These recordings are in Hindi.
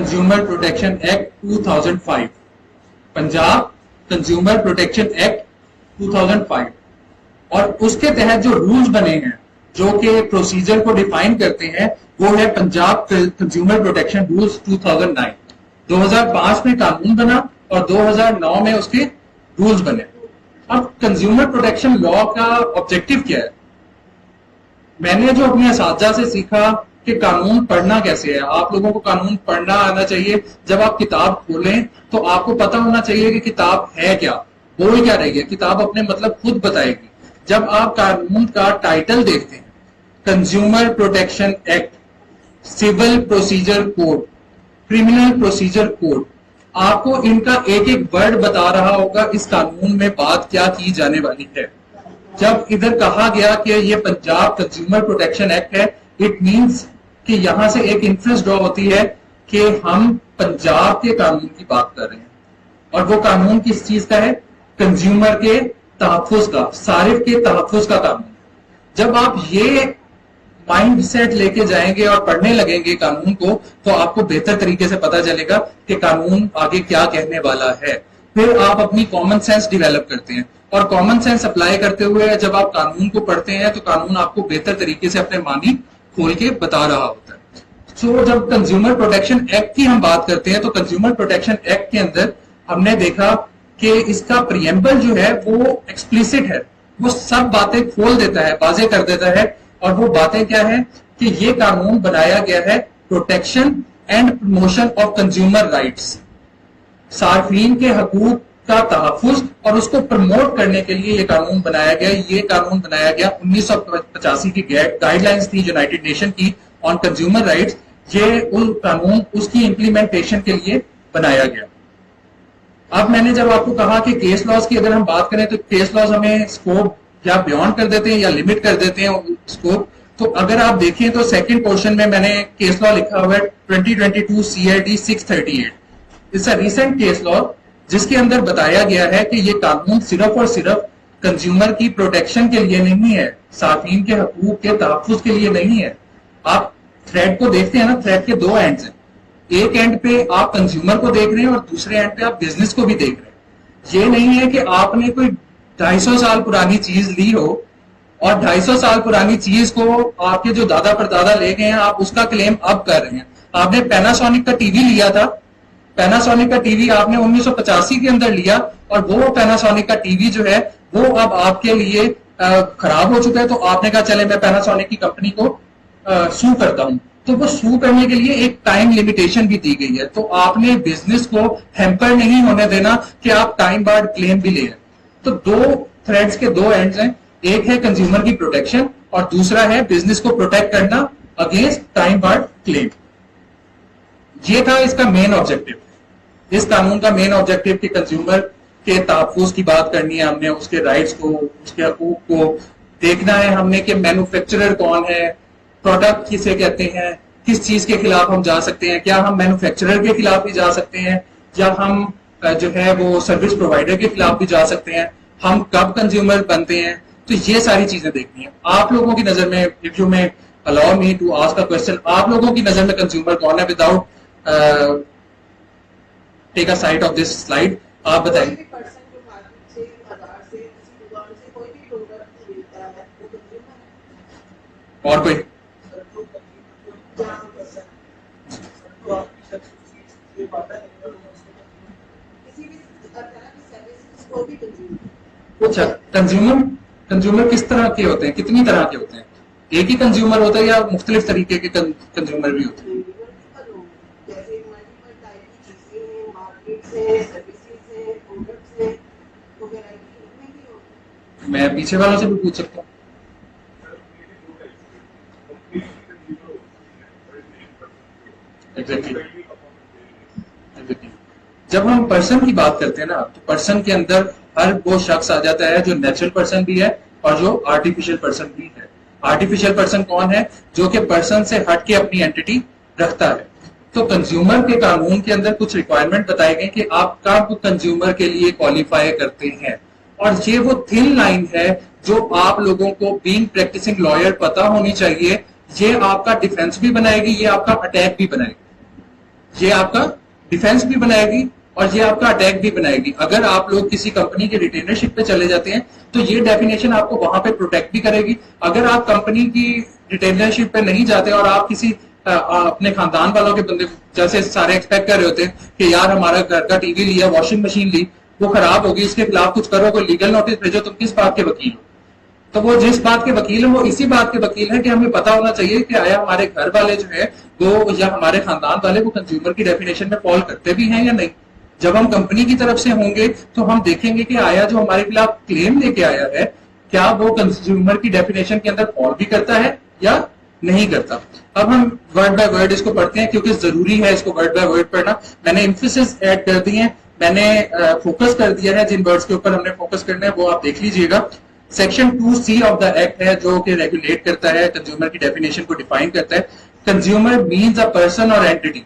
Consumer protection act 2005, Punjab consumer protection act 2005, और उसके तहत जो रूल्स बने हैं जो कि प्रोसीजर को डिफाइन करते हैं वो है पंजाब कंज्यूमर प्रोटेक्शन रूल्स 2009। 2005 में कानून बना और 2009 में उसके रूल्स बने। अब कंज्यूमर प्रोटेक्शन लॉ का ऑब्जेक्टिव क्या है? मैंने जो अपने असातिज़ा से सीखा कि कानून पढ़ना कैसे है। आप लोगों को कानून पढ़ना आना चाहिए। जब आप किताब खोलें तो आपको पता होना चाहिए कि किताब है क्या, बोल क्या रही है। किताब अपने मतलब खुद बताएगी। जब आप कानून का टाइटल देखते हैं, consumer protection act, civil procedure code, criminal procedure code, आपको इनका एक एक वर्ड बता रहा होगा इस कानून में बात क्या की जाने वाली है। जब इधर कहा गया कि ये पंजाब कंज्यूमर प्रोटेक्शन एक्ट है, इट मींस कि यहां से एक इन्फ्रेंस ड्रॉ होती है कि हम पंजाब के कानून की बात कर रहे हैं। और वो कानून किस चीज का है? कंज्यूमर के तहफ्फुज का, सारिफ के तहफ्फुज का कानून। जब आप ये माइंड सेट लेके जाएंगे और पढ़ने लगेंगे कानून को, तो आपको बेहतर तरीके से पता चलेगा कि कानून आगे क्या कहने वाला है। फिर आप अपनी कॉमन सेंस डिवेलप करते हैं, और कॉमन सेंस अप्लाई करते हुए जब आप कानून को पढ़ते हैं तो कानून आपको बेहतर तरीके से अपने मानी खोल के बता रहा होता है। सो जब कंज्यूमर प्रोटेक्शन एक्ट की हम बात करते हैं तो कंज्यूमर प्रोटेक्शन एक्ट के अंदर हमने देखा कि इसका प्रीएम्बल जो है वो एक्सप्लिसिट है, वो सब बातें खोल देता है, वाजे कर देता है। और वो बातें क्या है कि ये कानून बनाया गया है protection and promotion of consumer rights, सार्फिन के हकूक का तहफ्फुज और उसको प्रमोट करने के लिए ये कानून बनाया गया। ये कानून बनाया गया 1985 की गाइडलाइंस थी यूनाइटेड नेशन की ऑन कंज्यूमर राइट्स। ये उन कानून उसकी इंप्लीमेंटेशन के लिए बनाया गया। अब मैंने जब आपको कहा कि केस लॉज की अगर हम बात करें तो केस लॉज हमें स्कोप या बियॉन्ड कर देते हैं या लिमिट कर देते हैं स्कोप। तो अगर आप देखें तो सेकंड पोर्शन में मैंने केस लॉ लिखा हुआ है 2022 CID 638। It's a recent case law जिसके अंदर बताया गया है कि ये कानून सिर्फ और सिर्फ कंज्यूमर की प्रोटेक्शन के लिए नहीं है, सार्फिन के हकूक के तहफ्फुज के लिए नहीं है। आप थ्रेड को देखते हैं ना, थ्रेड के दो एंड्स हैं। एक एंड पे आप कंज्यूमर को देख रहे हैं और दूसरे एंड पे आप बिजनेस को भी देख रहे हैं। ये नहीं है कि आपने कोई 250 साल पुरानी चीज ली हो और 250 साल पुरानी चीज को आपके जो दादा परदादा ले गए हैं आप उसका क्लेम अब कर रहे हैं। आपने पैनासोनिक का टीवी लिया था, पैनासोनिक का टीवी आपने 1985 के अंदर लिया और वो पैनासोनिक का टीवी जो है वो अब आपके लिए खराब हो चुका है। तो आपने कहा चले मैं पैनासोनिक की कंपनी को सू करता हूं। तो वो सू करने के लिए एक टाइम लिमिटेशन भी दी गई है। तो आपने बिजनेस को हैम्पर नहीं होने देना कि आप टाइम बाद क्लेम भी ले। तो दो थ्रेड्स के दो एंड्स हैं, एक है कंज्यूमर की प्रोटेक्शन और दूसरा है बिजनेस को प्रोटेक्ट करना अगेंस्ट टाइम बाद क्लेम। ये था इसका मेन ऑब्जेक्टिव। इस कानून का मेन ऑब्जेक्टिव कि कंज्यूमर के तहफ्फुज की बात करनी है हमने, उसके राइट्स को, उसके हकूक को देखना है हमने कि मैन्युफैक्चरर कौन है, प्रोडक्ट किसे कहते हैं, किस चीज के खिलाफ हम जा सकते हैं, क्या हम मैन्युफैक्चरर के खिलाफ भी जा सकते हैं या हम जो है वो सर्विस प्रोवाइडर के खिलाफ भी जा सकते हैं, हम कब कंज्यूमर बनते हैं। तो ये सारी चीजें देखनी है। आप लोगों की नजर में, if you may allow me to ask a question, आप लोगों की नजर में कंज्यूमर कौन है? Without take a side of this slide आप बताएंगे। और कोई? अच्छा, कंज्यूमर किस तरह के होते हैं, कितनी तरह के होते हैं? एक ही कंज्यूमर होता है या मुख्तलिफ तरीके के कंज्यूमर भी होते हैं? मैं पीछे वालों से भी पूछ सकता हूँ। एग्जैक्टली। जब हम पर्सन की बात करते हैं ना तो पर्सन के अंदर हर वो शख्स आ जाता है जो नेचुरल पर्सन भी है और जो आर्टिफिशियल पर्सन भी है। आर्टिफिशियल पर्सन कौन है? जो कि पर्सन से हट के अपनी एंटिटी रखता है। तो कंज्यूमर के कानून के अंदर कुछ रिक्वायरमेंट बताए गए कि आप कब कंज्यूमर के लिए क्वालिफाई करते हैं, और ये वो थिन लाइन है जो आप लोगों को बीइंग प्रैक्टिसिंग लॉयर पता होनी चाहिए। ये आपका डिफेंस भी बनाएगी, ये आपका अटैक भी बनाएगी। ये आपका डिफेंस भी बनाएगी और ये आपका अटैक भी बनाएगी। अगर आप लोग किसी कंपनी के रिटेनरशिप पे चले जाते हैं तो ये डेफिनेशन आपको वहां पे प्रोटेक्ट भी करेगी। अगर आप कंपनी की रिटेनरशिप पे नहीं जाते और आप किसी अपने खानदान वालों के बंदे, जैसे सारे एक्सपेक्ट कर रहे होते हैं कि यार हमारा घर का टीवी लिया, वॉशिंग मशीन ली, वो खराब होगी, इसके खिलाफ कुछ करो, कोई लीगल नोटिस भेजो, तुम किस बात के वकील हो? तो वो जिस बात के वकील है वो इसी बात के वकील है कि हमें पता होना चाहिए कि आया हमारे घर वाले जो है वो या हमारे खानदान वाले वो कंज्यूमर की डेफिनेशन में फॉल करते भी हैं या नहीं। जब हम कंपनी की तरफ से होंगे तो हम देखेंगे कि आया जो हमारे खिलाफ क्लेम लेके आया है क्या वो कंज्यूमर की डेफिनेशन के अंदर फॉल भी करता है या नहीं करता। अब हम वर्ड बाय वर्ड इसको पढ़ते हैं क्योंकि जरूरी है इसको वर्ड बाय वर्ड पढ़ना। मैंने एम्फेसिस ऐड कर दी है, मैंने फोकस कर दिया है, जिन वर्ड्स के ऊपर हमने फोकस करना है वो आप देख लीजिएगा। Section 2C of the act है जो कि रेगुलेट करता है, कंज्यूमर की डेफिनेशन को डिफाइन करता है। कंज्यूमर मीन्स अ पर्सन और entity.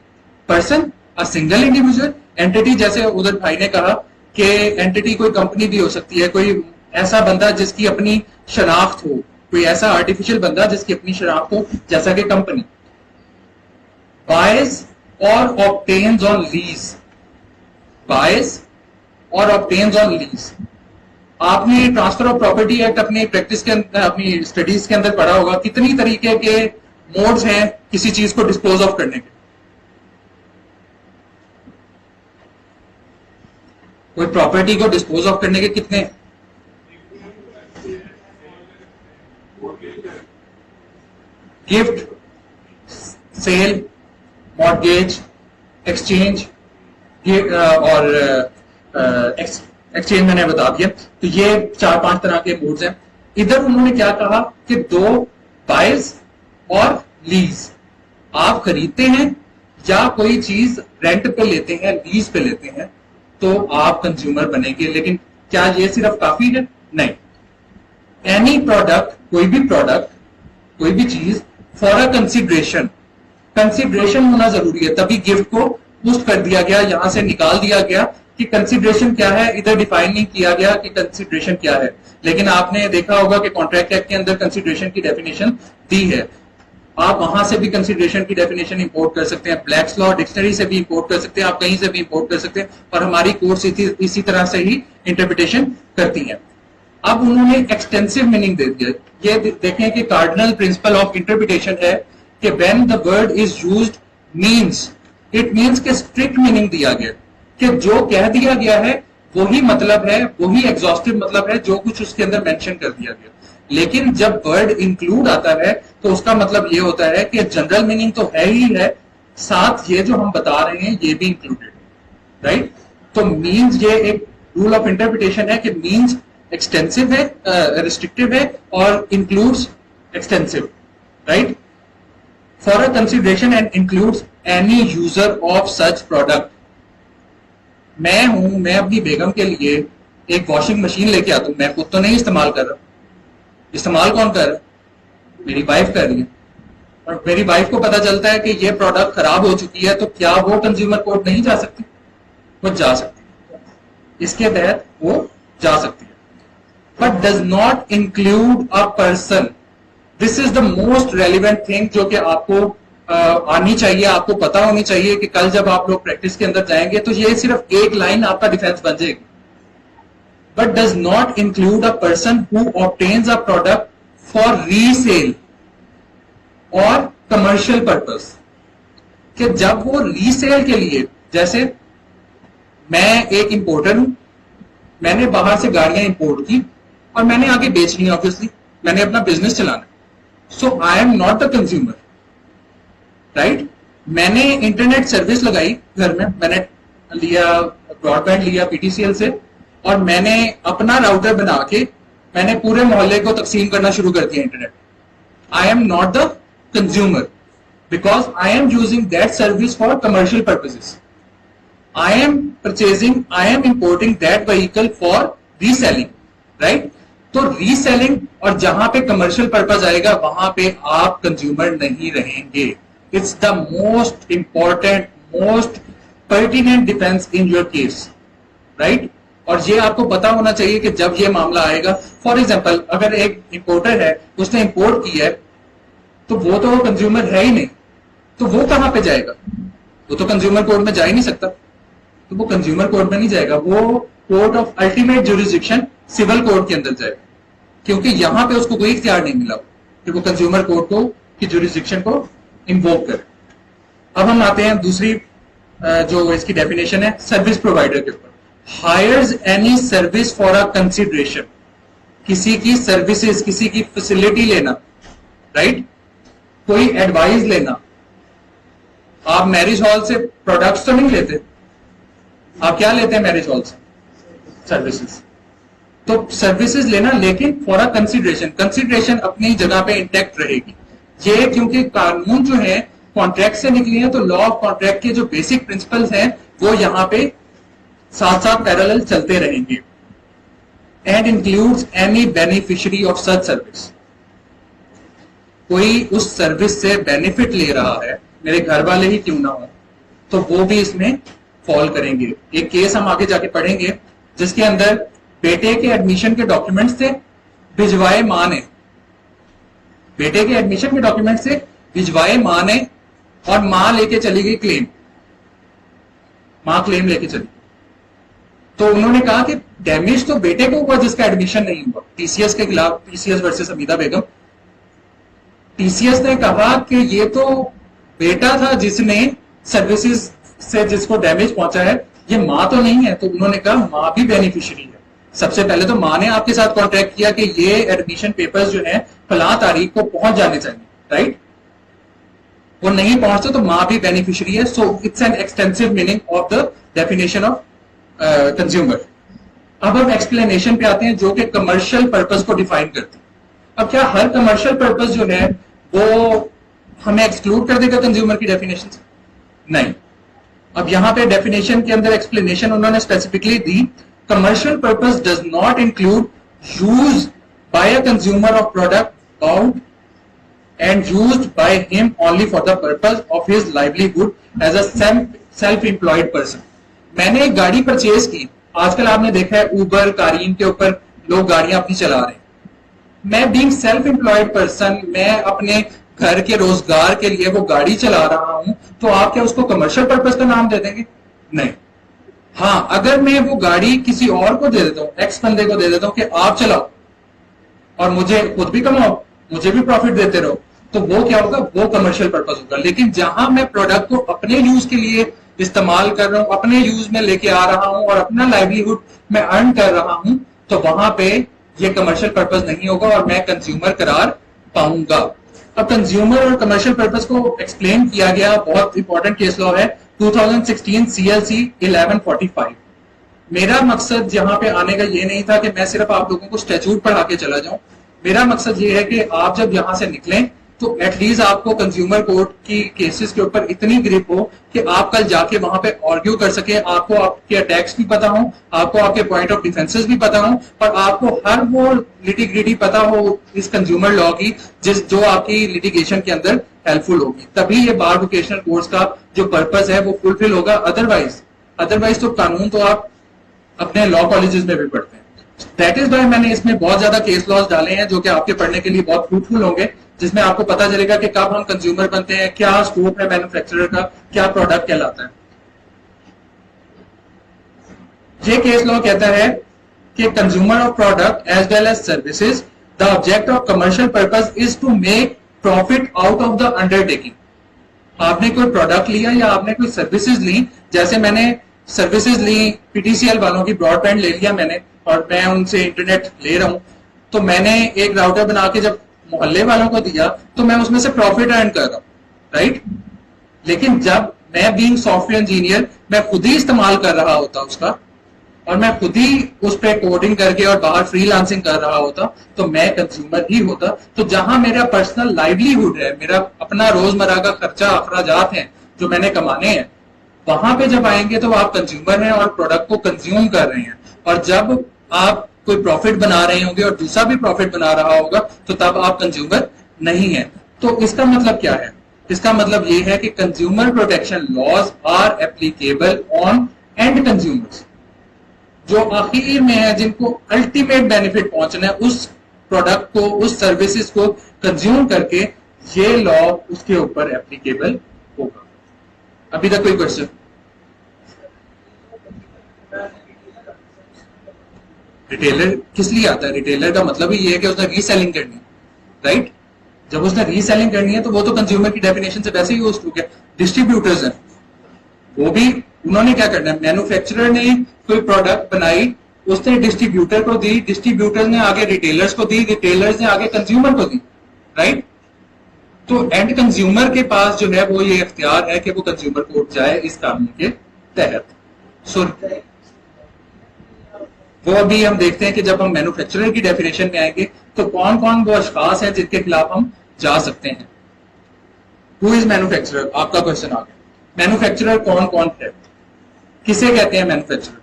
Person a single individual, entity जैसे उधर भाई ने कहा कि एंटिटी कोई कंपनी भी हो सकती है, कोई ऐसा बंदा जिसकी अपनी शनाख्त हो, कोई ऐसा आर्टिफिशियल बंदा जिसकी अपनी शनाख्त हो जैसा कि कंपनी। बायज और ऑब्टेन्स ऑन लीज, बायज और ऑब्टेन्स ऑन लीज। आपने ट्रांसफर ऑफ प्रॉपर्टी एक्ट अपनी प्रैक्टिस के अंदर, अपनी स्टडीज के अंदर पढ़ा होगा। कितनी तरीके के मोड्स हैं किसी चीज को डिस्पोज ऑफ करने के। कोई प्रॉपर्टी को डिस्पोज ऑफ करने के कितने? गिफ्ट, सेल, मॉर्गेज, एक्सचेंज और एक्सचेंज मैंने बता दिया। तो ये 4-5 तरह के मोड्स हैं। इधर उन्होंने क्या कहा कि 2 बायर्स और लीज। आप खरीदते हैं या कोई चीज रेंट पे लेते हैं, लीज पे लेते हैं, तो आप कंज्यूमर बनेंगे। लेकिन क्या ये सिर्फ काफी है? नहीं। एनी प्रोडक्ट, कोई भी प्रोडक्ट, कोई भी चीज फॉर अ कंसिडरेशन, कंसिडरेशन होना जरूरी है, तभी गिफ्ट को पुस्ट कर दिया गया, यहां से निकाल दिया गया कि कंसिडरेशन क्या है। इधर डिफाइन नहीं किया गया कि कंसिडरेशन क्या है, लेकिन आपने देखा होगा कि कॉन्ट्रैक्ट एक्ट के अंदर कंसिडरेशन की डेफिनेशन दी है। आप वहां से भी कंसिडरेशन की डेफिनेशन इंपोर्ट कर सकते हैं, ब्लैक्स लॉ डिक्शनरी से भी इंपोर्ट कर सकते हैं, आप कहीं से भी इंपोर्ट कर सकते हैं, और हमारी कोर्स इसी तरह से ही इंटरप्रिटेशन करती है। अब उन्होंने एक्सटेंसिव मीनिंग दे दिया। ये देखें कि कार्डिनल प्रिंसिपल ऑफ इंटरप्रिटेशन है कि when the word is used means, it means के स्ट्रिक्ट मीनिंग दिया गया कि जो कह दिया गया है वही मतलब है, वही एग्जॉस्टिव मतलब है जो कुछ उसके अंदर मेंशन कर दिया गया। लेकिन जब वर्ड इंक्लूड आता है तो उसका मतलब ये होता है कि जनरल मीनिंग तो है ही है, साथ ये जो हम बता रहे हैं ये भी इंक्लूडेड, राइट। तो मीन्स, ये एक रूल ऑफ इंटरप्रिटेशन है कि मीन्स एक्सटेंसिव है, रिस्ट्रिक्टिव है, और includes extensive, right. For a consideration and includes any user of such product. मैं अपनी बेगम के लिए एक वॉशिंग मशीन लेके आता हूं, मैं खुद तो नहीं इस्तेमाल कर रहा, इस्तेमाल कौन कर रहा है? मेरी वाइफ कर रही है, और मेरी वाइफ को पता चलता है कि ये प्रोडक्ट खराब हो चुकी है, तो क्या वो कंज्यूमर कोर्ट नहीं जा सकती? वो जा सकती है, इसके तहत वो जा सकती है। But does not include a person. This is the most relevant thing जो कि आपको आनी चाहिए, आपको पता होनी चाहिए कि कल जब आप लोग प्रैक्टिस के अंदर जाएंगे तो ये सिर्फ एक लाइन आपका डिफेंस बन जाएगी। But does not include a person who obtains a product for resale or commercial purpose। कि जब वो रीसेल के लिए, जैसे मैं एक इंपोर्टर हूं, मैंने बाहर से गाड़ियां इंपोर्ट की और मैंने आगे बेचनी है, ऑब्वियसली मैंने अपना बिजनेस चलाना, so I am not the consumer, right. मैंने इंटरनेट सर्विस लगाई घर में, मैंने लिया ब्रॉडबैंड लिया पीटीसीएल से, और मैंने अपना राउटर बना के मैंने पूरे मोहल्ले को तकसीम करना शुरू कर दिया internet. I am not the consumer because I am using that service for commercial purposes. I am purchasing, I am importing that vehicle for reselling, right. तो रीसेलिंग और जहां पे कमर्शियल पर्पज आएगा वहां पे आप कंज्यूमर नहीं रहेंगे। It's the most important, most pertinent defence in your case, right. और ये आपको पता होना चाहिए कि जब ये मामला आएगा, फॉर एग्जांपल अगर एक इंपोर्टर है, उसने इंपोर्ट किया है, तो वो कंज्यूमर है ही नहीं, तो वो कहां पे जाएगा? वो तो कंज्यूमर कोर्ट में जा ही नहीं सकता, तो वो कंज्यूमर कोर्ट में नहीं जाएगा, वो court of ultimate jurisdiction civil court के अंदर जाएगा, क्योंकि यहां पे उसको कोई इख्तियार नहीं मिला कि वो कंज्यूमर कोर्ट को की ज्यूरिसडिक्शन को इन्वोक करे। अब हम आते हैं दूसरी जो इसकी डेफिनेशन है सर्विस प्रोवाइडर के ऊपर। Hires any service for a consideration, किसी की सर्विसेज, किसी की फैसिलिटी लेना, राइट, कोई एडवाइस लेना। आप मैरिज हॉल से प्रोडक्ट्स तो नहीं लेते, आप क्या लेते हैं मैरिज हॉल से? सर्विसेज। तो सर्विसेज लेना, लेकिन फॉर अ कंसिडरेशन, कंसिडरेशन अपनी जगह पे इंटैक्ट रहेगी। ये क्योंकि कानून जो है कॉन्ट्रैक्ट से निकली है, तो लॉ ऑफ कॉन्ट्रैक्ट के जो बेसिक प्रिंसिपल्स हैं वो यहां पे साथ साथ पैरेलल चलते रहेंगे। And includes any beneficiary of such service, कोई उस सर्विस से बेनिफिट ले रहा है, मेरे घर वाले ही क्यों ना हो, तो वो भी इसमें फॉल करेंगे। एक केस हम आगे जाके पढ़ेंगे जिसके अंदर बेटे के एडमिशन के डॉक्यूमेंट्स थे, भिजवाए मां ने, बेटे के एडमिशन के डॉक्यूमेंट से भिजवाए मां ने, और मां लेके चली गई क्लेम, मां क्लेम लेके चली। तो उन्होंने कहा कि डैमेज तो बेटे को हुआ जिसका एडमिशन नहीं हुआ, टीसीएस के खिलाफ, टीसीएस वर्सेस हमीदा बेगम। टीसीएस ने कहा कि ये तो बेटा था जिसने सर्विसेज से जिसको डैमेज पहुंचा है, ये मां तो नहीं है। तो उन्होंने कहा मां भी बेनिफिशियरी है। सबसे पहले तो मां ने आपके साथ कॉन्ट्रैक्ट किया कि ये एडमिशन पेपर्स जो है फलां तारीख को पहुंच जाने चाहिए, राइट, वो नहीं पहुंचते तो मां भी बेनिफिशियरी है। So it's an extensive meaning of the definition of consumer. अब हम एक्सप्लेनेशन पे आते हैं जो कि कमर्शियल पर्पस को डिफाइन करते हैं। अब क्या हर कमर्शियल पर्पस जो है वो हमें एक्सक्लूड कर देगा कंज्यूमर की डेफिनेशन से? नहीं। अब यहां पे डेफिनेशन के अंदर एक्सप्लेनेशन उन्होंने specifically the, commercial purpose does not include use by a consumer of product bound and used by him only for the purpose of his livelihood as a self-employed person। मैंने एक गाड़ी परचेज की, आजकल आपने देखा है उबर, कारीन के ऊपर लोग गाड़ियां अपनी चला रहे हैं। मैं बीइंग सेल्फ एम्प्लॉयड पर्सन, मैं अपने घर के रोजगार के लिए वो गाड़ी चला रहा हूं, तो आप क्या उसको कमर्शियल पर्पस का नाम दे देंगे? नहीं। हाँ, अगर मैं वो गाड़ी किसी और को दे देता हूं, एक्स बंदे को दे देता हूं कि आप चलाओ और मुझे खुद भी कमाओ, मुझे भी प्रॉफिट देते रहो, तो वो क्या होगा? वो कमर्शियल पर्पस होगा। लेकिन जहां मैं प्रोडक्ट को अपने यूज के लिए इस्तेमाल कर रहा हूं, अपने यूज में लेके आ रहा हूं और अपना लाइवलीहुड में अर्न कर रहा हूं, तो वहां पे ये कमर्शियल पर्पस नहीं होगा और मैं कंज्यूमर करार पाऊंगा। अब कंज्यूमर और कमर्शियल पर्पस को एक्सप्लेन किया गया, बहुत इंपॉर्टेंट केस लॉ है 2016 CLC 1145। मेरा मकसद यहाँ पे आने का ये नहीं था कि मैं सिर्फ आप लोगों को स्टैट्यूट पढ़ा के चला जाऊं। मेरा मकसद ये है कि आप जब यहां से निकलें तो एटलीस्ट आपको कंज्यूमर कोर्ट की केसेस के ऊपर इतनी ग्रिप हो कि आप कल जाके वहां पे आर्ग्यू कर सके, आपको आपके अटैक्स भी पता हो, आपको आपके पॉइंट ऑफ डिफेंसेस भी पता हो, और आपको हर वो लिटिग्रिटी पता हो इस कंज्यूमर लॉ की जो आपकी लिटिगेशन के अंदर हेल्पफुल होगी। तभी ये बार वोकेशनल कोर्स का जो पर्पस है वो फुलफिल होगा। अदरवाइज तो कानून तो आप अपने लॉ कॉलेजेस में भी पढ़ते हैं। दैट इज वाई मैंने इसमें बहुत ज्यादा केस लॉज डाले हैं जो कि आपके पढ़ने के लिए बहुत फ्रूटफुल होंगे, जिसमें आपको पता चलेगा कि कब हम कंज्यूमर बनते हैं, क्या स्कोप है मैन्युफैक्चरर का, क्या प्रोडक्ट कहलाता है। ये केस लॉ कहता है कि consumer of product as well as services, the object of commercial purpose is to make profit out of the undertaking. आपने कोई प्रोडक्ट लिया या आपने कोई सर्विसेज ली, जैसे मैंने सर्विसेज ली, पीटीसीएल वालों की ब्रॉडबैंड ले लिया मैंने और मैं उनसे इंटरनेट ले रहा हूं, तो मैंने एक राउटर बना के जब मोहल्ले वालों को दिया तो मैं उसमें से प्रॉफिट अर्न कर रहा हूं, राइट। लेकिन जब मैं बीइंग सॉफ्टवेयर इंजीनियर मैं खुद ही इस्तेमाल कर रहा होता उसका और मैं खुद ही उस पर कोडिंग करके और बाहर फ्रीलांसिंग कर रहा होता, तो मैं कंज्यूमर ही होता। तो जहां मेरा पर्सनल लाइवलीहुड है, मेरा अपना रोजमर्रा का खर्चा अखराजात है जो मैंने कमाने हैं, वहां पे जब आएंगे तो आप कंज्यूमर हैं और प्रोडक्ट को कंज्यूम कर रहे हैं। और जब आप कोई प्रॉफिट बना रहे होंगे और दूसरा भी प्रॉफिट बना रहा होगा तो तब आप कंज्यूमर नहीं है। तो इसका मतलब क्या है? इसका मतलब ये है कि consumer protection laws are applicable on end consumers, जो आखिर में है, जिनको अल्टीमेट बेनिफिट पहुंचना है उस प्रोडक्ट को, उस सर्विसेज को कंज्यूम करके, ये लॉ उसके ऊपर एप्लीकेबल होगा। अभी तक कोई क्वेश्चन? रिटेलर किस लिए आता है? रिटेलर का मतलब ही ये है कि उसने रीसेलिंग करनी है, राइट? जब उसने रीसेलिंग करनी है तो वो तो कंज्यूमर की डेफिनेशन से वैसे ही होस्ट हो गया। डिस्ट्रीब्यूटर्स हैं, वो भी उन्होंने क्या करना है? मैन्युफैक्चरर ने कोई प्रोडक्ट बनाई, उसने डिस्ट्रीब्यूटर को दी, डिस्ट्रीब्यूटर ने आगे रिटेलर्स को दी, रिटेलर्स ने आगे कंज्यूमर को दी, राइट? तो एंड कंज्यूमर के पास जो है वो ये इख्तियार है कि वो कंज्यूमर कोर्ट जाए इस कानून के तहत। सो वो अभी हम देखते हैं कि जब हम मैन्युफैक्चरर की डेफिनेशन में आएंगे तो कौन कौन वो अशखास हैं जिनके खिलाफ हम जा सकते हैं। Who is manufacturer? आपका क्वेश्चन आ गया। मैन्युफैक्चरर कौन कौन है, किसे कहते हैं मैन्युफैक्चरर?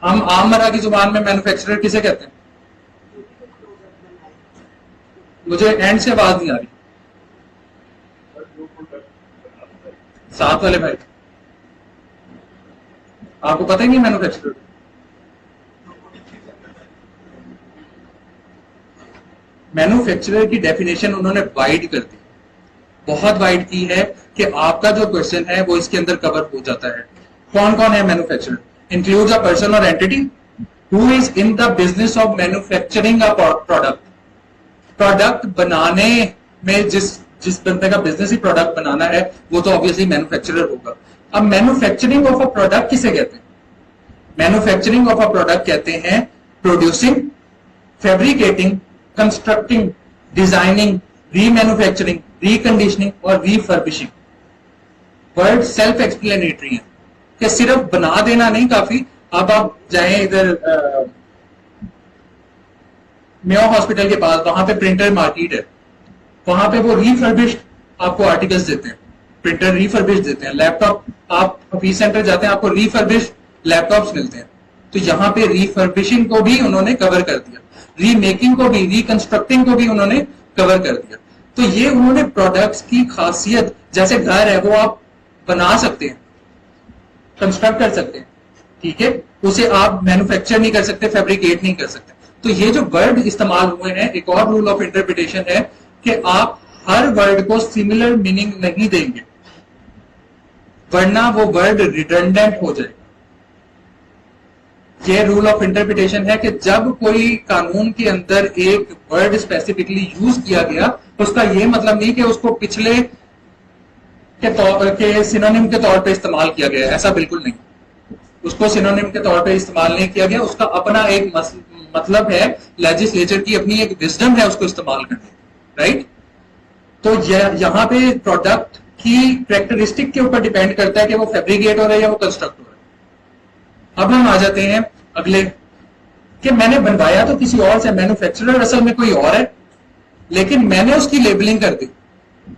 हम आम मरा की जुबान में मैन्युफैक्चरर किसे कहते हैं? मुझे एंड से आवाज नहीं आ रही। साथ वाले भाई, आपको पता ही नहीं मैन्युफैक्चरर? मैन्युफैक्चरर की डेफिनेशन उन्होंने वाइड कर दी, बहुत वाइड की है कि आपका जो क्वेश्चन है वो इसके अंदर कवर हो जाता है। कौन कौन है मैन्युफैक्चरर? इंक्लूड्स अ पर्सन और entity who is in the business of manufacturing a product. Product बनाने में जिस बंदे का बिजनेस ही प्रोडक्ट बनाना है वो तो ऑब्वियसली मैन्युफैक्चरर होगा। अब मैन्युफैक्चरिंग ऑफ अ प्रोडक्ट किसे कहते हैं? मैन्युफैक्चरिंग ऑफ अ प्रोडक्ट कहते हैं producing, fabricating, constructing, designing, remanufacturing, reconditioning और रीफर्बिशिंग। वर्ड सेल्फ एक्सप्लेनेटरी है कि सिर्फ बना देना नहीं काफी। अब आप जाएं इधर मेयो हॉस्पिटल के पास, वहां पे प्रिंटर मार्केट है, वहां पे वो रिफर्बिश्ड आपको आर्टिकल्स देते हैं, प्रिंटर रिफर्बिश्ड देते हैं। लैपटॉप आप ऑफिस सेंटर जाते हैं, आपको रिफर्बिश्ड लैपटॉप्स मिलते हैं। तो यहाँ पे रिफर्बिशिंग को भी उन्होंने कवर कर दिया, रीमेकिंग को भी, रिकंस्ट्रक्टिंग को भी उन्होंने कवर कर दिया। तो ये उन्होंने प्रोडक्ट्स की खासियत, जैसे घर है वो आप बना सकते हैं, कंस्ट्रक्ट कर सकते हैं, ठीक है, उसे आप मैन्युफैक्चर नहीं कर सकते, फैब्रिकेट नहीं कर सकते। तो ये जो वर्ड इस्तेमाल हुए हैं, एक और रूल ऑफ इंटरप्रिटेशन है कि आप हर वर्ड को सिमिलर मीनिंग नहीं देंगे, वरना वो वर्ड रिडंडेंट हो जाएगा। ये रूल ऑफ इंटरप्रिटेशन है कि जब कोई कानून के अंदर एक वर्ड स्पेसिफिकली यूज किया गया, उसका ये मतलब नहीं कि उसको पिछले के सिनोनिम के तौर पे इस्तेमाल किया गया, ऐसा बिल्कुल नहीं। उसको सिनोनिम के तौर पे इस्तेमाल नहीं किया गया, उसका अपना एक मतलब है, लेजिस्लेचर की अपनी एक विजडम है उसको इस्तेमाल करने, राइट? तो यहाँ पे प्रोडक्ट की कैरेक्टरिस्टिक के ऊपर डिपेंड करता है कि वो फैब्रिकेट हो रहा है या वो कंस्ट्रक्ट हो रहा है। अब हम आ जाते हैं अगले कि मैंने बनवाया तो किसी और से, मैन्युफैक्चरर असल में कोई और है, लेकिन मैंने उसकी लेबलिंग कर दी।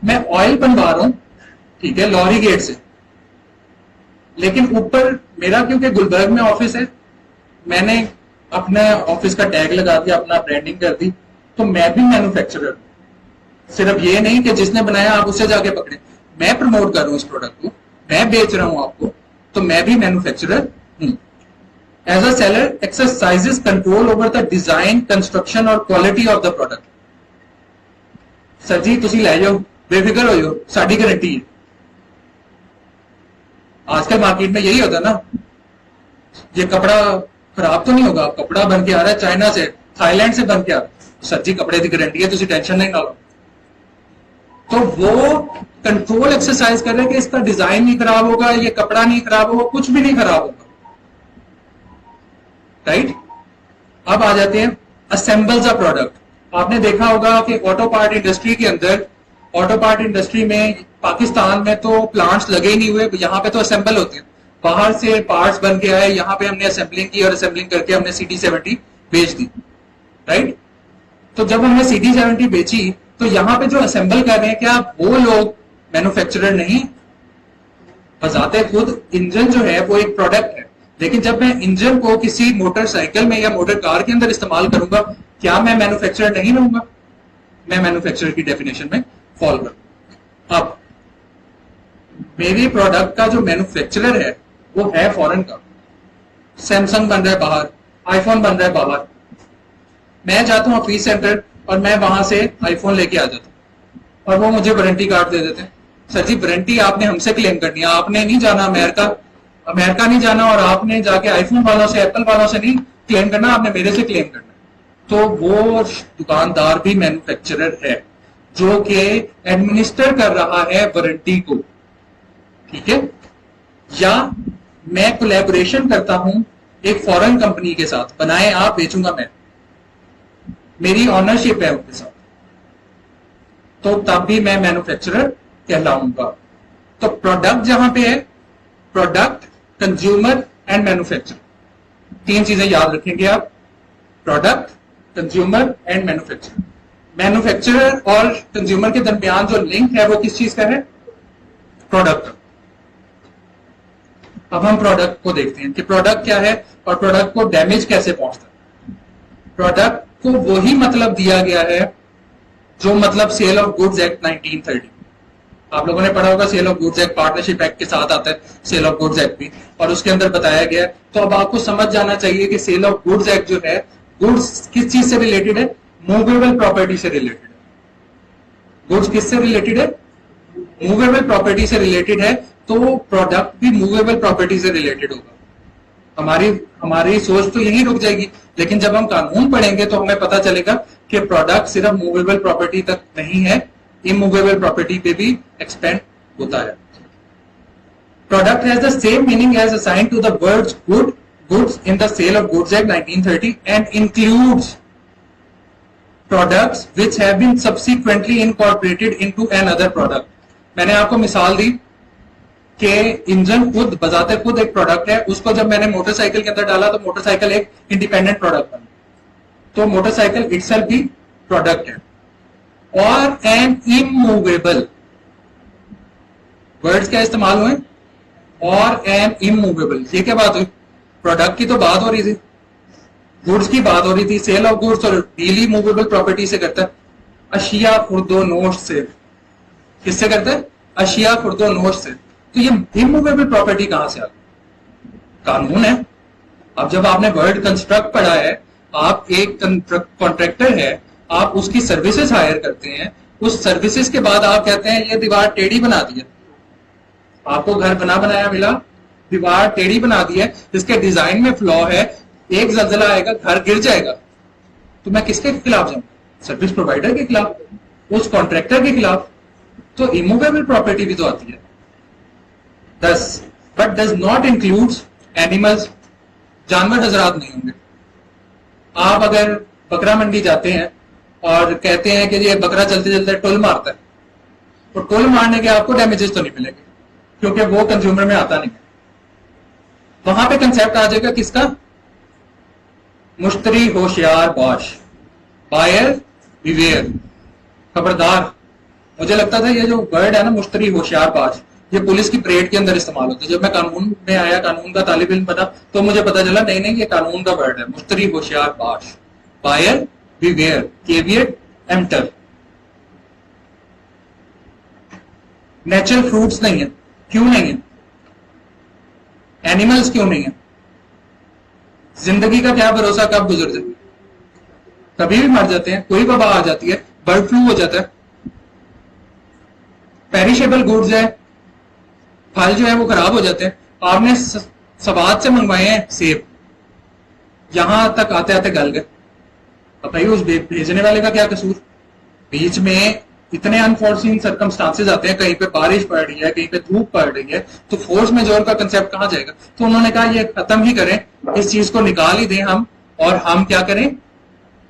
मैं ऑयल बनवा रहा हूं, ठीक है, लॉरी गेट से, लेकिन ऊपर मेरा क्योंकि गुलबर्ग में ऑफिस है, मैंने अपने ऑफिस का टैग लगा दिया, अपना ब्रांडिंग कर दी, तो मैं भी मैन्युफैक्चरर। सिर्फ ये नहीं कि जिसने बनाया आप उससे जाके पकड़े, मैं प्रमोट कर रहा हूं इस प्रोडक्ट को, मैं बेच रहा हूं आपको, तो मैं भी मैन्युफैक्चरर हूं। As a seller exercises control over the design, construction और quality of the product. Sir ji तुसी ले जाओ, बेफिक्र हो जाओ, साडी गारंटी है। आजकल मार्केट में यही होता है ना, ये कपड़ा खराब तो नहीं होगा, कपड़ा बन के आ रहा है चाइना से, थाईलैंड से बन के आ रहा है, सर जी कपड़े की गारंटी है, तुसी टेंशन नहीं लो। तो वो कंट्रोल एक्सरसाइज कर रहे हैं कि इसका डिजाइन नहीं खराब होगा, ये कपड़ा नहीं खराब होगा, कुछ भी नहीं खराब होगा, राइट? अब आ जाते हैं असेंबल्स अ प्रोडक्ट। आपने देखा होगा कि ऑटो पार्ट इंडस्ट्री के अंदर, ऑटो पार्ट इंडस्ट्री में पाकिस्तान में तो प्लांट्स लगे ही नहीं हुए, यहाँ पे तो असेंबल होते हैं, बाहर से पार्ट्स बन के आए, यहाँ पे हमने असेंबलिंग की और असेंबलिंग करके हमने CD70 बेच दी, राइट? तो जब हमने CD70 बेची तो यहाँ पे जो असेंबल कर रहे हैं, क्या वो लोग मैन्युफैक्चरर नहीं? बजाते खुद इंजन जो है वो एक प्रोडक्ट है, लेकिन जब मैं इंजन को किसी मोटरसाइकिल में या मोटर कार के अंदर इस्तेमाल करूंगा, क्या मैं मैन्युफैक्चरर नहीं रहूंगा? मैं मैन्युफैक्चरर की डेफिनेशन में फॉल करूंगा। अब मेरे प्रोडक्ट का जो मैन्युफैक्चरर है वो है फॉरेन का, सैमसंग बन रहा है बाहर, आईफोन बन रहा है बाहर, मैं जाता हूँ ऑफिस सेंटर और मैं वहां से आईफोन लेके आ जाता हूँ और वो मुझे वारंटी कार्ड दे देते हैं, सर जी वारंटी आपने हमसे क्लेम करनी है, आपने नहीं जाना अमेरिका नहीं जाना और आपने जाके आईफोन वालों से एप्पल वालों से नहीं क्लेम करना, आपने मेरे से क्लेम करना। तो वो दुकानदार भी मैन्युफैक्चरर है जो कि एडमिनिस्टर कर रहा है वारंटी को, ठीक है। या मैं कोलैबोरेशन करता हूं एक फॉरेन कंपनी के साथ, बनाए आप बेचूंगा मैं, मेरी ऑनरशिप है उनके साथ, तो तब भी मैं मैन्युफैक्चरर कहलाऊंगा। तो प्रोडक्ट जहां पे है, प्रोडक्ट, कंज्यूमर एंड मैन्युफैक्चरर, तीन चीजें याद रखेंगे आप, product, consumer and manufacturer. Manufacturer और कंज्यूमर के दरमियान जो लिंक है वो किस चीज का है, प्रोडक्ट। अब हम प्रोडक्ट को देखते हैं कि प्रोडक्ट क्या है और प्रोडक्ट को डैमेज कैसे पहुंचता है। प्रोडक्ट को वही मतलब दिया गया है जो मतलब सेल ऑफ गुड्स एक्ट 1930, आप लोगों ने पढ़ा होगा sale of goods act, partnership act के साथ आता है सेल ऑफ गुड्स एक्ट भी, और उसके अंदर बताया गया है। तो अब आपको समझ जाना चाहिए कि सेल ऑफ गुड्स एक्ट जो है, गुड्स किस चीज से रिलेटेड है, मूवेबल प्रॉपर्टी से रिलेटेड है। गुड्स किससे रिलेटेड है, मूवेबल प्रॉपर्टी से रिलेटेड है, तो प्रोडक्ट भी मूवेबल प्रॉपर्टी से रिलेटेड होगा। हमारी सोच तो यही रुक जाएगी, लेकिन जब हम कानून पढ़ेंगे तो हमें पता चलेगा कि प्रोडक्ट सिर्फ मूवेबल प्रॉपर्टी तक नहीं है, इमूवेबल प्रॉपर्टी पे भी एक्सपेंड होता है। Product has the same meaning as assigned to the words goods in the sale of goods act 1930 and includes products which have been subsequently incorporated into another product। मैंने आपको मिसाल दी कि इंजन खुद बजाते खुद एक प्रोडक्ट है, उसको जब मैंने मोटरसाइकिल के अंदर डाला तो मोटरसाइकिल एक इंडिपेंडेंट प्रोडक्ट बन, तो मोटरसाइकिल इटसेल्फ भी प्रोडक्ट है। और एन इमूवेबल, वर्ड्स क्या इस्तेमाल हुए, और एन इमूवेबल, ये क्या बात हुई, प्रोडक्ट की तो बात हो रही थी, गुड्स की बात हो रही थी, सेल ऑफ गुड्स और डीली मूवेबल प्रॉपर्टी से करता है, अशिया खुर्दो नोट से, किससे करता है, अशिया खुर्दो नोट से। तो ये इमूवेबल प्रॉपर्टी कहां से आ गई, कानून है। अब जब आपने वर्ड कंस्ट्रक्ट पढ़ा है, आप एक कॉन्ट्रैक्टर है, आप उसकी सर्विसेज हायर करते हैं, उस सर्विसेज के बाद आप कहते हैं ये दीवार टेढ़ी बना दी है, आपको घर बना बनाया मिला, दीवार टेढ़ी बना दी है, इसके डिजाइन में फ्लॉ है, एक जल्जला आएगा घर गिर जाएगा, तो मैं किसके खिलाफ जाऊं, सर्विस प्रोवाइडर के खिलाफ, उस कॉन्ट्रैक्टर के खिलाफ। तो इमूवेबल प्रॉपर्टी भी तो आती है। But does not includes animals, जानवर हजरात नहीं होंगे। आप अगर बकरा मंडी जाते हैं और कहते हैं कि ये बकरा चलते चलते टुल मारता है, तो टुल मारने के आपको डैमेजेस तो नहीं मिलेंगे क्योंकि वो कंज्यूमर में आता नहीं है। वहां पे कंसेप्ट आ जाएगा किसका, मुश्तरी होशियार बाश, बायर बिवेयर, खबरदार। मुझे लगता था ये जो वर्ड है ना मुश्तरी होशियार बाश, ये पुलिस की परेड के अंदर इस्तेमाल होता है। जब मैं कानून में आया, कानून का तालिब इल्म बना, तो मुझे पता चला नहीं नहीं ये कानून का वर्ड है, मुश्तरी होशियार बाश, buyer beware, caveat emptor. Natural fruits नहीं है, क्यों नहीं है, एनिमल्स क्यों नहीं है, जिंदगी का क्या भरोसा कब गुजर जाए, कभी भी मर जाते हैं, कोई वबा आ जाती है, बर्ड फ्लू हो जाता है। पेरिशेबल गुड्स है, फल जो है वो खराब हो जाते हैं। आपने सवाद से मंगवाए हैं सेब, यहां तक आते आते गल गए, अब भाई उस भेजने वाले का क्या कसूर। बीच में इतने अनफॉर्चुनेट सर्कमस्टांसेस आते हैं, कहीं पे बारिश पड़ रही है, कहीं पे धूप पड़ रही है, तो फोर्स मेजोर का कंसेप्ट कहां जाएगा। तो उन्होंने कहा ये खत्म ही करें, इस चीज को निकाल ही दें हम, और हम क्या करें,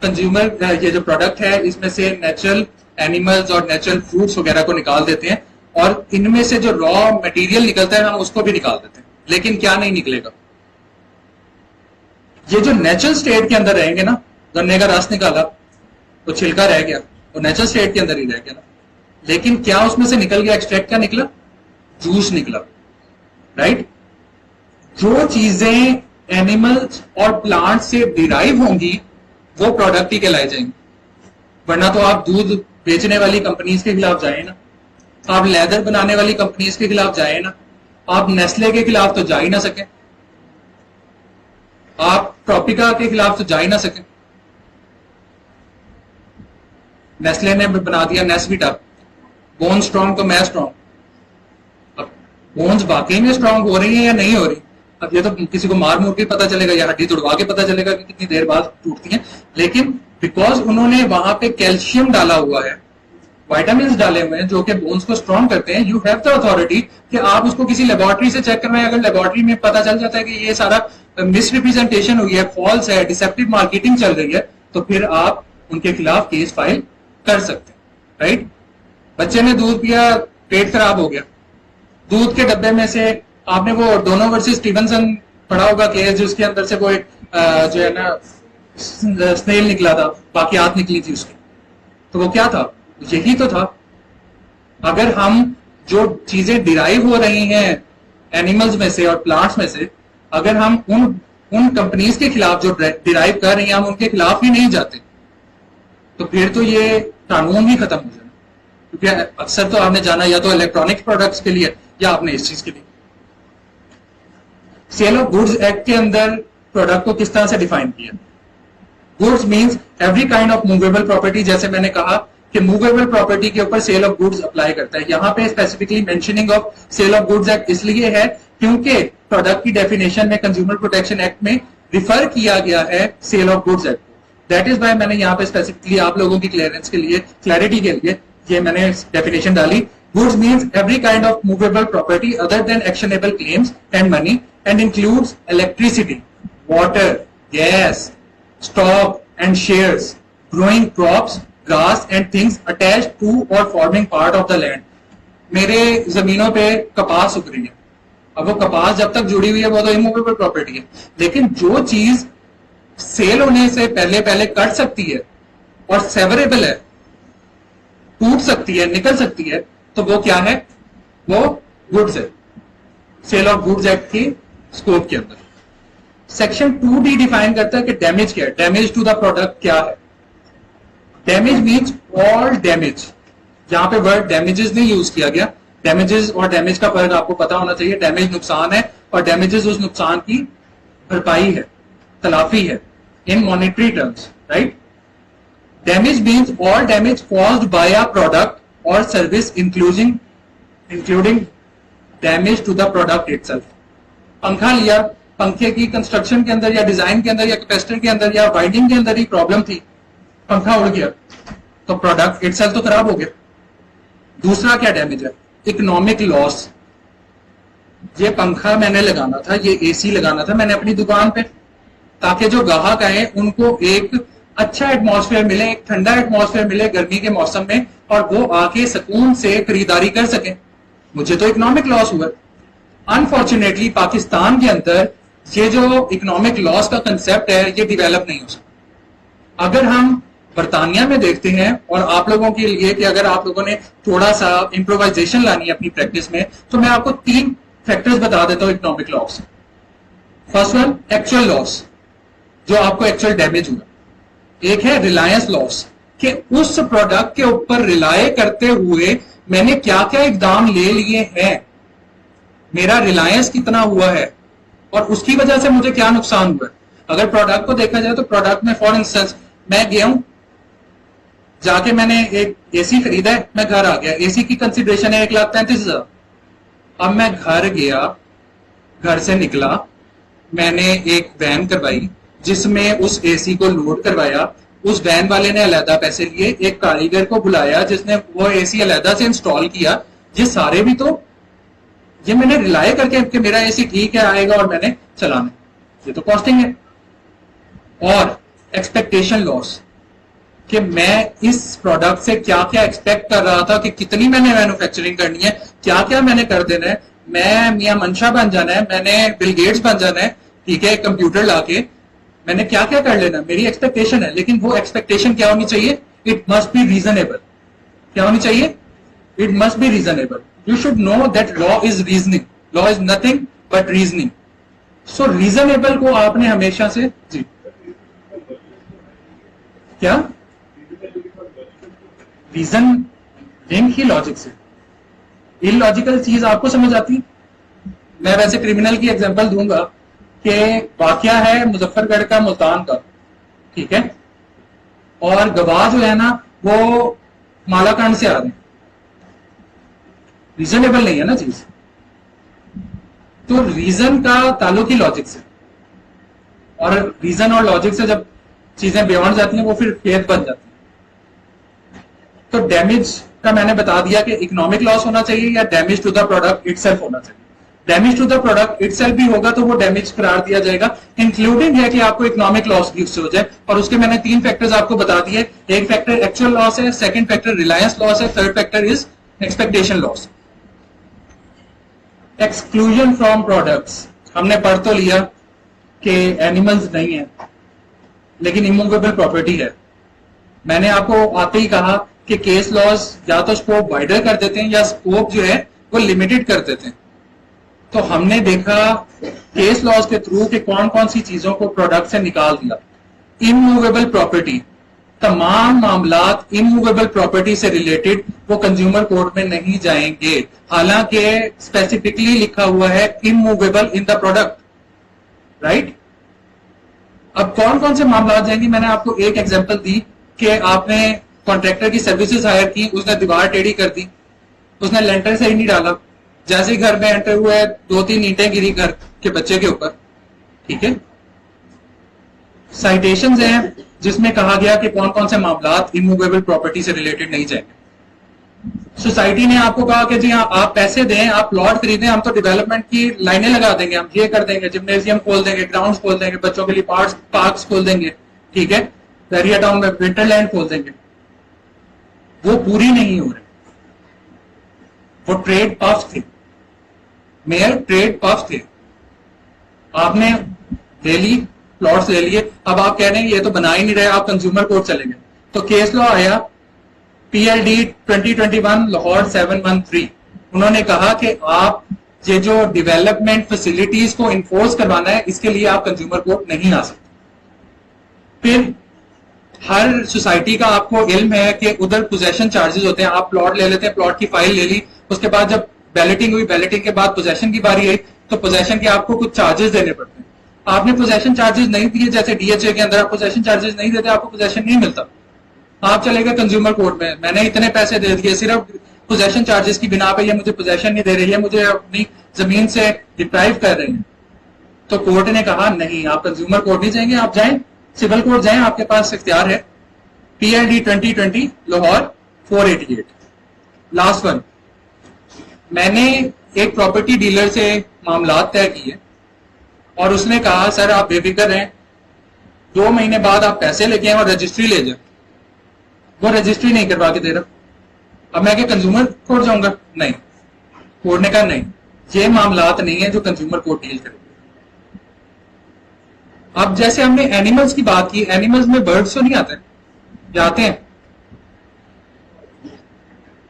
कंज्यूमर ये जो प्रोडक्ट है इसमें से नेचुरल एनिमल्स और नेचुरल फ्रूट्स वगैरह को निकाल देते हैं, और इनमें से जो रॉ मटेरियल निकलता है हम उसको भी निकाल देते हैं। लेकिन क्या नहीं निकलेगा, ये जो नेचुरल स्टेट के अंदर रहेंगे ना, गन्ने का रस निकाला तो छिलका रह गया, वो नेचुरल स्टेट के अंदर ही रह गया ना, लेकिन क्या उसमें से निकल गया, एक्सट्रैक्ट क्या निकला, जूस निकला, राइट। जो चीजें एनिमल्स और प्लांट से डिराइव होंगी वो प्रोडक्ट ही कहलाए जाएंगे। वरना तो आप दूध बेचने वाली कंपनीज के खिलाफ जाए ना, आप लेदर बनाने वाली कंपनीज के खिलाफ जाए ना, आप नेस्ले के खिलाफ तो जा ही ना सके, आप ट्रॉपिका के खिलाफ तो जा ही ना सके। नेस्ले ने बना दिया नेस्वीटा, बोन स्ट्रॉन्ग तो मैं स्ट्रॉन्ग, बोन्स वाकई में स्ट्रांग हो रही है या नहीं हो रही। अब ये तो किसी को मार मूर के पता चलेगा या हड्डी तोड़वा के पता चलेगा कि कितनी देर बाद टूटती है, लेकिन बिकॉज उन्होंने वहां पे कैल्शियम डाला हुआ है, विटामिन डाले हुए हैं जो कि बोन्स को स्ट्रॉन्ग करते हैं, यू हैव द अथॉरिटी कि आप उसको किसी लेबोरेटरी से चेक करवाएं। अगर लेबोरेटरी में पता चल जाता है कि ये सारा मिसरिप्रेजेंटेशन हुई है, फॉल्स है, डिसेप्टिव मार्केटिंग चल रही है, तो फिर आप उनके खिलाफ केस फाइल कर सकते हैं, राइट। बच्चे ने दूध पिया, पेट खराब हो गया, दूध के डब्बे में से आपने वो डोनो वर्सेस स्टीवनसन पढ़ा होगा केस, जिसके अंदर से वो एक जो है ना स्नेल निकला था, बाकी हाथ निकली थी उसकी, तो वो क्या था, यही तो था। अगर हम जो चीजें डिराइव हो रही हैं एनिमल्स में से और प्लांट्स में से, अगर हम उन कंपनीज के खिलाफ जो डिराइव कर रही हैं, हम उनके खिलाफ ही नहीं जाते, तो फिर तो ये कानून ही खत्म हो जाना। क्योंकि अक्सर तो आपने जाना या तो इलेक्ट्रॉनिक प्रोडक्ट्स के लिए या आपने इस चीज के लिए। सेल ऑफ गुड्स एक्ट के अंदर प्रोडक्ट को किस तरह से डिफाइन किया। Goods means every kind of movable property, जैसे मैंने कहा कि मूवेबल प्रॉपर्टी के ऊपर सेल ऑफ गुड्स अप्लाई करता है। यहां पे specifically mentioning of sale of goods act इसलिए है क्योंकि प्रोडक्ट की डेफिनेशन में कंज्यूमर प्रोटेक्शन एक्ट में रिफर किया गया है sale of goods act. That is why मैंने यहाँ पे स्पेसिफिकली आप लोगों की क्लियरेंस के लिए, क्लैरिटी के लिए ये मैंने डेफिनेशन डाली। Goods means every kind of movable property other than actionable claims and money and includes electricity, water, gas, stock and shares, growing crops, grass and things attached to or forming part of the land. मेरे जमीनों पे कपास उग रही है, अब वो कपास जब तक जुड़ी हुई है वो तो इमूवेबल प्रॉपर्टी है, लेकिन जो चीज सेल होने से पहले पहले कट सकती है और सेवरेबल है, टूट सकती है, निकल सकती है, तो वो क्या है, वो गुड्स है सेल ऑफ गुड्स एक्ट की स्कोप के अंदर। सेक्शन 2D डिफाइन करता है कि डैमेज क्या है, डैमेज टू द प्रोडक्ट क्या है। डैमेज मीन्स ऑल डैमेज, यहां पे वर्ड डैमेजेस नहीं यूज किया गया। डैमेजेस और डैमेज का फर्क आपको पता होना चाहिए। डैमेज नुकसान है और डैमेजेस उस नुकसान की भरपाई है, तलाफी है in monetary terms, right. Damage means all damage caused by a product और service including damage to the product itself. पंखा लिया, पंखे की कंस्ट्रक्शन के अंदर या डिजाइन के अंदर या कैपेसिटर के अंदर या वाइंडिंग के अंदर ही प्रॉब्लम थी, पंखा उड़ गया, तो प्रोडक्ट इटसेल्फ तो खराब हो गया। दूसरा क्या डैमेज है, इकोनॉमिक लॉस। ये पंखा मैंने लगाना था, ये एसी लगाना था मैंने अपनी दुकान पे, ताकि जो ग्राहक आए उनको एक अच्छा एटमॉस्फेयर मिले, एक ठंडा एटमॉस्फेयर मिले गर्मी के मौसम में, और वो आके सुकून से खरीदारी कर सके। मुझे तो इकोनॉमिक लॉस हुआ। अनफॉर्चुनेटली पाकिस्तान के अंदर ये जो इकोनॉमिक लॉस का कंसेप्ट है ये डेवलप नहीं हो सकता। अगर हम बर्तानिया में देखते हैं, और आप लोगों के लिए कि अगर आप लोगों ने थोड़ा सा इम्प्रोवाइजेशन लानी है अपनी प्रैक्टिस में, तो मैं आपको 3 फैक्टर्स बता देता हूं economic loss. First one, actual loss, जो आपको एक्चुअल डैमेज हुआ। एक है रिलायंस लॉस, कि उस प्रोडक्ट के ऊपर रिलाय करते हुए मैंने क्या क्या इकदाम ले लिए हैं, मेरा रिलायंस कितना हुआ है और उसकी वजह से मुझे क्या नुकसान हुआ है। अगर प्रोडक्ट को देखा जाए तो प्रोडक्ट में फॉर इंस्टेंस मैं गया हूं, जाके मैंने एक एसी खरीदा है, मैं घर आ गया, एसी की कंसिडरेशन है 1,33,000। अब मैं घर गया, घर से निकला, मैंने एक वैन करवाई जिसमें उस एसी को लोड करवाया, उस वैन वाले ने अलहदा पैसे लिए, एक कारीगर को बुलाया जिसने वो एसी अलहदा से इंस्टॉल किया। ये सारे भी तो ये मैंने रिलाय करके कि मेरा एसी ठीक है आएगा और मैंने चलाना, ये तो कॉस्टिंग है। और एक्सपेक्टेशन लॉस, कि मैं इस प्रोडक्ट से क्या क्या एक्सपेक्ट कर रहा था, कि कितनी मैंने मैन्युफैक्चरिंग करनी है, क्या क्या मैंने कर देना है, मैं मियां मंशा बन जाना है, मैंने बिल गेट्स बन जाना है, ठीक है, कंप्यूटर लाके मैंने क्या क्या कर लेना, मेरी एक्सपेक्टेशन है। लेकिन वो एक्सपेक्टेशन क्या होनी चाहिए, इट मस्ट बी रीजनेबल। क्या होनी चाहिए, it must be reasonable. You should know that law is reasoning. Law is nothing but reasoning. So reasonable को आपने हमेशा से जी क्या रीजन लिंक ही लॉजिक से। इलॉजिकल चीज आपको समझ आती। मैं वैसे क्रिमिनल की एग्जांपल दूंगा कि वाकया है मुजफ्फरगढ़ का, मुल्तान का, ठीक है, और गवाह जो है ना वो मालाकांड से आ रहे हैं। रीजनेबल नहीं है ना चीज। तो रीजन का ताल्लुक ही लॉजिक से, और रीजन और लॉजिक से जब चीजें बियॉन्ड जाती हैं वो फिर फेथ बन जाती है। तो डैमेज का मैंने बता दिया कि इकोनॉमिक लॉस होना चाहिए या damage to the product itself होना चाहिए। Damage to the product itself भी होगा तो वो डैमेज करार दिया जाएगा, इंक्लूडिंग है कि आपको इकोनॉमिक लॉस भी उससे हो जाए। और उसके मैंने 3 फैक्टर्स आपको बता दिए, एक फैक्टर एक्चुअल लॉस है, सेकंड फैक्टर रिलायंस लॉस है, third factor is expectation loss. Exclusion from products हमने पढ़ तो लिया कि एनिमल्स नहीं है लेकिन इमूवेबल प्रॉपर्टी है। मैंने आपको आते ही कहा कि केस लॉस या तो स्कोप वाइडर कर देते हैं या स्कोप जो है वो लिमिटेड कर देते हैं। तो हमने देखा केस लॉस के थ्रू कि कौन कौन सी चीजों को प्रोडक्ट से निकाल दिया। इमूवेबल प्रॉपर्टी, तमाम मामलात इमूवेबल प्रॉपर्टी से रिलेटेड वो कंज्यूमर कोर्ट में नहीं जाएंगे, हालांकि स्पेसिफिकली लिखा हुआ है immovable in the product, right. अब कौन कौन से मामला जाएंगे, मैंने आपको एक एग्जांपल दी कि आपने कॉन्ट्रैक्टर की सर्विसेज हायर की, उसने दीवार टेढ़ी कर दी, उसने लेंटर सही नहीं डाला, जैसे ही घर में एंटर हुए 2-3 ईंटें गिरी घर के बच्चे के ऊपर, ठीक है। साइटेशंस हैं जिसमें कहा गया कि कौन कौन से मामलात इमूवेबल प्रॉपर्टी से रिलेटेड नहीं जाएंगे। सोसाइटी ने आपको कहा कि जी हाँ आप पैसे दें, आप प्लॉट खरीदें, हम तो डेवलपमेंट की लाइनें लगा देंगे, हम ये कर देंगे, जिम्नेजियम खोल देंगे, ग्राउंड्स खोल देंगे, बच्चों के लिए पार्क्स खोल देंगे, ठीक है, दरिया टाउन में विंटरलैंड खोल देंगे। वो पूरी नहीं हो रही, वो ट्रेड पफ थे, मेयर ट्रेड पफ थे। आपने ले ली, प्लॉट्स ले लिए, अब आप कह रहे हैं ये तो बना ही नहीं रहे, आप कंज्यूमर कोर्ट चले गए। तो केस लॉ आया PLD 2021 लाहौर 713। उन्होंने कहा कि आप ये जो डेवलपमेंट फैसिलिटीज को इन्फोर्स करवाना है, इसके लिए आप कंज्यूमर कोर्ट नहीं आ सकते। फिर हर सोसाइटी का आपको इल्म है कि उधर पोजेशन चार्जेस होते हैं। आप प्लॉट ले लेते हैं, प्लॉट की फाइल ले ली, उसके बाद जब बैलेटिंग हुई, बैलेटिंग के बाद पोजेशन की बारी आई, तो पोजेशन के आपको कुछ चार्जेस देने पड़ते हैं। आपने पोजेशन चार्जेस नहीं दिए, जैसे DHA के अंदर आप पोजेशन चार्जेस नहीं देते, आपको पोजेशन नहीं मिलता। आप चले गए कंज्यूमर कोर्ट में, मैंने इतने पैसे दे दिए, सिर्फ पोजेशन चार्जेस की बिना पे ये मुझे पोजेशन नहीं दे रही है, मुझे अपनी जमीन से डिप्राइव कर रही है। तो कोर्ट ने कहा नहीं, आप कंज्यूमर कोर्ट नहीं जाएंगे, आप जाएं सिविल कोर्ट जाएं, आपके पास इख्तियार है। PLD 2020 लाहौर 488। लास्ट वन, मैंने एक प्रॉपर्टी डीलर से मामलात तय किए और उसने कहा सर आप बेफिक्र हैं, 2 महीने बाद आप पैसे लेके आए और रजिस्ट्री ले जाए। वो रजिस्ट्री नहीं करवा के दे रहा। अब मैं क्या कंज्यूमर कोर्ट जाऊंगा? नहीं। कोर्ट ने कहा नहीं, ये मामलात नहीं है जो कंज्यूमर कोर्ट डील करे। अब जैसे हमने एनिमल्स की बात की, एनिमल्स में बर्ड्स तो नहीं आते, या आते हैं?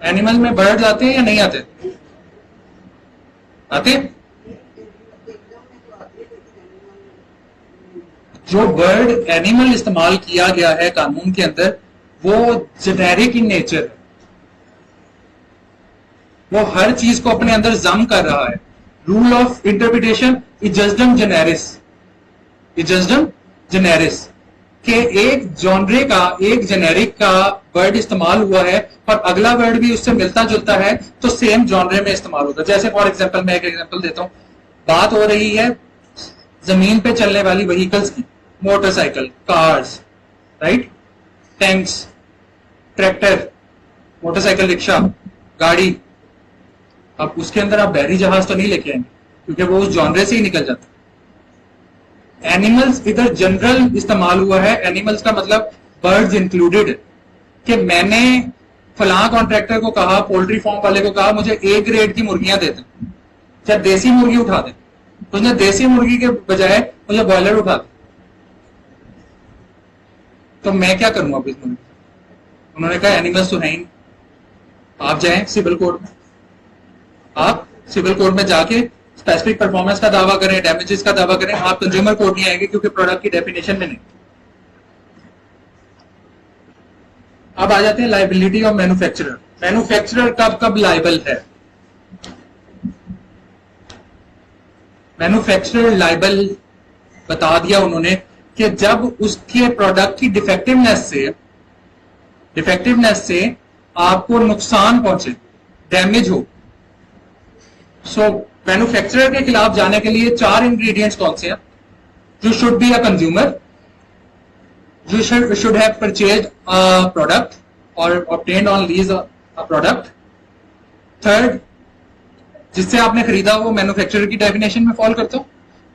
एनिमल में बर्ड्स आते हैं या नहीं आते? आते हैं। जो बर्ड एनिमल इस्तेमाल किया गया है कानून के अंदर, वो जेनेरिक इन नेचर है, वो हर चीज को अपने अंदर जम कर रहा है। Rule of interpretation इजस्डम Gennaris, इजस्डम Gennaris के एक जॉनरे का, एक जेनेरिक का वर्ड इस्तेमाल हुआ है और अगला वर्ड भी उससे मिलता जुलता है, तो सेम जॉनरे में इस्तेमाल होगा। जैसे फॉर एग्जांपल, मैं एक एग्जांपल देता हूं, बात हो रही है जमीन पे चलने वाली व्हीकल्स की, motorcycle, cars, right, tanks, tractor, motorcycle, rickshaw, गाड़ी। अब उसके अंदर आप बहरी जहाज तो नहीं लेके आएंगे क्योंकि वो उस जॉनरे से ही निकल जाता है। एनिमल्स इधर जनरल इस्तेमाल हुआ है, एनिमल्स का मतलब बर्ड्स इंक्लूडेड, कि मैंने फलां कॉन्ट्रैक्टर को कहा, पोल्ट्री फार्म वाले को कहा मुझे A ग्रेड की मुर्गियां दे दें, चाहे देसी मुर्गी उठा दें, तो उसने देसी मुर्गी के बजाय मुझे बॉयलर उठा दे, तो मैं क्या करूंगा इस मुर्गी? उन्होंने कहा एनिमल्स तो नहीं। आप जाएं सिविल कोर्ट में, आप सिविल कोर्ट में जाके स्पेसिफिक परफॉर्मेंस का दावा करें, डैमेजेस का दावा करें, आप कंज्यूमर कोर्ट नहीं आएंगे क्योंकि प्रोडक्ट की डेफिनेशन में नहीं। अब आ जाते हैं लाइबिलिटी ऑफ मैन्युफैक्चरर। मैन्युफैक्चरर कब कब लाइबल है? मैन्युफैक्चरर लाइबल बता दिया उन्होंने कि जब उसके प्रोडक्ट की डिफेक्टिवनेस से आपको नुकसान पहुंचे, डैमेज हो, सो मैन्युफैक्चरर के खिलाफ जाने के लिए 4 इंग्रेडिएंट्स कौन से हैं? You should be a consumer, you should have purchased a product or obtained on lease a product. Third, जिससे आपने खरीदा वो मैन्युफैक्चरर की डेफिनेशन में फॉल करता हो.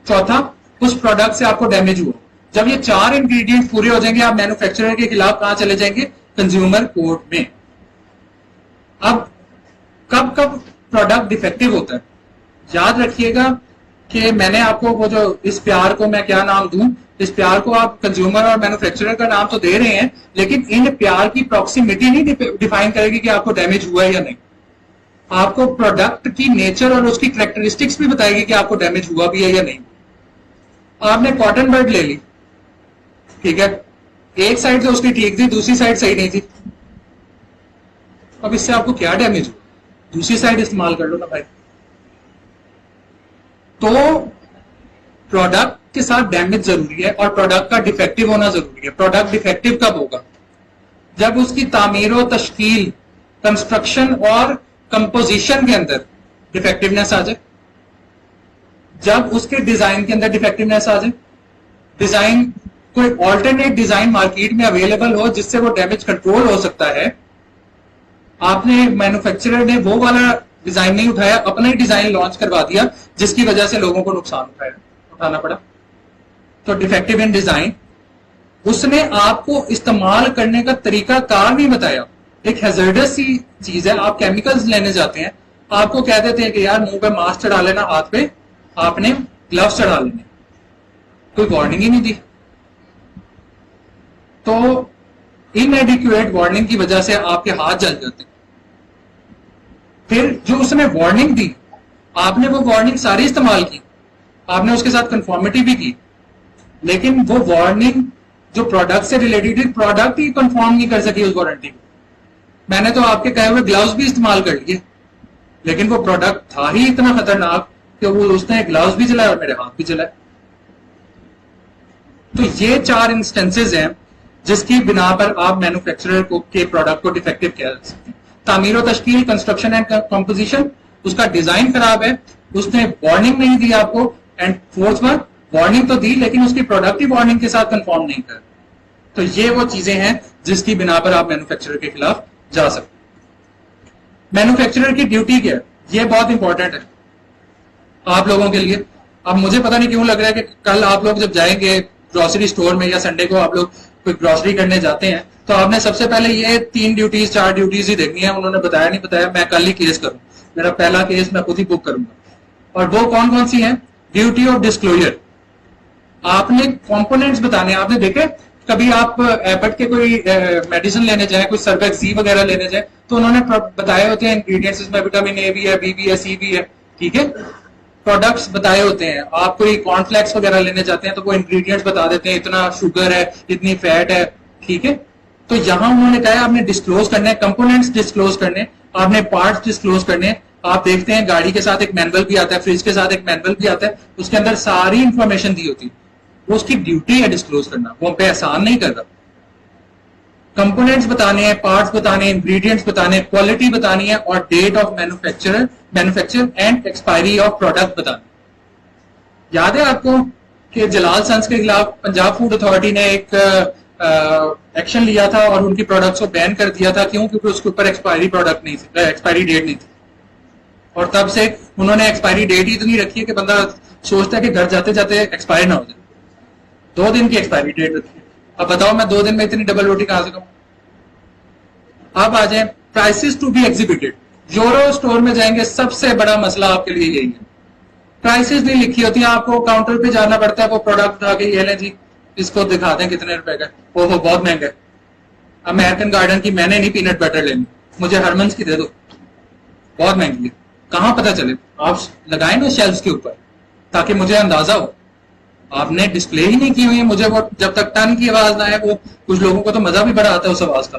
चौथा, उस प्रोडक्ट से आपको डैमेज हुआ. जब ये 4 इंग्रेडिएंट्स पूरे हो जाएंगे, आप मैन्युफैक्चरर के खिलाफ कहां चले जाएंगे? कंज्यूमर कोर्ट में. अब कब कब प्रोडक्ट डिफेक्टिव होता है? याद रखिएगा कि मैंने आपको वो जो इस प्यार को मैं क्या नाम दूं, इस प्यार को आप कंज्यूमर और मैन्युफैक्चरर का नाम तो दे रहे हैं, लेकिन इन प्यार की प्रॉक्सिमिटी नहीं डिफाइन करेगी कि आपको डैमेज हुआ है या नहीं. आपको प्रोडक्ट की नेचर और उसकी कैरेक्टरिस्टिक्स भी बताएगी कि आपको डैमेज हुआ भी है या नहीं. आपने कॉटन बर्ड ले ली, ठीक है, एक साइड तो उसकी ठीक थी, दूसरी साइड सही नहीं थी. अब इससे आपको क्या डैमेज हुआ? दूसरी साइड इस्तेमाल कर लो ना भाई. तो प्रोडक्ट के साथ डैमेज जरूरी है और प्रोडक्ट का डिफेक्टिव होना जरूरी है. प्रोडक्ट डिफेक्टिव कब होगा? जब उसकी तामीर व तश्कील, कंस्ट्रक्शन और कंपोजिशन के अंदर डिफेक्टिवनेस आ जाए, जब उसके डिजाइन के अंदर डिफेक्टिवनेस आ जाए, डिजाइन कोई ऑल्टरनेट डिजाइन मार्केट में अवेलेबल हो जिससे वो डैमेज कंट्रोल हो सकता है. आपने मैन्युफैक्चरर ने वो वाला डिजाइन नहीं उठाया, अपना ही डिजाइन लॉन्च करवा दिया जिसकी वजह से लोगों को नुकसान उठाना पड़ा. तो डिफेक्टिव इन डिजाइन. उसने आपको इस्तेमाल करने का तरीका कार नहीं बताया. एक हैजर्डस सी चीज है, आप केमिकल्स लेने जाते हैं, आपको कह देते हैं कि यार मुंह पे मास्क चढ़ा लेना, हाथ पे आपने ग्लव्स चढ़ा लेने, कोई वार्निंग ही नहीं दी. तो इनएडिक्वेट वार्निंग की वजह से आपके हाथ जल जाते हैं. फिर जो उसने वार्निंग दी, आपने वो वार्निंग सारी इस्तेमाल की, आपने उसके साथ कंफॉर्मिटी भी की, लेकिन वो वार्निंग जो प्रोडक्ट से रिलेटेड थी, प्रोडक्ट ही कंफर्म नहीं कर सकी उस वारंटी को. मैंने तो आपके कहे हुए ग्लव्स भी इस्तेमाल कर लिए, लेकिन वो प्रोडक्ट था ही इतना खतरनाक कि वो उसने ग्लव्स भी जलाए और मेरे हाथ भी जलाए. तो ये 4 इंस्टेंसेस हैं जिसकी बिना पर आप मैन्युफैक्चरर को के प्रोडक्ट को डिफेक्टिव कह सकते हैं. तामीर और तश्कील, कंस्ट्रक्शन एंड कंपोजिशन, उसका डिजाइन खराब है, उसने वार्निंग नहीं दी आपको, एंड फोर्थ वन, वार्निंग तो दी लेकिन उसकी प्रोडक्ट ही वार्निंग के साथ कंफर्म नहीं कर. तो ये वो चीजें हैं जिसकी बिना पर आप मैन्युफैक्चरर के खिलाफ जा सकते. मैन्युफैक्चरर की ड्यूटी क्या है, ये बहुत इंपॉर्टेंट है आप लोगों के लिए. अब मुझे पता नहीं क्यों लग रहा है कि कल आप लोग जब जाएंगे ग्रोसरी स्टोर में या संडे को आप लोग कोई ग्रोसरी करने जाते हैं तो आपने सबसे पहले ये 3 ड्यूटीज 4 ड्यूटीज ही देखनी है. उन्होंने बताया नहीं बताया, मैं कल ही केस करूं, मेरा पहला केस मैं खुद ही बुक करूंगा. और वो कौन कौन सी है? Duty of disclosure. आपने कंपोनेंट्स बताने. आपने देखे कभी आप एबट के कोई मेडिसिन लेने जाए, कोई सर्वेक्सी वगैरह लेने जाए, तो उन्होंने बताए होते हैं इंग्रेडिएंट्स, इसमें विटामिन ए भी है, बी भी है, सी भी है, ठीक है, प्रोडक्ट्स बताए होते हैं. आप कोई कॉर्नफ्लेक्स वगैरह लेने जाते हैं तो वो इंग्रेडिएंट्स बता देते हैं, इतना शुगर है, इतनी फैट है, ठीक है. तो यहां उन्होंने कहा है आपने डिस्क्लोज करने हैं, कंपोनेंट्स डिस्क्लोज करने, आपने पार्ट्स डिस्क्लोज करने. आप देखते हैं गाड़ी के साथ एक मैनुअल भी आता है, फ्रिज के साथ एक मैनुअल भी आता है, उसके अंदर सारी इंफॉर्मेशन दी होती है. वो उसकी ड्यूटी है डिस्क्लोज करना, वो हम पे एहसान नहीं कर रहा. कंपोनेंट्स बताने हैं, पार्ट्स बताने हैं, इंग्रेडिएंट्स बताने हैं, क्वालिटी बतानी है और date of manufacture and expiry of product बताना. याद है आपको कि जलाल सन्स के खिलाफ पंजाब फूड अथॉरिटी ने एक एक्शन लिया था और उनकी प्रोडक्ट्स को बैन कर दिया था. क्यों? क्योंकि उसके ऊपर एक्सपायरी प्रोडक्ट नहीं थी, एक्सपायरी डेट नहीं थी. और तब से उन्होंने एक्सपायरी डेट ही इतनी रखी है कि बंदा सोचता है कि घर जाते जाते एक्सपायर ना हो जाए. 2 दिन की एक्सपायरी डेट रखी है. अब बताओ मैं 2 दिन में इतनी डबल रोटी कहां से खाऊं? अब आ जाए prices to be exhibited. Euro store में जाएंगे, सबसे बड़ा मसला आपके लिए यही है, प्राइसेस नहीं लिखी होती है. आपको काउंटर पे जाना पड़ता है, वो प्रोडक्ट उठा के ये लें जी, इसको दिखा दें कितने रुपए का. ओहो बहुत महंगा है. अमेरिकन गार्डन की मैंने नहीं पीनट बटर लेनी, मुझे हरमन्स की दे दो, बहुत महंगी है. कहां पता चले? आप लगाए ना शेल्फ्स के ऊपर ताकि मुझे अंदाजा हो. आपने डिस्प्ले ही नहीं की हुई है. मुझे वो जब तक टन की आवाज ना आए, वो कुछ लोगों को तो मजा भी बड़ा आता है उस आवाज का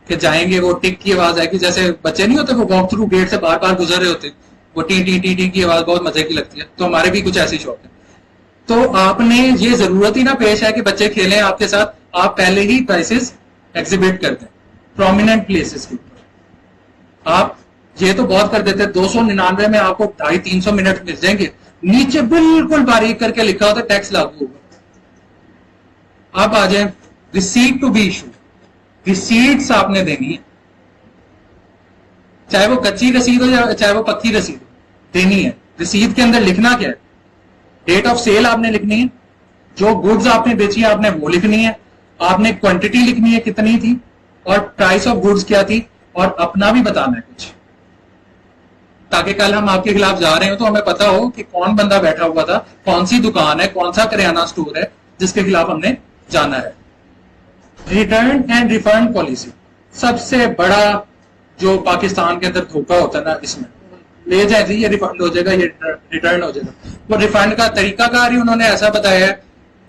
कि जाएंगे वो टिक की आवाज आएगी, जैसे बच्चे नहीं होते वो वॉक थ्रू गेट से बार बार गुजर रहे होते, वो टी टी टी टी की आवाज बहुत मजे की लगती है. तो हमारे भी कुछ ऐसी शौक है. तो आपने ये जरूरत ही ना पेश है कि बच्चे खेलें आपके साथ, आप पहले ही प्राइसेस एग्जिबिट कर दें प्रोमिनेंट प्लेसेस के ऊपर. आप ये तो बहुत कर देते हैं, 299 में आपको 250-300 मिनट मिल जाएंगे, नीचे बिल्कुल बारीक करके लिखा होता है टैक्स लागू होगा। अब आ जाए receipt to be issue, receipts आपने देनी है, चाहे वो कच्ची रसीद हो या चाहे वो पक्की रसीद हो, देनी है। रसीद के अंदर लिखना क्या है, डेट ऑफ सेल आपने लिखनी है, जो गुड्स आपने बेची है आपने वो लिखनी है, आपने क्वांटिटी लिखनी है कितनी थी, और प्राइस ऑफ गुड्स क्या थी, और अपना भी बताना है कुछ, ताकि कल हम आपके खिलाफ जा रहे हो तो हमें पता हो कि कौन बंदा बैठा हुआ था, कौन सी दुकान है, कौन सा किराना स्टोर है जिसके खिलाफ हमने जाना है। रिटर्न एंड रिफंड पॉलिसी सबसे बड़ा जो पाकिस्तान के अंदर धोखा होता है ना, इसमें ले जाए जी ये रिफंड हो जाएगा, ये रिटर्न हो जाएगा। वो रिफंड का तरीकाकार ही उन्होंने ऐसा बताया है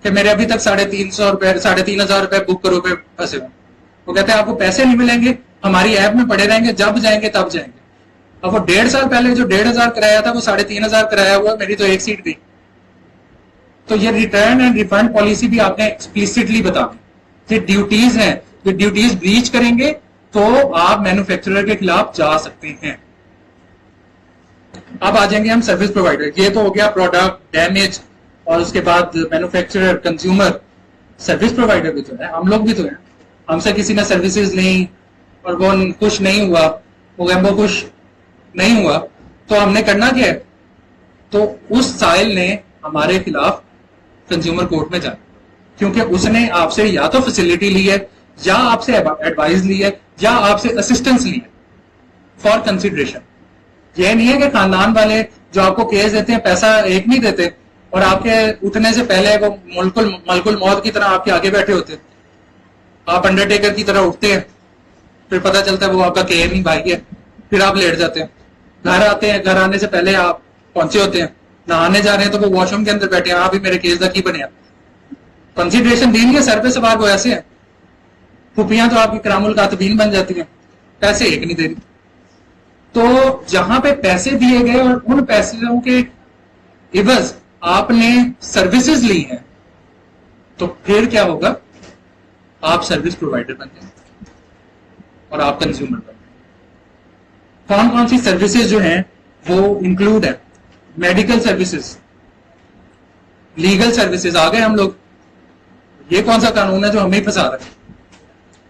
कि मेरे अभी तक 350 रुपए 3,500 रुपए बुक करो पे फंसे हुए। वो कहते हैं आपको पैसे नहीं मिलेंगे, हमारी ऐप में पड़े रहेंगे, जब जाएंगे तब जाएंगे। अब वो 1.5 साल पहले जो 1,500 कराया था वो 3,500 कराया हुआ, मेरी तो एक सीट गई। तो ये रिटर्न एंड रिफंड पॉलिसी भी आपने एक्सप्लिसिटली बता दी। ये ड्यूटीज हैं, ये ड्यूटीज ब्रीच करेंगे तो आप मैन्युफैक्चरर के खिलाफ जा सकते हैं। अब आ जाएंगे हम सर्विस प्रोवाइडर। ये तो हो गया प्रोडक्ट डैमेज, और उसके बाद मैन्युफैक्चरर, कंज्यूमर, सर्विस प्रोवाइडर भी तो है, हम लोग भी तो हैं। हमसे किसी ने सर्विसेज ली और वो खुश नहीं हुआ, वो खुश नहीं हुआ, तो हमने करना क्या है, तो उस साइल ने हमारे खिलाफ कंज्यूमर कोर्ट में जाना, क्योंकि उसने आपसे या तो फैसिलिटी ली है, या आपसे एडवाइस ली है, या आपसे असिस्टेंस ली है फॉर कंसिडरेशन। यह नहीं है कि खानदान वाले जो आपको केस देते हैं पैसा एक नहीं देते, और आपके उठने से पहले वो मलकुल मौत की तरह आपके आगे बैठे होते हैं, आप अंडरटेकर की तरह उठते हैं, फिर पता चलता है वो आपका केएमई भाई है, फिर आप लेट जाते हैं। घर आते हैं, घर आने से पहले आप पहुंचे होते हैं, नहाने जा रहे हैं तो वो वॉशरूम के अंदर बैठे हैं, आप भी मेरे केस का की बने, कंसिडरेशन देंगे, सर पे सवार वो ऐसे है। फुफियां तो आपकी करामुल कातबीन बन जाती हैं, पैसे एक नहीं दे रही। तो जहां पे पैसे दिए गए और उन पैसों के इवज आपने सर्विसेज ली हैं, तो फिर क्या होगा, आप सर्विस प्रोवाइडर बन जाएंगे और आप कंज्यूमर बन जाएंगे। कौन कौन सी सर्विसेज जो हैं वो इंक्लूड है, मेडिकल सर्विसेज, लीगल सर्विसेज। आ गए हम लोग, ये कौन सा कानून है जो हमें फंसा रहा है,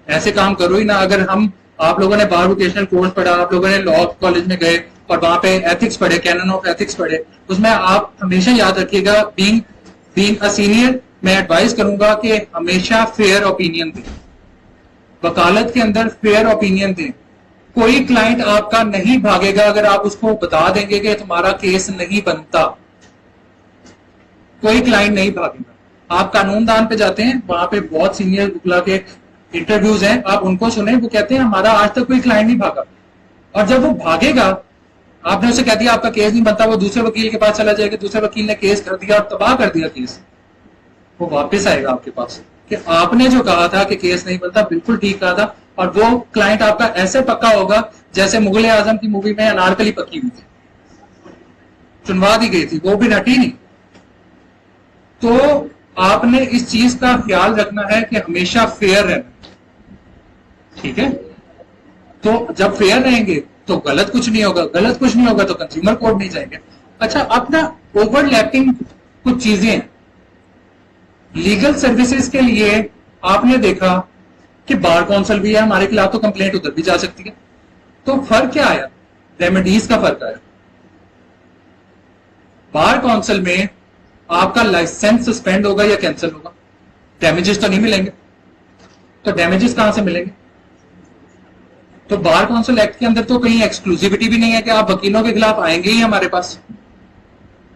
ऐसे काम करो ही ना। अगर हम, आप लोगों ने बार वोकेशनल कोर्स पढ़ा, आप लोगों ने लॉ कॉलेज में गए और वहां पे एथिक्स पढ़े, कैनन ऑफ एथिक्स पढ़े, उसमें आप हमेशा याद रखिएगा, बीइंग अ सीनियर, मैं एडवाइस करूंगा कि हमेशा फेयर ओपिनियन दें, वकालत के अंदर फेयर ओपिनियन दें। कोई क्लाइंट आपका नहीं भागेगा अगर आप उसको बता देंगे कि तुम्हारा केस नहीं बनता, कोई क्लाइंट नहीं भागेगा। आप कानूनदान पे जाते हैं, वहां पे बहुत सीनियर वकील के इंटरव्यूज हैं, आप उनको सुने, वो कहते हैं हमारा आज तक कोई क्लाइंट नहीं भागा, और जब वो भागेगा, आपने उसे कह दिया आपका केस नहीं बनता, वो दूसरे वकील के पास चला जाएगा, दूसरे वकील ने केस कर दिया और तबाह कर दिया केस, वो वापस आएगा आपके पास कि आपने जो कहा था कि केस नहीं बनता बिल्कुल ठीक कहा था, और वो क्लाइंट आपका ऐसे पक्का होगा जैसे मुगले आजम की मूवी में अनारकली पक्की हुई थी, चुनवा दी गई थी, वो भी हटी नहीं। तो आपने इस चीज का ख्याल रखना है कि हमेशा फेयर रहना, ठीक है। तो जब फेयर रहेंगे तो गलत कुछ नहीं होगा, गलत कुछ नहीं होगा तो कंज्यूमर कोर्ट नहीं जाएंगे। अच्छा, अपना ओवरलैपिंग कुछ चीजें हैं लीगल सर्विसेज के लिए। आपने देखा कि बार काउंसिल भी है हमारे खिलाफ, तो कंप्लेंट उधर भी जा सकती है। तो फर्क क्या आया, रेमेडीज का फर्क आया। बार काउंसिल में आपका लाइसेंस सस्पेंड होगा या कैंसिल होगा, डैमेजेस तो नहीं मिलेंगे, तो डैमेजेस कहां से मिलेंगे। तो बार काउंसिल एक्ट के अंदर तो कहीं एक्सक्लूसिविटी भी नहीं है कि आप वकीलों के खिलाफ आएंगे ही हमारे पास,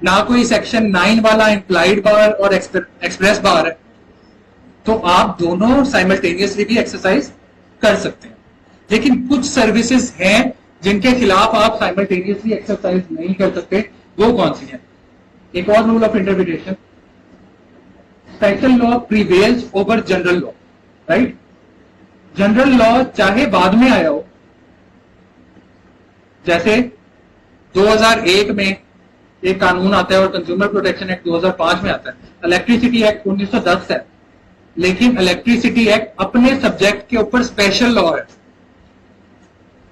ना कोई सेक्शन 9 वाला इंप्लाइड बार और एक्सप्रेस बार है। तो आप दोनों साइमल्टेनियसली भी एक्सरसाइज कर सकते हैं। लेकिन कुछ सर्विसेज हैं जिनके खिलाफ आप साइमल्टेनियसली एक्सरसाइज नहीं कर सकते, वो कौन सी है। एक और rule of interpretation, special law prevails over general law, right. General law चाहे बाद में आया हो, जैसे 2001 में एक कानून आता है और कंज्यूमर प्रोटेक्शन एक्ट 2005 में आता है, इलेक्ट्रिसिटी एक्ट 1910 है, लेकिन इलेक्ट्रिसिटी एक्ट अपने सब्जेक्ट के ऊपर स्पेशल लॉ है।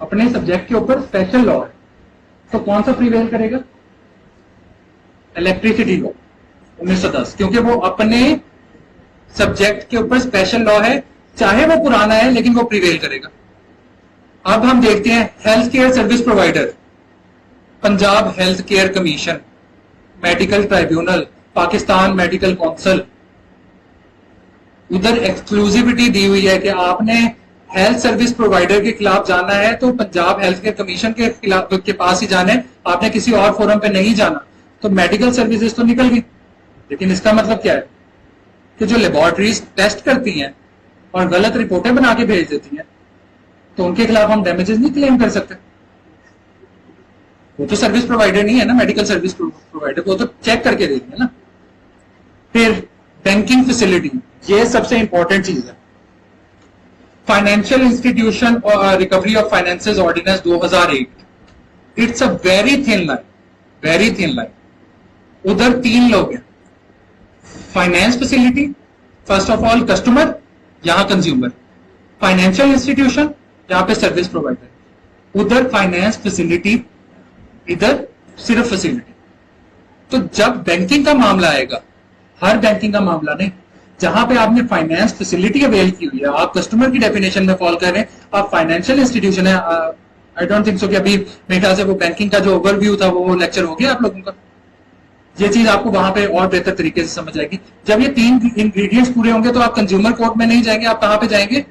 अपने सब्जेक्ट के ऊपर स्पेशल लॉ है, तो कौन सा प्रिवेल करेगा? इलेक्ट्रिसिटी लॉ 1910, क्योंकि वो अपने सब्जेक्ट के ऊपर स्पेशल लॉ है, चाहे वो पुराना है लेकिन वो प्रिवेल करेगा। अब हम देखते हैं health care service provider, Punjab health care commission, medical tribunal, Pakistan medical council. उधर एक्सक्लूसिविटी दी हुई है कि आपने हेल्थ सर्विस प्रोवाइडर के खिलाफ जाना है तो पंजाब हेल्थ केयर कमीशन के खिलाफ के पास ही जाना है, आपने किसी और फोरम पे नहीं जाना। तो मेडिकल सर्विसेज तो निकल गई, लेकिन इसका मतलब क्या है कि जो लेबोरेटरीज टेस्ट करती हैं और गलत रिपोर्टें बना के भेज देती हैं, तो उनके खिलाफ हम डैमेजेस नहीं क्लेम कर सकते। वो तो सर्विस प्रोवाइडर नहीं है ना, मेडिकल सर्विस प्रोवाइडर, वो तो चेक करके देती है ना। फिर बैंकिंग फैसिलिटी, ये सबसे इंपॉर्टेंट चीज है। फाइनेंशियल इंस्टीट्यूशन और recovery of finances ordinance 2008, it's a very thin line, very thin line. उधर 3 लोग हैं, finance facility, first of all customer, यहां कंज्यूमर, फाइनेंशियल इंस्टीट्यूशन, यहां पे सर्विस प्रोवाइडर, उधर फाइनेंस फैसिलिटी, इधर सिर्फ फैसिलिटी। तो जब बैंकिंग का मामला आएगा, हर बैंकिंग का मामला नहीं, जहां पे आपने फाइनेंस फैसिलिटी अवेल की हुई है, आप कस्टमर की डेफिनेशन में फॉल कर रहे हैं, आप फाइनेंशियल इंस्टीट्यूशन है। आई डोंट थिंक सो कि अभी मेरे ख्याल से वो बैंकिंग का जो ओवरव्यू था वो लेक्चर हो गया आप लोगों का। ये चीज आपको वहां पे और बेहतर तरीके से समझ आएगी। जब ये 3 इंग्रेडिएंट्स पूरे होंगे तो आप कंज्यूमर कोर्ट में नहीं जाएंगे, आप कहां पे जाएंगे?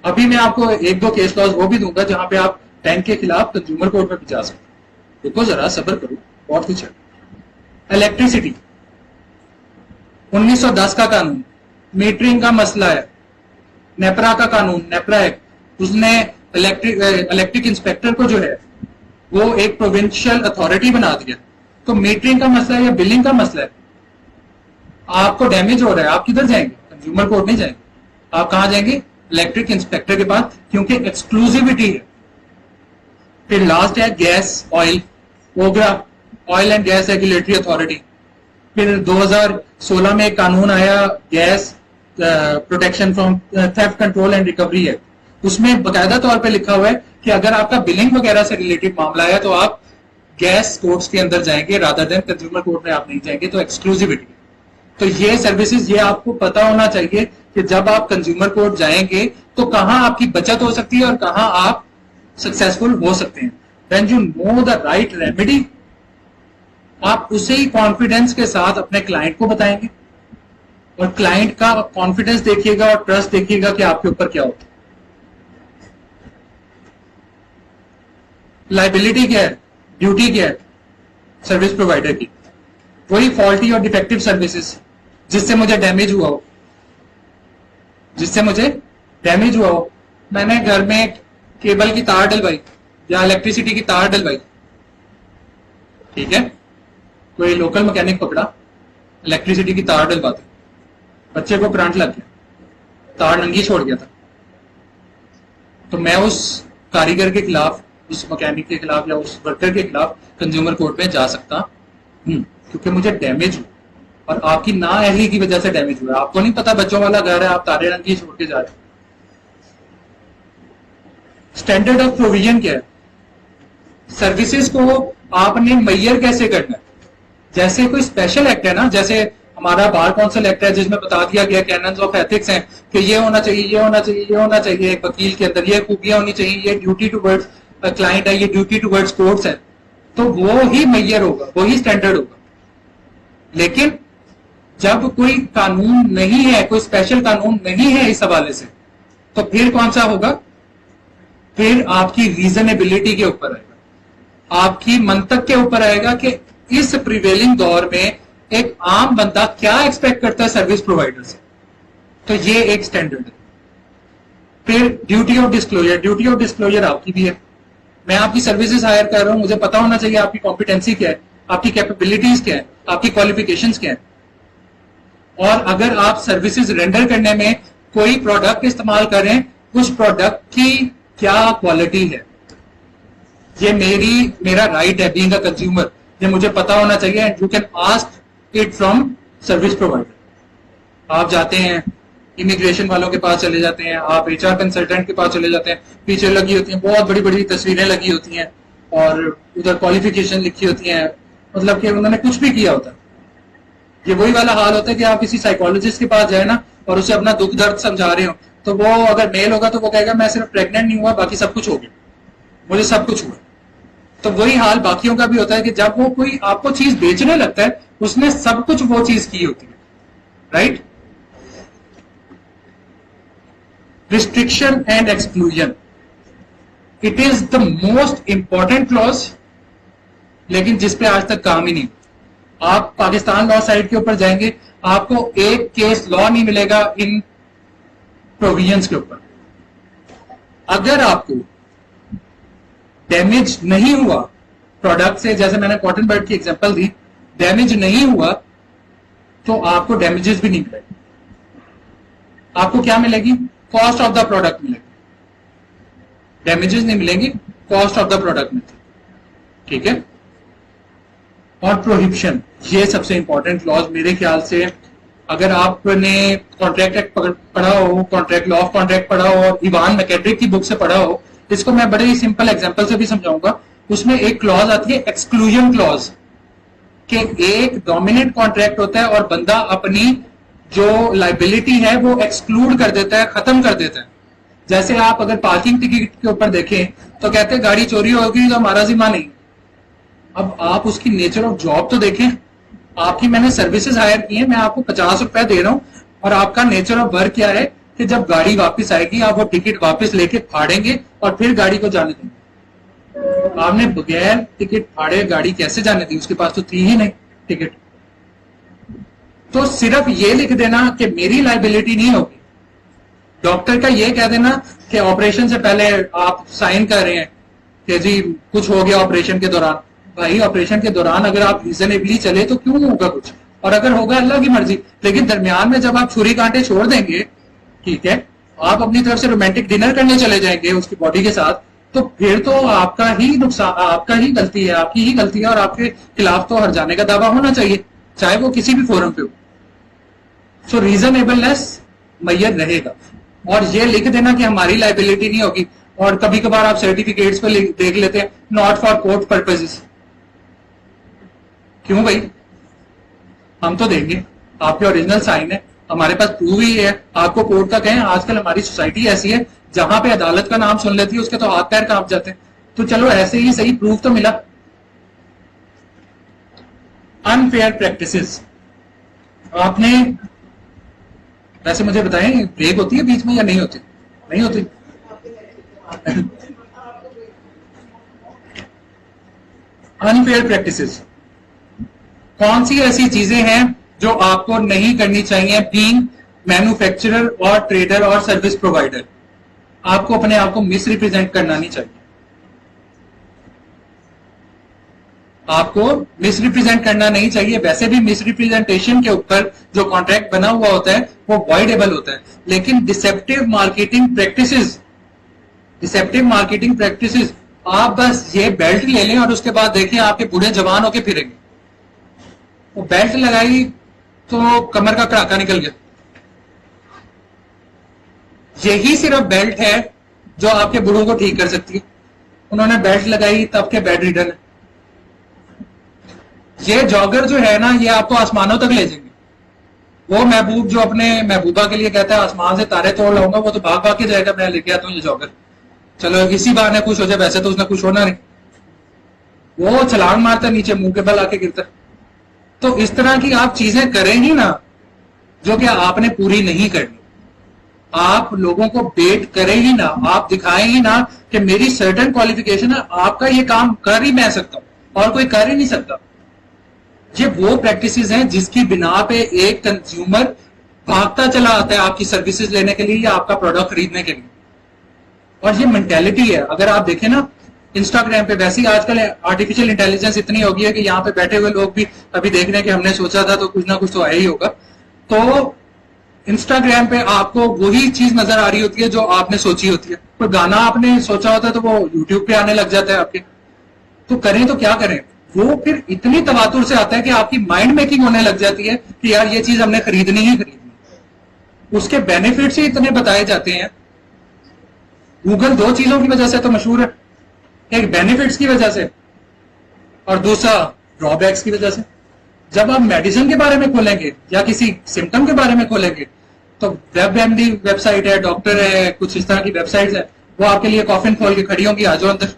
अभी मैं आपको 1-2 केस लॉज वो भी दूंगा जहां पे आप बैंक के खिलाफ कंज्यूमर कोर्ट में भी जा सकते। देखो जरा सब्र करो, बहुत कुछ है। इलेक्ट्रिसिटी 1910 का कानून, मीटरिंग का मसला है, नेपरा का कानून, नेपरा एक्ट, उसने इलेक्ट्रिक इंस्पेक्टर को जो है वो एक प्रोविंशियल अथॉरिटी बना दिया। तो मीटरिंग का मसला है या बिलिंग का मसला है, आपको डैमेज हो रहा है, आप किधर जाएंगे? कंज्यूमर कोर्ट नहीं जाएंगे, आप कहां जाएंगे? इलेक्ट्रिक इंस्पेक्टर के पास, क्योंकि एक्सक्लूसिविटी है। फिर लास्ट है gas oil, OGRA, oil and gas regulatory authority. फिर 2016 में एक कानून आया, gas protection from theft control and recovery act, उसमें बकायदा तौर पे लिखा हुआ है कि अगर आपका बिलिंग वगैरह से रिलेटेड मामला है तो आप गैस कोर्ट्स के अंदर जाएंगे, रादर देन कंज्यूमर कोर्ट में आप नहीं जाएंगे। तो एक्सक्लूसिविटी, तो ये सर्विसेज, ये आपको पता होना चाहिए कि जब आप कंज्यूमर कोर्ट जाएंगे तो कहां आपकी बचत हो सकती है और कहां आप सक्सेसफुल हो सकते हैं। When you know the right remedy, आप उसे ही कॉन्फिडेंस के साथ अपने क्लाइंट को बताएंगे, और क्लाइंट का कॉन्फिडेंस देखिएगा और ट्रस्ट देखिएगा कि आपके ऊपर क्या होता है। लाइबिलिटी क्या है, ड्यूटी क्या है सर्विस प्रोवाइडर की? वही फॉल्टी और डिफेक्टिव सर्विसेज, जिससे मुझे डैमेज हुआ हो, जिससे मुझे डैमेज हुआ हो। मैंने घर में केबल की तार डलवाई या इलेक्ट्रिसिटी की तार डलवाई, ठीक है, कोई लोकल मैकेनिक पकड़ा, इलेक्ट्रिसिटी की तार डलवा दी, बच्चे को करंट लग गया, तार नंगी छोड़ गया था, तो मैं उस कारीगर के खिलाफ, उस मैकेनिक के खिलाफ या उस वर्कर के खिलाफ कंज्यूमर कोर्ट में जा सकता हूं, क्योंकि मुझे डैमेज हुआ और आपकी ना अहली की वजह से डैमेज हुआ। आपको नहीं पता, बच्चों वाला घर है, आप तारे नंगी छोड़ के जा रहे हैं। स्टैंडर्ड ऑफ प्रोविजन क्या है? सर्विसेज को आपने मैयर कैसे करना है? जैसे कोई स्पेशल एक्ट है ना, जैसे हमारा बार काउंसिल एक्ट है जिसमें बता दिया गया कैनन्स ऑफ एथिक्स हैं कि ये होना चाहिए, ये होना चाहिए, ये होना चाहिए, एक वकील के अंदर ये खूबियां होनी चाहिए, ये ड्यूटी टुवर्ड्स क्लाइंट है, ये ड्यूटी टुवर्ड्स कोर्ट्स है, तो वो ही मैयर होगा, वो ही स्टैंडर्ड होगा। लेकिन जब कोई कानून नहीं है, कोई स्पेशल कानून नहीं है इस हवाले से, तो फिर कौन सा होगा? फिर आपकी रीजनेबिलिटी के ऊपर आएगा, आपकी मंतक के ऊपर आएगा कि इस प्रिवेलिंग दौर में एक आम बंदा क्या एक्सपेक्ट करता है सर्विस प्रोवाइडर से। तो ये एक स्टैंडर्ड है। फिर duty of disclosure, duty of disclosure आपकी भी है। मैं आपकी सर्विसेज हायर कर रहा हूं, मुझे पता होना चाहिए आपकी कॉम्पिटेंसी क्या है, आपकी कैपेबिलिटीज क्या है, आपकी क्वालिफिकेशंस क्या है। और अगर आप सर्विसेज रेंडर करने में कोई प्रोडक्ट इस्तेमाल करें, उस प्रोडक्ट की क्या क्वालिटी है, ये मेरा राइट है बीइंग अ कंज्यूमर, ये मुझे पता होना चाहिए। And you can ask it from service provider. आप जाते हैं इमिग्रेशन वालों के पास चले जाते हैं, आप एचआर कंसल्टेंट के पास चले जाते हैं, पीछे लगी होती हैं बहुत बड़ी बड़ी तस्वीरें लगी होती हैं और उधर क्वालिफिकेशन लिखी होती है, मतलब कि उन्होंने कुछ भी किया होता है। ये वही वाला हाल होता है कि आप किसी साइकोलॉजिस्ट के पास जाए ना और उसे अपना दुख दर्द समझा रहे हो, तो वो अगर मेल होगा तो वो कहेगा मैं सिर्फ प्रेग्नेंट नहीं हुआ, बाकी सब कुछ हो गया, मुझे सब कुछ हुआ। तो वही हाल बाकियों का भी होता है कि जब वो कोई आपको चीज बेचने लगता है, उसने सब कुछ वो चीज की होती है, right. Restriction and exclusion, it is the most important clause, लेकिन जिसपे आज तक काम ही नहीं। आप पाकिस्तान लॉ साइट के ऊपर जाएंगे, आपको एक केस लॉ नहीं मिलेगा इन प्रोविजंस के ऊपर। अगर आपको डैमेज नहीं हुआ प्रोडक्ट से, जैसे मैंने कॉटन बर्ड की एग्जांपल दी, डैमेज नहीं हुआ तो आपको डैमेजेस भी नहीं मिलेगी। आपको क्या मिलेगी? कॉस्ट ऑफ द प्रोडक्ट मिलेगी, डैमेजेस नहीं मिलेंगी, कॉस्ट ऑफ द प्रोडक्ट मिलेगी, ठीक है। और प्रोहिबिशन, ये सबसे इंपॉर्टेंट लॉज मेरे ख्याल से। अगर आपने कॉन्ट्रैक्ट एक्ट पढ़ा हो, कॉन्ट्रैक्ट लॉ ऑफ कॉन्ट्रैक्ट पढ़ा हो और इवान मैकेड्रिक की बुक से पढ़ा हो, इसको मैं बड़े ही सिंपल एग्जांपल से भी समझाऊंगा। उसमें एक क्लॉज आती है एक्सक्लूजन क्लॉज, कि एक डोमिनेंट कॉन्ट्रैक्ट होता है और बंदा अपनी जो लाइबिलिटी है वो एक्सक्लूड कर देता है, खत्म कर देता है। जैसे आप अगर पार्किंग टिकट के ऊपर देखें तो कहते हैं गाड़ी चोरी होगी तो हमारा जिम्मा नहीं। अब आप उसकी नेचर ऑफ जॉब तो देखें, आपकी मैंने सर्विसेज हायर की है, मैं आपको 50 रुपए दे रहा हूं और आपका नेचर ऑफ वर्क क्या है कि जब गाड़ी वापस आएगी आप वो टिकट वापस लेके फाड़ेंगे और फिर गाड़ी को जाने देंगे। आपने बगैर टिकट फाड़े गाड़ी कैसे जाने दी? उसके पास तो थी ही नहीं टिकट। तो सिर्फ ये लिख देना कि मेरी लाइबिलिटी नहीं होगी, डॉक्टर का ये कह देना कि ऑपरेशन से पहले आप साइन कर रहे हैं कि जी कुछ हो गया ऑपरेशन के दौरान, भाई ऑपरेशन के दौरान अगर आप रीजनेबली चले तो क्यों होगा कुछ, और अगर होगा अल्लाह की मर्जी। लेकिन दरमियान में जब आप छुरी कांटे छोड़ देंगे, ठीक है, आप अपनी तरफ से रोमांटिक डिनर करने चले जाएंगे उसकी बॉडी के साथ, तो फिर तो आपका ही नुकसान, आपका ही गलती है, आपकी ही गलती है और आपके खिलाफ तो हर जाने का दावा होना चाहिए, चाहे वो किसी भी फोरम पे हो। सो रीजनेबलनेस मैयर रहेगा। और ये लिख देना कि हमारी लाइबिलिटी नहीं होगी। और कभी कभार आप सर्टिफिकेट्स पे देख लेते हैं नॉट फॉर कोर्ट पर्पजेस। क्यों भाई? हम तो देंगे, आपके ओरिजिनल साइन है, हमारे पास प्रूफ ही है। आपको कोर्ट का कहें, आजकल हमारी सोसाइटी ऐसी है जहां पे अदालत का नाम सुन लेती है उसके तो हाथ पैर कांप जाते हैं। तो चलो ऐसे ही सही, प्रूफ तो मिला। अनफेयर प्रैक्टिसेस, आपने वैसे मुझे बताएं ब्रेक होती है बीच में या नहीं होती? नहीं होती। अनफेयर प्रैक्टिसेस कौन सी ऐसी चीजें हैं जो आपको नहीं करनी चाहिए बीइंग मैन्युफैक्चरर और ट्रेडर और सर्विस प्रोवाइडर? आपको अपने आप को मिसरिप्रेजेंट करना नहीं चाहिए। आपको मिसरिप्रेजेंट करना नहीं चाहिए। वैसे भी मिसरिप्रेजेंटेशन के ऊपर जो कॉन्ट्रैक्ट बना हुआ होता है वो वॉइडेबल होता है। लेकिन डिसेप्टिव मार्केटिंग प्रैक्टिसेस, आप बस ये बेल्ट ले लें और उसके बाद देखें आपके बूढ़े जवान होके फिरेंगे। वो बेल्ट लगाई तो कमर का कड़ाका निकल गया। यही सिर्फ बेल्ट है जो आपके बूढ़ों को ठीक कर सकती है। उन्होंने बेल्ट लगाई तब के बेड रिडन है। ये जॉगर जो है ना, ये आपको आसमानों तक ले जाएंगे। वो महबूब जो अपने महबूबा के लिए कहता है आसमान से तारे तोड़ लाऊंगा, वो तो भाग भाग के जाएगा मैं लेके आता हूं ये जॉगर, चलो इसी बहाने खुश हो जाए। वैसे तो उसने कुछ होना नहीं, वो छलांग मारता नीचे, मुंह के बल आके गिरता। तो इस तरह की आप चीजें करें ही ना जो कि आपने पूरी नहीं करनी। आप लोगों को बेट करें ही ना, आप दिखाएं ही ना कि मेरी सर्टेन क्वालिफिकेशन है, आपका ये काम कर ही मैं सकता हूं और कोई कर ही नहीं सकता। ये वो प्रैक्टिसेस हैं जिसकी बिना पे एक कंज्यूमर भागता चला आता है आपकी सर्विसेज लेने के लिए या आपका प्रोडक्ट खरीदने के लिए। और ये मेंटेलिटी है। अगर आप देखें ना इंस्टाग्राम पे, वैसे ही आजकल आर्टिफिशियल इंटेलिजेंस इतनी हो गई है कि यहाँ पे बैठे हुए लोग भी अभी देख रहे हैं कि हमने सोचा था तो कुछ ना कुछ तो आया ही होगा। तो इंस्टाग्राम पे आपको वही चीज नजर आ रही होती है जो आपने सोची होती है। कोई गाना आपने सोचा होता है तो वो यूट्यूब पे आने लग जाता है आपके। तो करें तो क्या करें? वो फिर इतनी तवातुर से आता है कि आपकी माइंड मेकिंग होने लग जाती है कि यार ये चीज हमने खरीदनी ही खरीदनी। उसके बेनिफिट्स ही इतने बताए जाते हैं। गूगल दो चीजों की वजह से तो मशहूर है, एक बेनिफिट्स की वजह से और दूसरा ड्रॉबैक्स की वजह से। जब आप मेडिसिन के बारे में खोलेंगे या किसी सिम्टम के बारे में खोलेंगे तो WebMD वेबसाइट है, डॉक्टर है, कुछ इस तरह की वेबसाइट्स है, वो आपके लिए कॉफिन खोल के खड़ी होंगी, आ जाओ अंदर,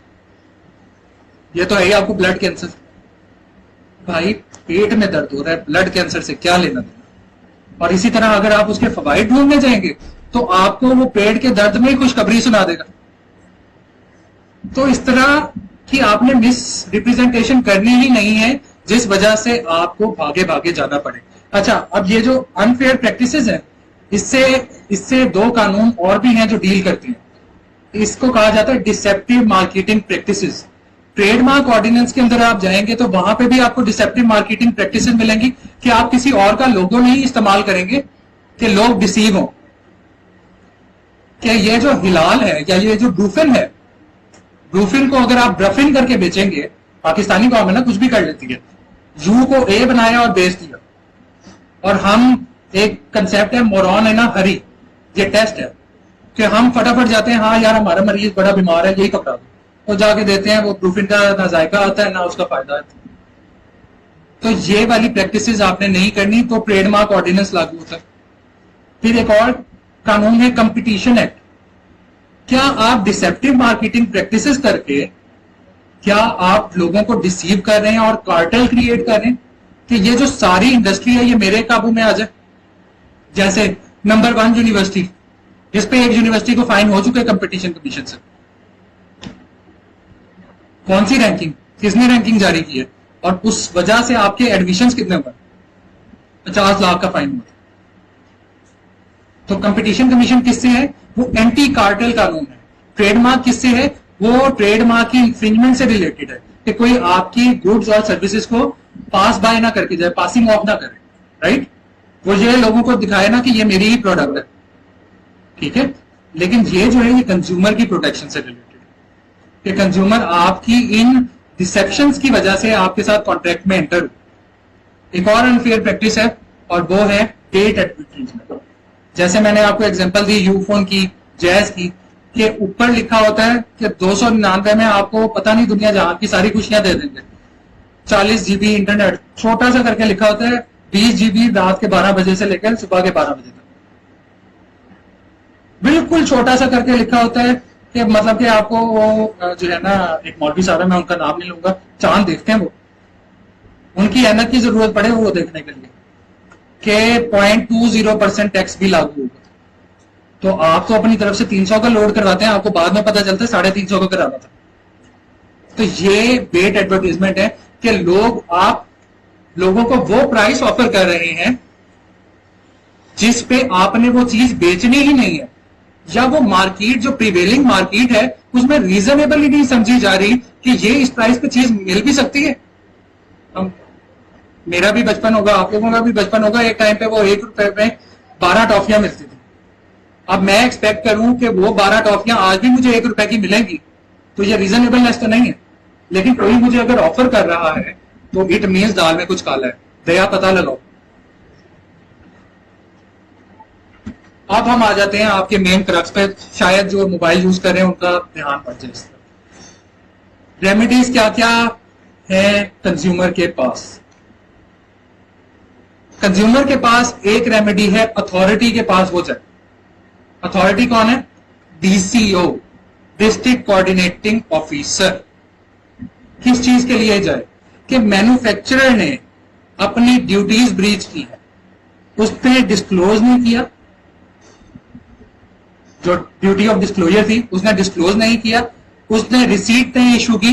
ये तो है ही आपको ब्लड कैंसर। भाई पेट में दर्द हो रहा है, ब्लड कैंसर से क्या लेना देना। और इसी तरह अगर आप उसके फवाइद ढूंढने जाएंगे तो आपको वो पेट के दर्द में ही खुशखबरी सुना देगा। तो इस तरह की आपने मिस रिप्रेजेंटेशन करनी ही नहीं है जिस वजह से आपको भागे भागे जाना पड़े। अच्छा, अब ये जो अनफेयर प्रैक्टिसेस हैं, इससे दो कानून और भी हैं जो डील करते हैं। इसको कहा जाता है deceptive marketing practices. Trademark ordinance के अंदर आप जाएंगे तो वहां पे भी आपको डिसेप्टिव मार्केटिंग प्रैक्टिसेस मिलेंगी कि आप किसी और का लोगो नहीं इस्तेमाल करेंगे कि लोग डिसीव हों। क्या ये जो हिलाल है या ये जो ब्रूफिन है, ब्रूफिन को अगर आप ब्रफिन करके बेचेंगे, पाकिस्तानी कौम है ना, कुछ भी कर लेती है, यू को ए बनाया और बेच दिया। और हम एक कंसेप्ट है मोरॉन है ना हरी, ये टेस्ट है कि हम फटाफट जाते हैं, हाँ यार हमारा मरीज बड़ा बीमार है, यही कपड़ा दो, तो जाके देते हैं, वो ब्रूफिन का ना जायका आता है ना उसका फायदा आता है। तो ये वाली प्रैक्टिसेस आपने नहीं करनी, तो ट्रेडमार्क ऑर्डिनेंस लागू होता है। फिर एक और कानून है कंपटीशन एक्ट। क्या आप डिसेप्टिव मार्केटिंग प्रैक्टिसेस करके क्या आप लोगों को डिसीव कर रहे हैं और कार्टेल क्रिएट कर रहे हैं कि ये जो सारी इंडस्ट्री है ये मेरे काबू में आ जाए। जैसे नंबर 1 यूनिवर्सिटी, जिस पे एक यूनिवर्सिटी को फाइन हो चुका है कंपटीशन कमीशन से। कौन सी रैंकिंग, किसने रैंकिंग जारी की है, और उस वजह से आपके एडमिशंस कितने हुए, 50 लाख का फाइन हुआ। तो कंपटीशन कमीशन किससे है, वो एंटी कार्टेल कानून है। ट्रेडमार्क किससे है, वो ट्रेडमार्क की इंफ्रिंजमेंट से रिलेटेड है कि कोई आपकी गुड्स और सर्विसेज को पास बाय ना करके जाए, पासिंग ऑफ ना करे, राइट। वो ये लोगों को दिखाए ना कि ये मेरी ही प्रोडक्ट है, ठीक है। लेकिन ये जो है ये कंज्यूमर की प्रोटेक्शन से रिलेटेड है कि कंज्यूमर आपकी इन डिसेप्शंस की वजह से आपके साथ कॉन्ट्रैक्ट में एंटर हो। एक और अनफेयर प्रैक्टिस है और वो है डेट एडवर्टीजमेंट। जैसे मैंने आपको एग्जांपल दी यूफोन की, जैज की, के ऊपर लिखा होता है कि 299 में आपको पता नहीं दुनिया जहां की सारी खुशियां दे देंगे, 40 GB इंटरनेट, छोटा सा करके लिखा होता है 20 GB रात के 12 बजे से लेकर सुबह के 12 बजे तक, बिल्कुल छोटा सा करके लिखा होता है कि मतलब कि आपको वो जो है ना, एक मौलवी साहब है, मैं उनका नाम नहीं लूंगा, चांद देखते हैं वो, उनकी ऐनक की जरूरत पड़े वो देखने के लिए कि 0.20% टैक्स भी लागू होगा। तो आप तो अपनी तरफ से 300 का लोड करवाते हैं, आपको बाद में पता चलता है 350 का कराना था। तो ये बेट एडवर्टीजमेंट है कि आप लोगों को वो प्राइस ऑफर कर रहे हैं जिस पे आपने वो चीज बेचनी ही नहीं है, या वो मार्केट जो प्रिवेलिंग मार्केट है उसमें रीजनेबल ही नहीं समझी जा रही कि ये इस प्राइस पे चीज मिल भी सकती है। मेरा भी बचपन होगा, आप लोगों का भी बचपन होगा, एक टाइम पे वो 1 रुपए में 12 टॉफियां मिलती थी। अब मैं एक्सपेक्ट करूं कि वो 12 टॉफियां आज भी मुझे 1 रुपए की मिलेंगी, तो ये रीजनेबलनेस तो नहीं है। लेकिन कोई मुझे अगर ऑफर कर रहा है तो इट मीन्स दाल में कुछ काला है, दया पता लगाओ। अब हम आ जाते हैं आपके मेन क्रक्स पे, शायद जो मोबाइल यूज कर रहे हैं उनका ध्यान पड़ जाए। रेमेडीज क्या क्या है कंज्यूमर के पास? कंज्यूमर के पास एक रेमेडी है, अथॉरिटी के पास वो जाए। अथॉरिटी कौन है? DCO, district coordinating officer. किस चीज के लिए जाए कि मैन्युफैक्चरर ने अपनी ड्यूटीज ब्रीच की है, उसने डिस्क्लोज नहीं किया, जो ड्यूटी ऑफ डिस्क्लोजर थी उसने डिस्क्लोज नहीं किया, उसने रिसीट नहीं इशू की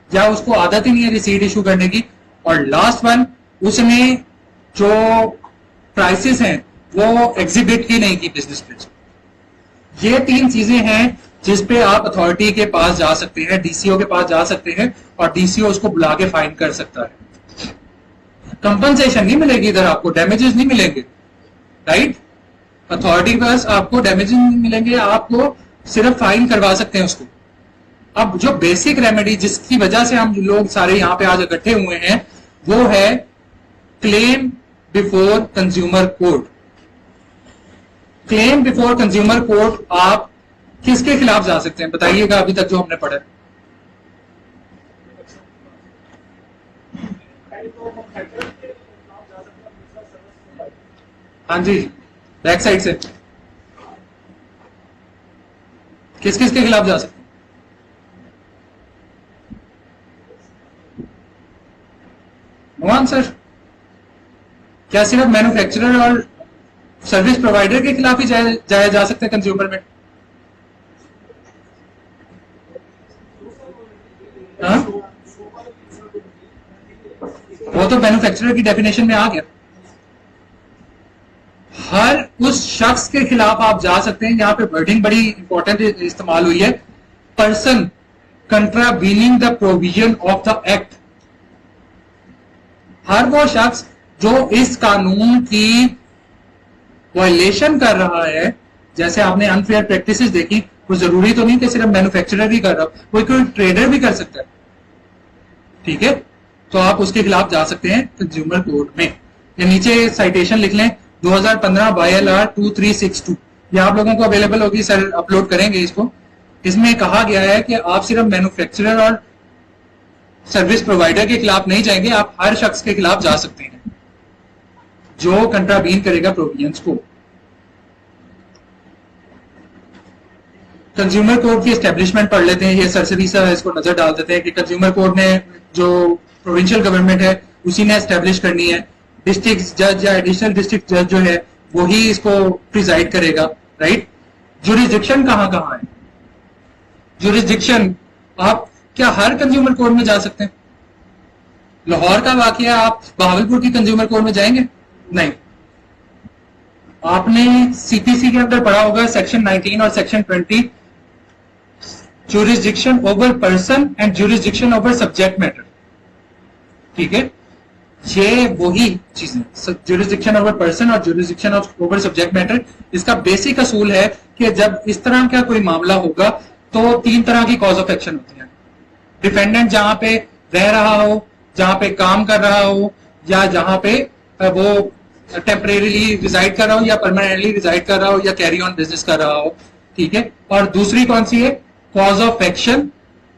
या उसको आदत ही नहीं है रिसीट इशू करने की, और लास्ट वन उसने जो प्राइसेस हैं वो एग्जिबिट ही नहीं की बिजनेस पे। ये 3 चीजें हैं जिस पे आप अथॉरिटी के पास जा सकते हैं, DCO के पास जा सकते हैं, और DCO उसको बुला के फाइन कर सकता है। कंपनसेशन नहीं मिलेगी इधर, आपको डैमेजेस नहीं मिलेंगे, राइट। अथॉरिटी के पास आपको डैमेजेस नहीं मिलेंगे, आपको सिर्फ फाइन करवा सकते हैं उसको। अब जो बेसिक रेमेडी जिसकी वजह से हम लोग सारे यहां पे आज इकट्ठे हुए हैं वो है claim before consumer court. Claim before consumer court आप किसके खिलाफ जा सकते हैं, बताइएगा अभी तक जो हमने पढ़ा है। हाँ जी, बैक साइड से किस किस के खिलाफ जा सकते हैं? No answer. क्या सिर्फ मैन्युफैक्चरर और सर्विस प्रोवाइडर के खिलाफ ही जाया जा सकते हैं कंज्यूमर में? हाँ, वो तो मैन्युफैक्चरर की डेफिनेशन में आ गया। हर उस शख्स के खिलाफ आप जा सकते हैं, यहां पे वर्डिंग बड़ी इंपॉर्टेंट इस्तेमाल हुई है, person contravening the provision of the act. हर वो शख्स जो इस कानून की वायलेशन कर रहा है, जैसे आपने अनफेयर प्रैक्टिसेस देखी, वो जरूरी तो नहीं कि सिर्फ मैन्युफैक्चरर ही कर रहा हो, कोई ट्रेडर भी कर सकता है, ठीक है, तो आप उसके खिलाफ जा सकते हैं कंज्यूमर कोर्ट में। ये नीचे साइटेशन लिख लें, 2015 YLR 2362, ये आप लोगों को अवेलेबल होगी, सर अपलोड करेंगे इसको। इसमें कहा गया है कि आप सिर्फ मैन्युफैक्चरर और सर्विस प्रोवाइडर के खिलाफ नहीं जाएंगे, आप हर शख्स के खिलाफ जा सकते हैं जो कंट्रावीन करेगा प्रोविजंस को। कंज्यूमर कोर्ट की एस्टेब्लिशमेंट पढ़ लेते हैं, ये सरसरी सा इसको नजर डाल देते हैं कि कंज्यूमर कोर्ट ने जो प्रोविंशियल गवर्नमेंट है उसी ने एस्टेब्लिश करनी है। डिस्ट्रिक्ट जज या एडिशनल डिस्ट्रिक्ट जज जो है वही इसको प्रिजाइड करेगा, राइट। जुरिस्डिक्शन कहां कहां है? जुरिस्डिक्शन आप क्या हर कंज्यूमर कोर्ट में जा सकते हैं? लाहौर का वाकया आप बहावलपुर की कंज्यूमर कोर्ट में जाएंगे? नहीं। आपने सीपीसी के अंदर पढ़ा होगा सेक्शन 19 और section 20, jurisdiction over person and jurisdiction over subject matter, ठीक है, ये वही चीजें, जुरिस्डिक्शन ओवर पर्सन और जुरिस्डिक्शन ओवर सब्जेक्ट मैटर। इसका बेसिक असूल है कि जब इस तरह का कोई मामला होगा तो 3 तरह की कॉज ऑफ एक्शन होती है। डिफेंडेंट जहां पे रह रहा हो, जहां पे काम कर रहा हो, या जहां पे वो टेम्परेरीली रिजाइड कर रहा हो या परमानेंटली रिजाइड कर रहा हो या कैरी ऑन बिजनेस कर रहा हो, ठीक है। और दूसरी कौन सी है? कॉज ऑफ एक्शन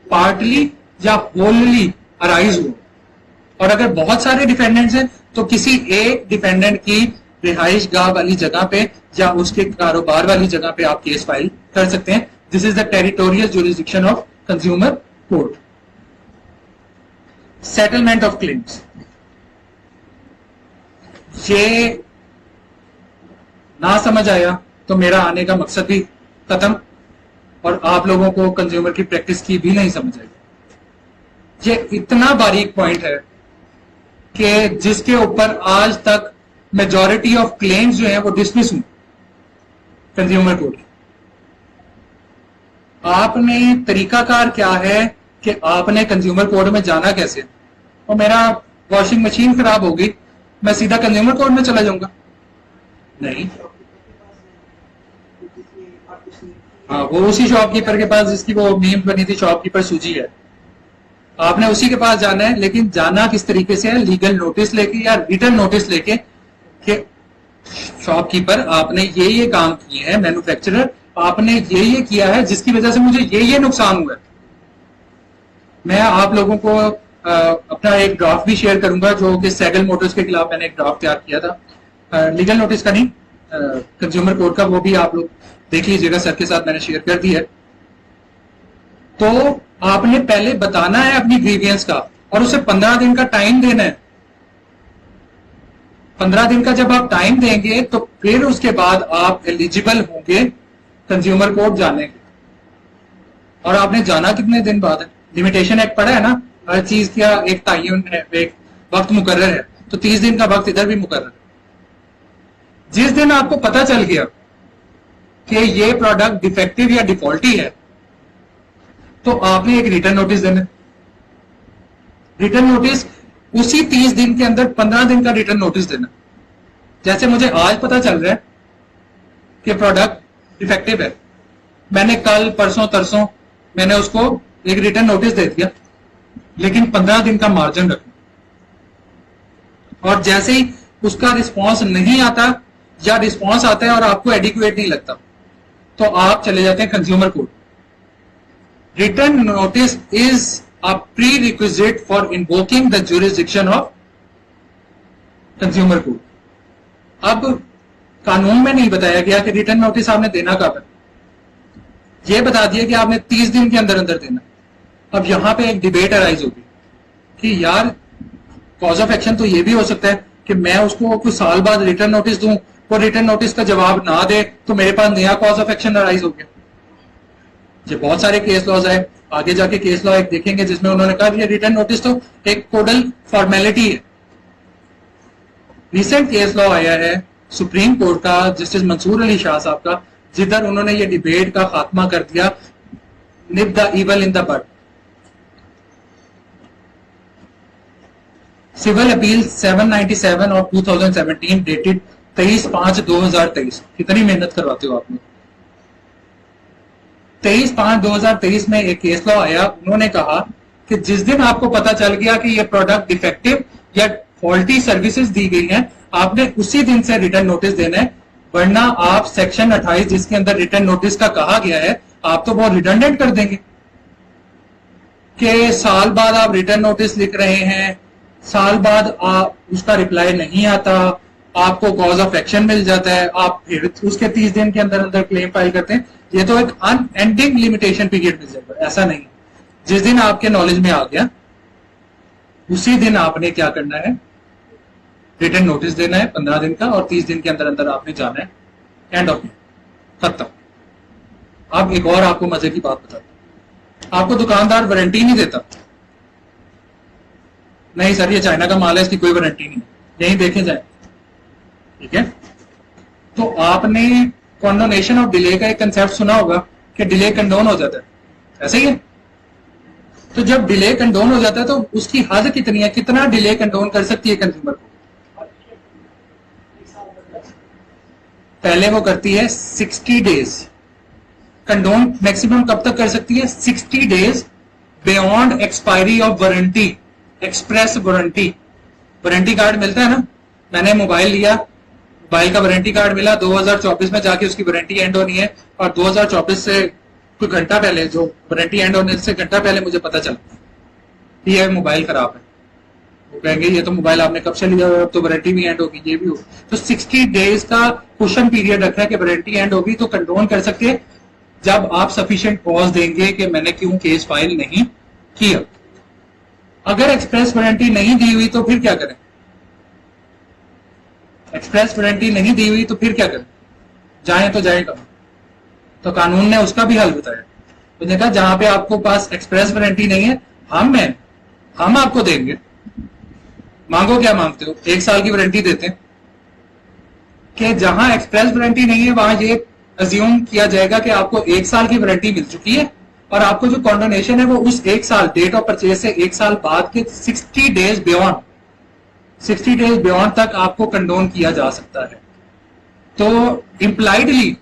पार्टली या होलली अराइज हो। और अगर बहुत सारे डिफेंडेंट्स हैं तो किसी एक डिफेंडेंट की रिहाइश गाह वाली जगह पे या उसके कारोबार वाली जगह पे आप केस फाइल कर सकते हैं। This is the territorial jurisdiction of consumer court. Settlement of claims, ये ना समझ आया तो मेरा आने का मकसद भी खत्म और आप लोगों को कंज्यूमर की प्रैक्टिस की भी नहीं समझ आएगी। ये इतना बारीक पॉइंट है कि जिसके ऊपर आज तक मेजॉरिटी ऑफ क्लेम्स जो है वो डिसमिस हुए कंज्यूमर कोर्ट। आपने तरीकाकार क्या है कि आपने कंज्यूमर कोर्ट में जाना कैसे? और मेरा वॉशिंग मशीन खराब होगी, मैं सीधा कंज्यूमर कोर्ट में चला जाऊंगा? नहीं। हाँ, वो उसी शॉपकीपर के पास जिसकी वो मीम बनी थी, शॉपकीपर सूजी है, आपने उसी के पास जाना है। लेकिन जाना किस तरीके से है? लीगल नोटिस लेके या रिटन नोटिस लेके कि शॉपकीपर आपने ये काम किए हैं, मैन्युफैक्चरर आपने ये किया है जिसकी वजह से मुझे ये नुकसान हुआ है। मैं आप लोगों को अपना एक ड्राफ्ट भी शेयर करूंगा जो कि सैगल मोटर्स के खिलाफ मैंने एक ड्राफ्ट तैयार किया था, लीगल नोटिस का नहीं, कंज्यूमर कोर्ट का, वो भी आप लोग देख लीजिएगा, सर के साथ मैंने शेयर कर दिया है। तो आपने पहले बताना है अपनी ग्रीवियंस का और उसे 15 दिन का टाइम देना है। 15 दिन का जब आप टाइम देंगे तो फिर उसके बाद आप एलिजिबल होंगे कंज्यूमर कोर्ट जाने के। और आपने जाना कितने दिन बाद है? लिमिटेशन एक्ट पड़ा है ना, हर चीज का एक तयन है, एक वक्त मुकर्रर है, तो 30 दिन का वक्त इधर भी मुकर्रर है। जिस दिन आपको पता चल गया कि ये प्रोडक्ट डिफेक्टिव या डिफॉल्टी है तो आपने एक रिटर्न नोटिस देना। रिटर्न नोटिस उसी 30 दिन के अंदर 15 दिन का रिटर्न नोटिस देना। जैसे मुझे आज पता चल रहा है कि प्रोडक्ट डिफेक्टिव है, मैंने कल परसों तरसों मैंने उसको एक रिटर्न नोटिस दे दिया, लेकिन 15 दिन का मार्जिन रखना। और जैसे ही उसका रिस्पॉन्स नहीं आता या रिस्पॉन्स आता है और आपको एडिक्वेट नहीं लगता, तो आप चले जाते हैं consumer court. Return notice is a pre requisite for invoking the jurisdiction of consumer court. अब कानून में नहीं बताया गया कि रिटर्न नोटिस आपने देना कब है, ये बता दिया कि आपने 30 दिन के अंदर अंदर देना। अब यहां पे एक डिबेट अराइज होगी कि यार कॉज ऑफ एक्शन तो ये भी हो सकता है कि मैं उसको कुछ साल बाद रिटर्न नोटिस दूं, वो रिटर्न नोटिस का जवाब ना दे, तो मेरे पास नया कॉज ऑफ एक्शन अराइज हो गया। ये बहुत सारे केस लॉज है, आगे जाके केस लॉ एक देखेंगे जिसमें उन्होंने कहा ये रिटर्न नोटिस तो एक कोडल फॉर्मेलिटी है। रिसेंट केस लॉ आया है सुप्रीम कोर्ट का, जस्टिस मंसूर अली शाह साहब का, जिधर उन्होंने ये डिबेट का खात्मा कर दिया, nip the evil in the bud. Civil appeal 797 of 2017 dated 23/5/2023। कितनी मेहनत करवाते हो आप लोग। 23/5/2023 में एक केस लॉ आया, उन्होंने कहा कि जिस दिन आपको पता चल गया कि ये प्रोडक्ट डिफेक्टिव या फॉल्टी सर्विसेज दी गई हैं, आपने उसी दिन से रिटर्न नोटिस देना है, वरना आप सेक्शन 28 जिसके अंदर रिटर्न नोटिस का कहा गया है, आप तो बहुत रिडंडेंट कर देंगे कि साल बाद आप रिटर्न नोटिस लिख रहे हैं, साल बाद आप उसका रिप्लाई नहीं आता, आपको कॉज ऑफ एक्शन मिल जाता है, आप फिर उसके 30 दिन के अंदर अंदर क्लेम फाइल करते हैं, ये तो एक अनएंडिंग लिमिटेशन पीरियड मिल जाएगा। ऐसा नहीं, जिस दिन आपके नॉलेज में आ गया उसी दिन आपने क्या करना है, रिटर्न नोटिस देना है 15 दिन का, और 30 दिन के अंदर अंदर आपने जाना है, एंड ऑफ खत्म। अब एक और आपको मजे की बात बताता हूं, आपको दुकानदार वारंटी नहीं देता, नहीं सर ये चाइना का माल है, इसकी कोई वारंटी नहीं, यहीं देखे जाए, ठीक है। तो आपने कॉन्डोनेशन ऑफ डिले का एक कंसेप्ट सुना होगा कि डिले कंडोन हो जाता है, ऐसे ही है। तो जब डिले कंडोन हो जाता है तो उसकी हद कितनी है, कितना डिले कंडोन कर सकती है कंज्यूमर को। पहले वो करती है 60 डेज कंडोन, मैक्सिमम कब तक कर सकती है, 60 days beyond expiry of warranty, express warranty. Warranty card मिलता है ना, मैंने मोबाइल लिया, मोबाइल का वारंटी कार्ड मिला, 2024 में जाके उसकी वारंटी एंड होनी है, और 2024 से कुछ घंटा पहले, जो वारंटी एंड होने से घंटा पहले मुझे पता चला कि यह मोबाइल खराब है, वो कहेंगे ये तो मोबाइल आपने कब से लिया, अब तो वारंटी भी एंड होगी, ये भी हो। तो 60 डेज का कुशन पीरियड रखा है कि वारंटी एंड होगी तो कंडोन कर सकते हैं, जब आप सफिशिएंट कॉज देंगे कि मैंने क्यों केस फाइल नहीं किया। अगर एक्सप्रेस वारंटी नहीं दी हुई तो फिर क्या करें, एक्सप्रेस वारंटी नहीं दी हुई तो फिर क्या करें, जाए तो जाए कहां। तो कानून ने उसका भी हल बताया, तो देखा जहां पे आपको पास एक्सप्रेस वारंटी नहीं है, हम आपको देंगे, मांगो क्या मांगते हो, 1 साल की वारंटी देते हैं। कि जहां एक्सप्रेस वारंटी नहीं है वहां ये अज्यूम किया जाएगा कि आपको 1 साल की वारंटी मिल चुकी है, और आपको जो कॉन्डोनेशन है वो उस 1 साल डेट ऑफ परचेज से 1 साल बाद के 60 डेज बियॉन्ड, 60 डेज बियॉन्ड तक आपको कंडोन किया जा सकता है। तो इंप्लाइडली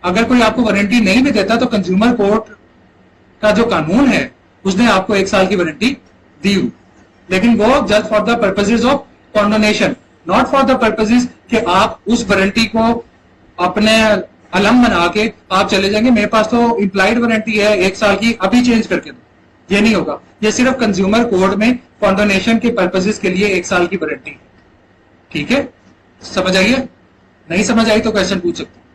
अगर कोई आपको वारंटी नहीं भी देता तो कंज्यूमर कोर्ट का जो कानून है उसने आपको 1 साल की वारंटी दी हुई, लेकिन वो just for the purposes of condonation, not for the purposes कि आप उस वारंटी को अपने अलम बना के आप चले जाएंगे, मेरे पास तो इंप्लाइड वारंटी है 1 साल की, अभी चेंज करके दो, ये नहीं होगा। ये सिर्फ कंज्यूमर कोर्ट में कॉन्डोनेशन के पर्पसेज के लिए 1 साल की वारंटी, ठीक है, समझ आइए। नहीं समझ आई तो क्वेश्चन पूछ सकते।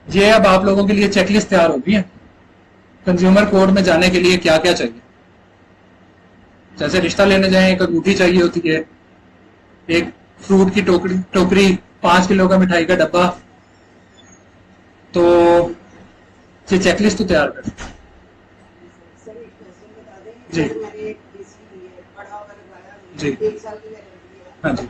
ये अब आप लोगों के लिए चेकलिस्ट तैयार होगी है कंज्यूमर कोर्ट में जाने के लिए क्या क्या चाहिए। जैसे रिश्ता लेने जाए, एक अंगूठी चाहिए होती है, एक फ्रूट की टोकरी 5 किलो का मिठाई का डब्बा, तो ये चेकलिस्ट तो तैयार कर जी जी हाँ जी।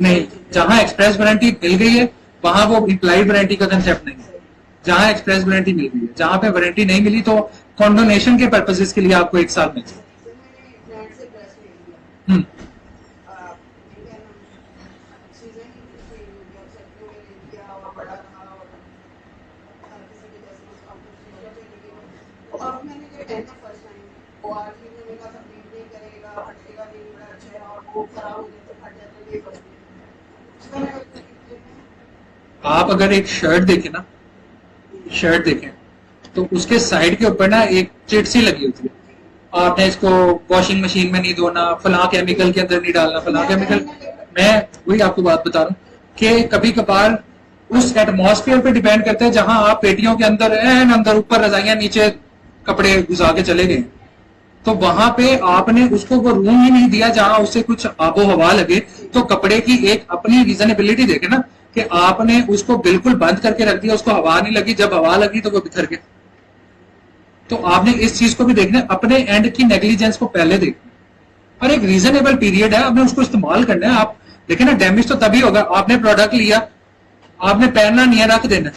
नहीं, जहां एक्सप्रेस वारंटी मिल गई है वहां वो इंप्लाइड वारंटी का कंसेप्ट नहीं है। जहां एक्सप्रेस वारंटी मिल गई है, जहां पे वारंटी नहीं मिली तो कॉन्डोनेशन के पर्पसेस के लिए आपको 1 साल मिल जाए। का कंप्लेंट नहीं करेगा, फटेगा नहीं, बड़ा अच्छा है, और वो खराब हो गया तो फट जाता है, ये फर्क नहीं है। आप अगर एक शर्ट देखें ना, शर्ट देखें तो उसके साइड के ऊपर ना एक चिट सी लगी होती है, आपने इसको वॉशिंग मशीन में नहीं धोना, फलां केमिकल के अंदर नहीं डालना, फलां केमिकल। मैं वही आपको बात बता रहा हूँ कि कभी कभार उस एटमॉस्फेयर पे डिपेंड करता है जहां आप पेटियों के अंदर एन अंदर ऊपर रजाइयां नीचे कपड़े घुसा के चले गए, तो वहां पे आपने उसको वो रूम ही नहीं दिया जहां उससे कुछ आबो हवा लगे। तो कपड़े की एक अपनी रीजनेबिलिटी देखे ना, कि आपने उसको बिल्कुल बंद करके रख दिया, उसको हवा नहीं लगी, जब हवा लगी तो वो बिखर गया। तो आपने इस चीज को भी देखना, अपने एंड की नेग्लिजेंस को पहले देखना, और एक रीजनेबल पीरियड है, आपने उसको इस्तेमाल करना है। आप देखें ना, डैमेज तो तभी होगा, आपने प्रोडक्ट लिया, आपने पहनना नहीं है, रख देना,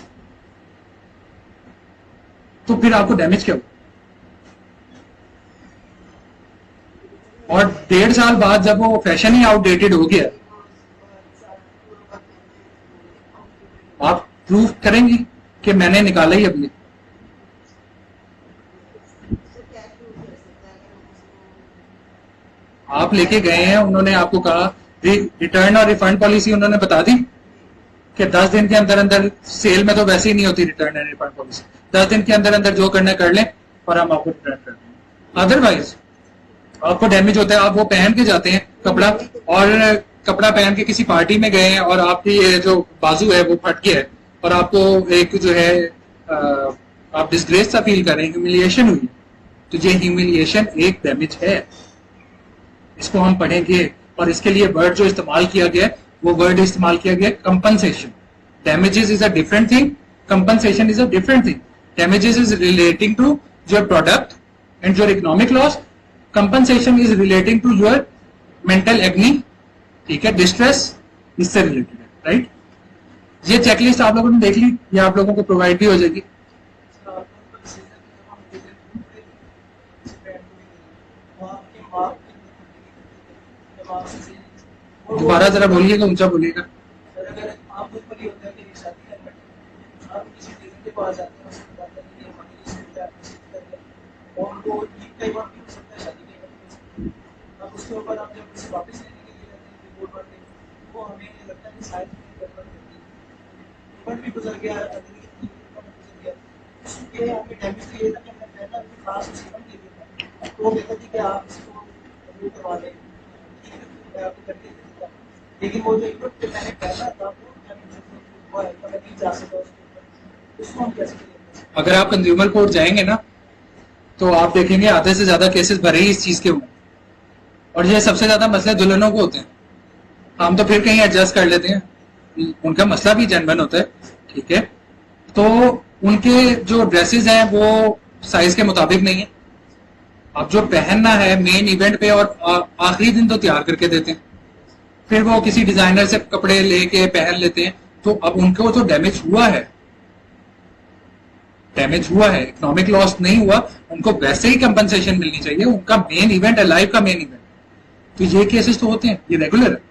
तो फिर आपको डैमेज क्या होगा। और 1.5 साल बाद जब वो फैशन ही आउटडेटेड हो गया, आप प्रूफ करेंगी कि मैंने निकाला ही अपने। आप लेके गए हैं, उन्होंने आपको कहा रिटर्न और रिफंड पॉलिसी उन्होंने बता दी कि 10 दिन के अंदर अंदर, सेल में तो वैसे ही नहीं होती रिटर्न एंड रिफंड पॉलिसी, 10 दिन के अंदर अंदर जो करना कर लें और हम आपको रिटर्न कर देंगे। अदरवाइज आपको डैमेज होता है, आप वो पहन के जाते हैं कपड़ा, और कपड़ा पहन के किसी पार्टी में गए हैं और आपकी ये जो बाजू है वो फट गया है, और आपको एक जो है आप डिस्ग्रेस सा फील कर रहे हैं, ह्यूमिलिएशन हुई, तो ये ह्यूमिलिएशन एक डैमेज है, इसको हम पढ़ेंगे। और इसके लिए वर्ड जो इस्तेमाल किया गया, वो वर्ड इस्तेमाल किया गया compensation. Damages is a different thing, compensation is a different thing. Damages is relating to your product and your economic loss, compensation is relating to your mental agony, ठीक है, डिस्ट्रेस, इससे रिलेटेड है, राइट। ये चेकलिस्ट आप लोगों ने देख ली, ये आप लोगों को प्रोवाइड भी हो जाएगी। दोबारा जरा बोलिएगा, ऊंचा बोलिएगा। अगर आप खुद पर ही होता है कि शादी करना, आप किसी टेलर के पास जाते हैं, उसको बताते हैं कि हमारे लिए सूट है, आप सिल कर दें, और उनको कई बार भी हो सकता है शादी के बाद, अब उसके ऊपर आप जब उसे वापस लेने के लिए जाते हैं रिपोर्ट भरते हैं, वो हमें लगता है कि शायद गड़बड़ होती है, रिपोर्ट भी गुजर गया, अगली गुजर गया, ये आपके डैमेज तो ये था कि मैं पहला खास उसे कम दे देता, तो वो कहता थी कि आप इसको रिव्यू करवा लें, मैं आपको करके दे देता, लेकिन वो जो इनपुट मैंने पहला था वो नहीं जा सका उसको हम कैसे करेंगे। अगर आप कंज्यूमर कोर्ट जाएंगे ना, तो आप देखेंगे आधे से ज्यादा केसेस भरे ही इस चीज के हुए, और ये सबसे ज्यादा मसले दुल्हनों को होते हैं। हम तो फिर कहीं एडजस्ट कर लेते हैं, उनका मसला भी जेन्युइन होता है, ठीक है, तो उनके जो ड्रेसेस हैं वो साइज के मुताबिक नहीं है। अब जो पहनना है मेन इवेंट पे और आखिरी दिन तो तैयार करके देते हैं, फिर वो किसी डिजाइनर से कपड़े लेके पहन लेते हैं, तो अब उनको तो डैमेज हुआ है, डैमेज हुआ है, इकोनॉमिक लॉस नहीं हुआ, उनको वैसे ही कंपनसेशन मिलनी चाहिए, उनका मेन इवेंट है, लाइफ का मेन इवेंट। तो ये केसेस तो होते हैं, ये रेगुलर है।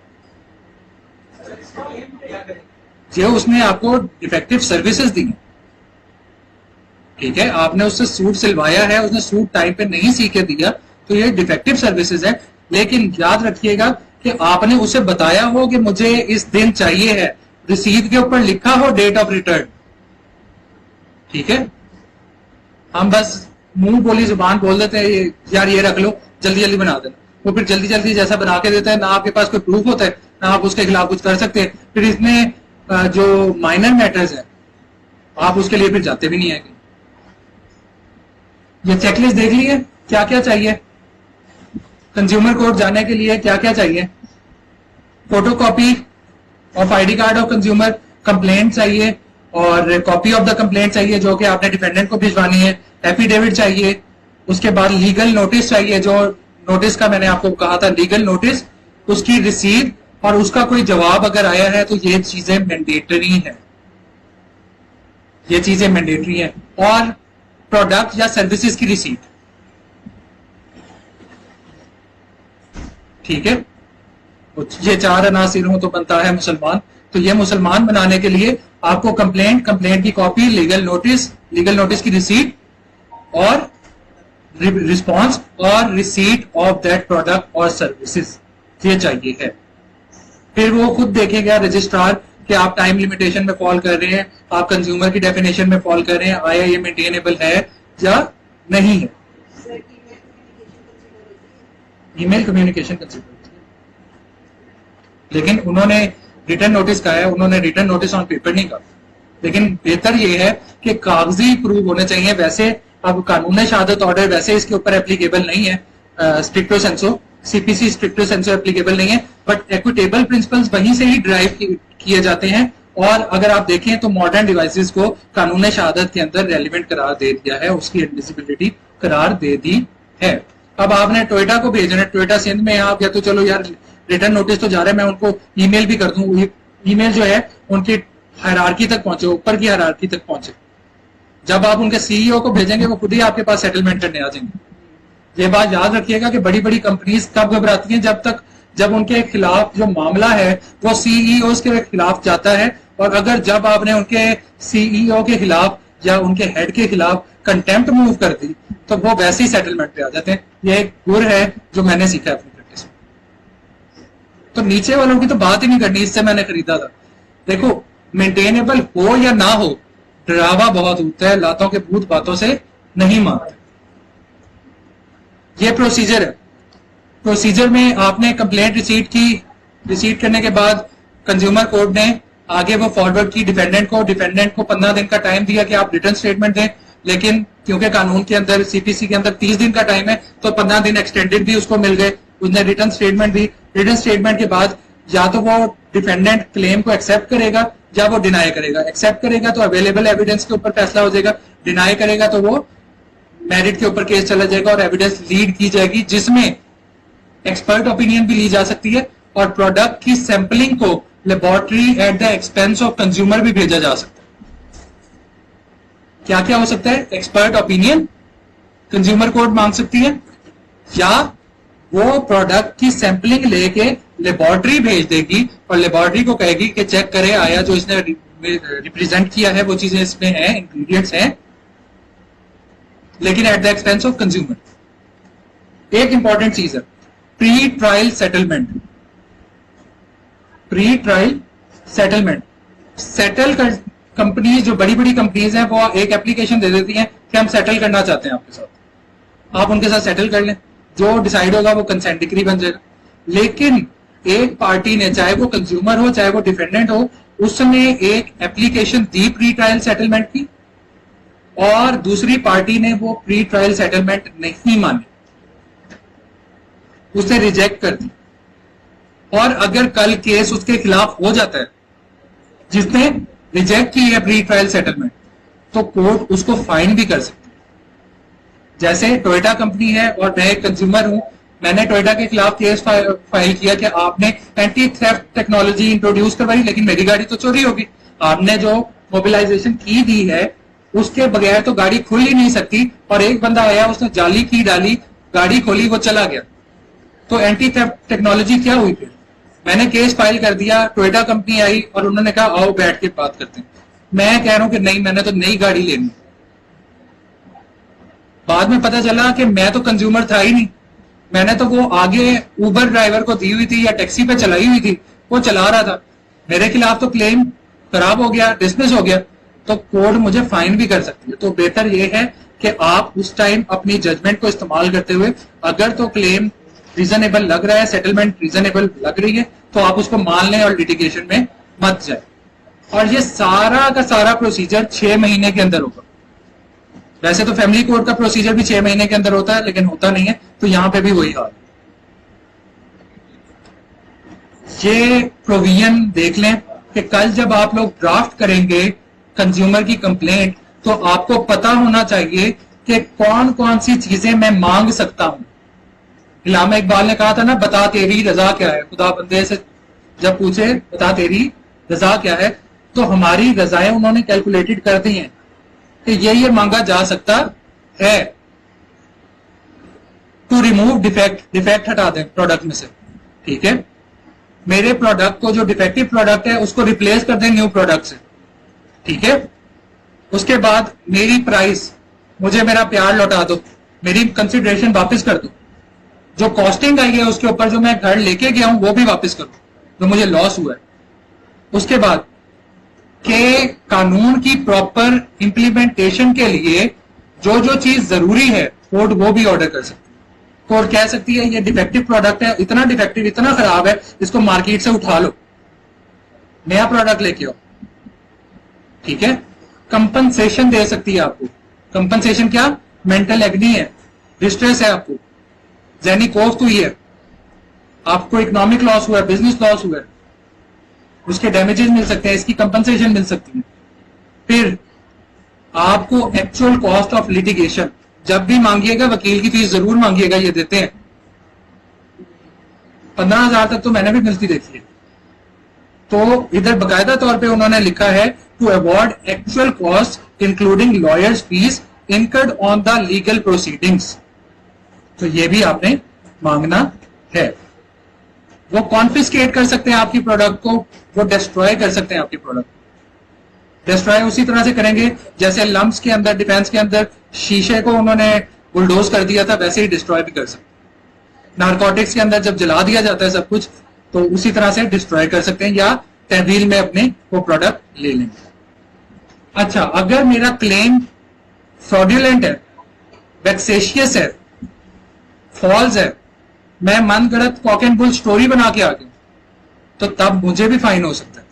ये उसने आपको डिफेक्टिव सर्विसेज दी है, ठीक है, आपने उससे सूट सिलवाया है, उसने सूट टाइम पे नहीं सी के दिया, तो ये डिफेक्टिव सर्विसेज है। लेकिन याद रखिएगा कि आपने उसे बताया हो कि मुझे इस दिन चाहिए है, रसीद के ऊपर लिखा हो डेट ऑफ रिटर्न, ठीक है। हम बस मुंह बोली जुबान बोल देते हैं यार ये रख लो, जल्दी जल्दी बना देना, वो फिर जल्दी जल्दी जैसा बना के देता है, ना आपके पास कोई प्रूफ होता है, ना आप उसके खिलाफ कुछ कर सकते हैं। फिर इसमें जो माइनर मैटर्स है आप उसके लिए फिर जाते भी नहीं है। ये चेकलिस्ट देख ली है, क्या क्या चाहिए कंज्यूमर कोर्ट जाने के लिए, क्या क्या चाहिए। Photocopy of ID card of consumer, complaint चाहिए और कॉपी ऑफ द कंप्लेंट चाहिए जो कि आपने डिफेंडेंट को भिजवानी है, एफिडेविट चाहिए, उसके बाद लीगल नोटिस चाहिए, जो नोटिस का मैंने आपको कहा था लीगल नोटिस, उसकी रिसीट और उसका कोई जवाब अगर आया है, तो ये चीजें मैंडेटरी हैं, ये चीजें मैंडेटरी हैं। और प्रोडक्ट या सर्विसेज की रिसीट, ठीक है, ये 4 अनासिर हो तो बनता है मुसलमान। तो ये मुसलमान बनाने के लिए आपको कंप्लेंट की कॉपी, लीगल नोटिस की रिसीट और रिस्पॉन्स और रिसीट ऑफ दैट प्रोडक्ट और सर्विसेज, ये चाहिए है। फिर वो खुद देखेगा रजिस्ट्रार कि आप टाइम लिमिटेशन में फॉल कर रहे हैं, आप कंज्यूमर की डेफिनेशन में फॉल कर रहे हैं, आया ये मेंटेनेबल है या नहीं है। ईमेल कम्युनिकेशन कंसिडर, लेकिन उन्होंने रिटर्न नोटिस कहा है, उन्होंने रिटर्न नोटिस ऑन पेपर नहीं कहा। लेकिन बेहतर ये है कि कागजी प्रूफ होने चाहिए। वैसे अब कानून शहादत ऑर्डर वैसे इसके ऊपर एप्लीकेबल नहीं है, स्ट्रिक्टो सेंसो सीपीसी स्ट्रिक्टो सेंसो एप्लीकेबल नहीं है, बट एक्विटेबल प्रिंसिपल्स वहीं से ही ड्राइव किए जाते हैं। और अगर आप देखें तो मॉडर्न डिवाइसेस को कानून शहादत के अंदर रेलिवेंट करार दे दिया है, उसकी एडमिसिबिलिटी करार दे दी है। अब आपने टोयोटा को भेजना है, टोयोटा सिंध में आप या तो चलो यार रिटर्न नोटिस तो जा रहा है, मैं उनको ईमेल भी कर दूं, ईमेल जो है उनकी हायरार्की तक पहुंचे, ऊपर की हायरार्की तक पहुंचे। जब आप उनके सीईओ को भेजेंगे वो खुद ही आपके पास सेटलमेंट करने आ जाएंगे। ये बात याद रखिएगा कि बड़ी बड़ी कंपनीज कब घबराती हैं, जब उनके खिलाफ जो मामला है वो सीईओ के खिलाफ जाता है, और अगर जब आपने उनके सीईओ के खिलाफ या उनके हेड के खिलाफ कंटेम्प्ट मूव कर दी तो वो वैसे ही सेटलमेंट पे आ जाते हैं। ये एक गुर है जो मैंने सीखा है अपनी प्रैक्टिस में। तो नीचे वालों की तो बात ही नहीं करनी, इससे मैंने खरीदा था। देखो मेंटेनेबल हो या ना हो, डरावा बहुत होता है, लातों के भूत बातों से नहीं मानते। ये प्रोसीजर है। प्रोसीजर में आपने कंप्लेंट रिसीट करने के बाद कंज्यूमर कोर्ट ने आगे वो फॉरवर्ड की डिफेंडेंट को 15 दिन का टाइम दिया कि आप रिटर्न स्टेटमेंट दें, लेकिन क्योंकि कानून के अंदर सीपीसी के अंदर 30 दिन का टाइम है तो 15 दिन एक्सटेंडेड भी उसको मिल गए। उसने रिटर्न स्टेटमेंट दी। रिटर्न स्टेटमेंट के बाद या तो वो डिफेंडेंट क्लेम को एक्सेप्ट करेगा या वो डिनाई करेगा। एक्सेप्ट करेगा तो अवेलेबल एविडेंस के ऊपर फैसला हो जाएगा, डिनाई करेगा तो वो मेरिट के ऊपर केस चला जाएगा और एविडेंस लीड की जाएगी, जिसमें एक्सपर्ट ओपिनियन भी ली जा सकती है और प्रोडक्ट की सैंपलिंग को laboratory at the expense of consumer भी भेजा जा सकता है। क्या क्या हो सकता है? एक्सपर्ट ओपिनियन कंज्यूमर कोर्ट मांग सकती है, या वो प्रोडक्ट की सैंपलिंग लेके लेबोरेटरी भेज देगी और लेबोरेटरी को कहेगी कि चेक करे आया जो इसने रिप्रेजेंट किया है वो चीजें इसमें हैं, इंग्रेडिएंट्स हैं, लेकिन at the expense of consumer. एक इंपॉर्टेंट चीज है pre trial settlement. Pre trial settlement settle कर कंपनी, जो बड़ी बड़ी कंपनीज हैं वो एक एप्लीकेशन दे देती हैं कि हम सेटल करना चाहते हैं आपके साथ, आप उनके साथ सेटल कर लें, जो डिसाइड होगा वो कंसेंट डिक्री बन जाएगा। लेकिन एक पार्टी ने, चाहे वो कंज्यूमर हो चाहे वो डिफेंडेंट हो, उसने एक एप्लीकेशन दी प्री ट्रायल सेटलमेंट की और दूसरी पार्टी ने वो प्री ट्रायल सेटलमेंट नहीं मानी, उसे रिजेक्ट कर दी। और अगर कल केस उसके खिलाफ हो जाता है जिसने रिजेक्ट की है प्री ट्रायल सेटलमेंट, तो कोर्ट उसको फाइन भी कर सकती है। जैसे टोयोटा कंपनी है और मैं एक कंज्यूमर हूं, मैंने टोयोटा के खिलाफ केस फाइल किया कि आपने एंटी थेफ्ट टेक्नोलॉजी इंट्रोड्यूस करवाई लेकिन मेरी गाड़ी तो चोरी होगी। आपने जो मोबिलाइजेशन की दी है उसके बगैर तो गाड़ी खुल ही नहीं सकती, और एक बंदा आया उसने जाली की डाली, गाड़ी खोली, वो चला गया। तो एंटी थेफ्ट टेक्नोलॉजी क्या हुई फिर? मैंने केस फाइल कर दिया, टोयोटा कंपनी आई और उन्होंने कहा आओ बैठ के बात करते हैं। मैं कह रहा हूं कि नहीं, मैंने तो नई गाड़ी लेनी। बाद में पता चला कि मैं तो कंज्यूमर था ही नहीं, मैंने तो वो आगे उबर ड्राइवर को दी हुई थी या टैक्सी पे चलाई हुई थी, वो चला रहा था, मेरे खिलाफ तो क्लेम खराब हो गया, डिसमिस हो गया, तो कोर्ट मुझे फाइन भी कर सकती है। तो बेहतर ये है कि आप उस टाइम अपनी जजमेंट को इस्तेमाल करते हुए, अगर तो क्लेम रीजनेबल लग रहा है, सेटलमेंट रीजनेबल लग रही है, तो आप उसको मान लें और लिटिगेशन में मत जाए। और ये सारा का सारा प्रोसीजर 6 महीने के अंदर होगा। वैसे तो फैमिली कोर्ट का प्रोसीजर भी 6 महीने के अंदर होता है, लेकिन होता नहीं है, तो यहां पे भी वही हाल। ये प्रोविजन देख लें कि कल जब आप लोग ड्राफ्ट करेंगे कंज्यूमर की कंप्लेंट, तो आपको पता होना चाहिए कि कौन कौन सी चीजें मैं मांग सकता हूं। इलामा इकबाल ने कहा था ना, बता तेरी रजा क्या है। खुदा बंदे से जब पूछे बता तेरी रजा क्या है, तो हमारी रजाएं उन्होंने कैलकुलेटेड कर दी हैं कि ये मांगा जा सकता है। टू रिमूव डिफेक्ट हटा दें प्रोडक्ट में से, ठीक है। मेरे प्रोडक्ट को, जो डिफेक्टिव प्रोडक्ट है, उसको रिप्लेस कर दें न्यू प्रोडक्ट से, ठीक है। उसके बाद मेरी प्राइस, मुझे मेरा प्यार लौटा दो, मेरी कंसिडरेशन वापस कर दो, जो कॉस्टिंग आई है उसके ऊपर जो मैं घर लेके गया हूं वो भी वापस करो, जो मुझे लॉस हुआ है। उसके बाद के कानून की प्रॉपर इंप्लीमेंटेशन के लिए जो जो चीज जरूरी है कोर्ट वो भी ऑर्डर कर सकती है। कोर्ट कह सकती है ये डिफेक्टिव प्रोडक्ट है, इतना डिफेक्टिव, इतना खराब है, इसको मार्केट से उठा लो, नया प्रोडक्ट लेके आओ, ठीक है। कंपनसेशन दे सकती है आपको। कंपनसेशन क्या? मेंटल एग्नी है, डिस्ट्रेस है, आपको जहनी कोफ्त हुई है, आपको इकोनॉमिक लॉस हुआ है, बिजनेस लॉस हुआ है, उसके डैमेजेस मिल सकते हैं, इसकी कंपनसेशन मिल सकती है। फिर आपको एक्चुअल कॉस्ट ऑफ लिटिगेशन, जब भी मांगिएगा वकील की फीस जरूर मांगिएगा, ये देते हैं 15,000 तक तो मैंने भी मिलती देखी है। तो इधर बकायदा तौर पे उन्होंने लिखा है to award actual cost including lawyers fees incurred on the legal proceedings, तो ये भी आपने मांगना है। वो कॉन्फिस्केट कर सकते हैं आपकी प्रोडक्ट को, वो डिस्ट्रॉय कर सकते हैं आपकी प्रोडक्ट। डिस्ट्रॉय उसी तरह से करेंगे जैसे लम्प्स के अंदर, डिफेंस के अंदर शीशे को उन्होंने बुलडोज कर दिया था, वैसे ही डिस्ट्रॉय भी कर सकते। नारकोटिक्स के अंदर जब जला दिया जाता है सब कुछ, तो उसी तरह से डिस्ट्रॉय कर सकते हैं या तहवील में अपने वो प्रोडक्ट ले लेंगे। अच्छा, अगर मेरा क्लेम फ्रॉड्यूलेंट है, वेक्सेशियस है, फॉल्स है, मैं मन गढ़ंत कॉक एंड बुल स्टोरी बना के आ गया, तो तब मुझे भी फाइन हो सकता है,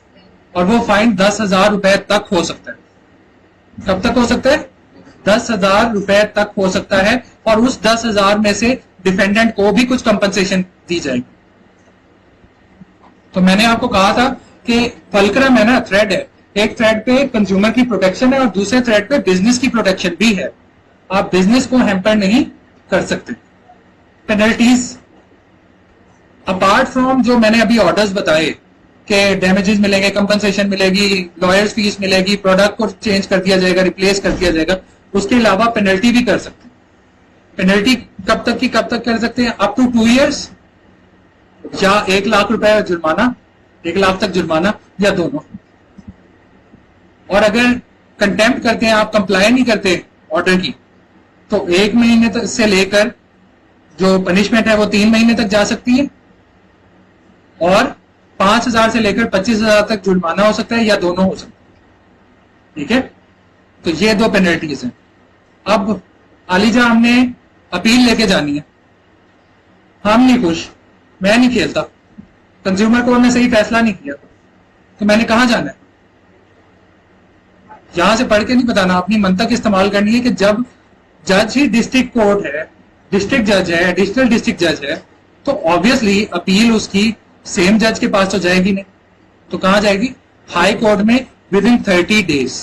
और वो फाइन 10,000 रुपए तक हो सकता है। कब तक हो सकता है? 10,000 रुपए तक हो सकता है, और उस 10,000 में से डिफेंडेंट को भी कुछ कंपनसेशन दी जाएगी। तो मैंने आपको कहा था कि फलक्रम है ना, थ्रेड है, एक थ्रेड पे कंज्यूमर की प्रोटेक्शन है और दूसरे थ्रेड पे बिजनेस की प्रोटेक्शन भी है। आप बिजनेस को हैम्पर नहीं कर सकते। पेनल्टीज अपार्ट फ्रॉम जो मैंने अभी ऑर्डर्स बताए कि डैमेजेस मिलेंगे, कंपनसेशन मिलेगी, लॉयर्स फीस मिलेगी, प्रोडक्ट को चेंज कर दिया जाएगा, रिप्लेस कर दिया जाएगा, उसके अलावा पेनल्टी भी कर सकते हैं। पेनल्टी कब तक की कब तक कर सकते हैं? अप टू 2 years या 1 लाख रुपए जुर्माना, 1 लाख तक जुर्माना, या दोनों। और अगर कंटेम्प्ट करते हैं, आप कंप्लाई नहीं करते ऑर्डर की, तो 1 महीने तक से लेकर जो पनिशमेंट है वो 3 महीने तक जा सकती है, और 5,000 से लेकर 25,000 तक जुर्माना हो सकता है, या दोनों हो सकता है, ठीक है। तो ये 2 पेनल्टीज हैं। अब आलिजा हमने अपील लेके जानी है, हम नहीं खुश, मैं नहीं खेलता, कंज्यूमर कोर्ट ने सही फैसला नहीं किया, तो मैंने कहां जाना है? यहां से पढ़ के नहीं बताना, अपनी मंतक इस्तेमाल करनी है कि जब जज ही डिस्ट्रिक्ट कोर्ट है, डिस्ट्रिक्ट जज है, एडिशनल डिस्ट्रिक्ट जज है, तो ऑब्वियसली अपील उसकी सेम जज के पास तो जाएगी नहीं, तो कहां जाएगी? हाई कोर्ट में with in 30 days,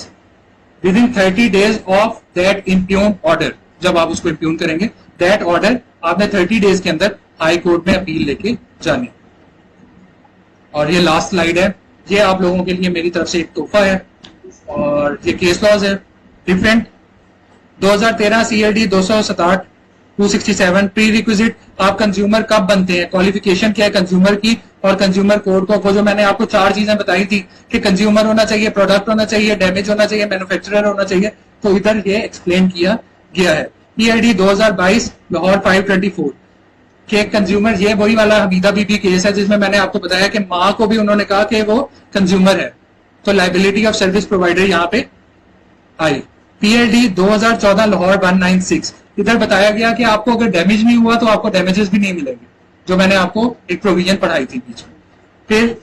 with in 30 days of that impugn order. जब आप उसको इम्प्यून करेंगे, दैट ऑर्डर आपने 30 days के अंदर हाई कोर्ट में अपील लेके जानी। और ये लास्ट स्लाइड है, ये आप लोगों के लिए मेरी तरफ से एक तोहफा है, और ये केस लॉज है डिफरेंट। 2013 CLD 267 267 प्री रिक्विजिट, आप कंज्यूमर कब बनते हैं, क्वालिफिकेशन क्या है कंज्यूमर की, और कंज्यूमर कोड को जो मैंने आपको 4 चीजें बताई थी कि कंज्यूमर होना चाहिए, प्रोडक्ट होना चाहिए, डैमेज होना चाहिए, मैन्युफैक्चरर होना चाहिए, तो इधर ये एक्सप्लेन किया गया है। PID 2022 लाहौर 524 के कंज्यूमर, ये वही वाला हमीदा बीबी केस है जिसमें मैंने आपको बताया कि माँ को भी उन्होंने कहा कि वो कंज्यूमर है, तो लाइबिलिटी ऑफ सर्विस प्रोवाइडर यहाँ पे आई। PLD 2014 लाहौर 196, इधर बताया गया कि आपको अगर डैमेज नहीं हुआ तो आपको डैमेजेस भी नहीं मिलेंगे, जो मैंने आपको एक प्रोविजन पढ़ाई थी बीच में। फिर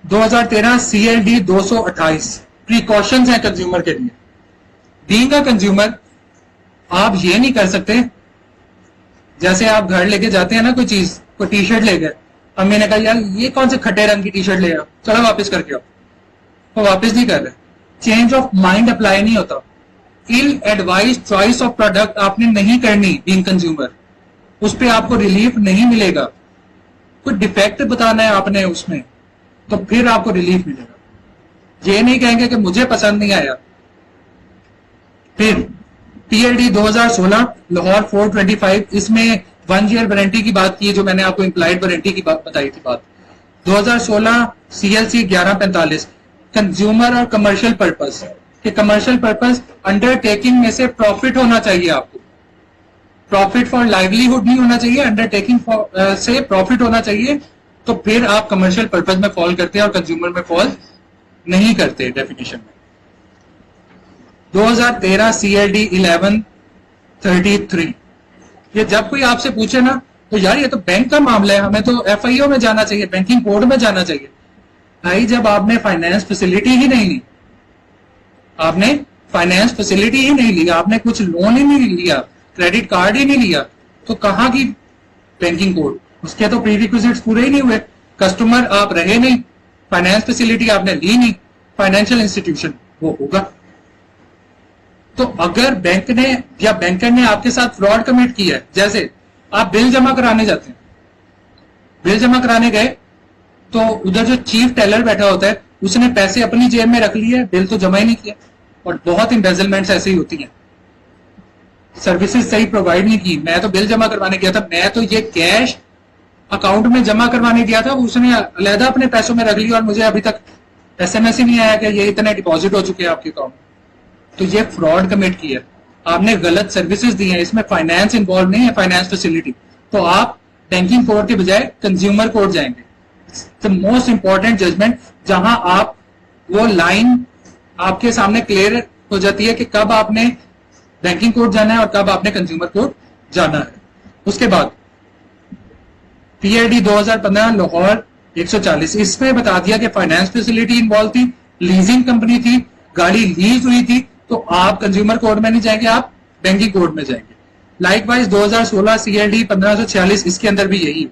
2013 CLD 228 प्रिकॉशंस है कंज्यूमर के लिए। बीइंग अ कंज्यूमर आप ये नहीं कर सकते, जैसे आप घर लेके जाते हैं ना कोई चीज, कोई टी शर्ट ले गए, अम्मी ने कहा यार ये कौन से खट्टे रंग की टी शर्ट ले आओ, चलो वापस करके आओ, तो वापस नहीं कर रहे। चेंज ऑफ माइंड अप्लाई नहीं होता। इल एडवाइज चॉइस ऑफ प्रोडक्ट आपने नहीं करनी बीइंग कंज्यूमर, उस पर आपको रिलीफ नहीं मिलेगा। कोई डिफेक्ट बताना है आपने उसमें, तो फिर आपको रिलीफ मिलेगा। ये नहीं कहेंगे कि मुझे पसंद नहीं आया। फिर PLD 2016 लाहौर 425, इसमें 1 year वारंटी की बात की है, जो मैंने आपको इम्प्लाइड वारंटी की बात बताई थी। बात 2016 CLC 1145 कंज्यूमर और कमर्शियल पर्पस, कि कमर्शियल पर्पस अंडरटेकिंग में से प्रॉफिट होना चाहिए आपको, प्रॉफिट फॉर लाइवलीहुड नहीं होना चाहिए, अंडरटेकिंग से प्रॉफिट होना चाहिए, तो फिर आप कमर्शियल पर्पज में फॉल करते हैं और कंज्यूमर में फॉल नहीं करते डेफिनेशन में। 2013 CLD 1133, ये जब कोई आपसे पूछे ना तो यार ये तो बैंक का मामला है, हमें तो FIO में जाना चाहिए, बैंकिंग कोड में जाना चाहिए। भाई जब आपने फाइनेंस फैसिलिटी ही नहीं ली, आपने फाइनेंस फैसिलिटी ही नहीं ली, आपने कुछ लोन ही नहीं लिया, क्रेडिट कार्ड ही नहीं लिया, तो कहां की बैंकिंग कोड? उसके तो प्रीरिक्विजिट्स पूरे ही नहीं हुए, कस्टमर आप रहे नहीं, फाइनेंस फैसिलिटी आपने ली नहीं, फाइनेंशियल इंस्टीट्यूशन वो होगा। तो अगर बैंक ने या बैंकर ने आपके साथ फ्रॉड कमिट किया है, जैसे आप बिल जमा कराने जाते हैं, बिल जमा कराने गए तो उधर जो चीफ टेलर बैठा होता है उसने पैसे अपनी जेब में रख लिए, बिल तो जमा ही नहीं किया, और बहुत एम्बेजलमेंट्स ऐसी होती हैं, सर्विसेज सही प्रोवाइड नहीं की। मैं तो बिल जमा करवाने गया था, मैं तो ये कैश अकाउंट में जमा करवाने गया था, उसने अलहदा अपने पैसों में रख लिया और मुझे अभी तक SMS ही नहीं आया कि ये इतने डिपॉजिट हो चुके हैं आपके अकाउंट में। तो ये फ्रॉड कमिट किया, आपने गलत सर्विसेज दी हैं, इसमें फाइनेंस इन्वॉल्व नहीं है, फाइनेंस फैसिलिटी, तो आप बैंकिंग कोड के बजाय कंज्यूमर कोड जाएंगे। द मोस्ट इंपॉर्टेंट जजमेंट, जहां आप वो लाइन आपके सामने क्लियर हो जाती है कि कब आपने बैंकिंग कोड जाना है और कब आपने कंज्यूमर कोड जाना है। उसके बाद PID 2015 लाहौर 140, इसमें बता दिया कि फाइनेंस फैसिलिटी इन्वॉल्व थी, लीजिंग कंपनी थी, गाड़ी लीज हुई थी, तो आप कंज्यूमर कोड में नहीं जाएंगे, आप बैंकिंग कोड में जाएंगे। लाइकवाइज 2016 CLD 1546, इसके अंदर भी यही हुआ।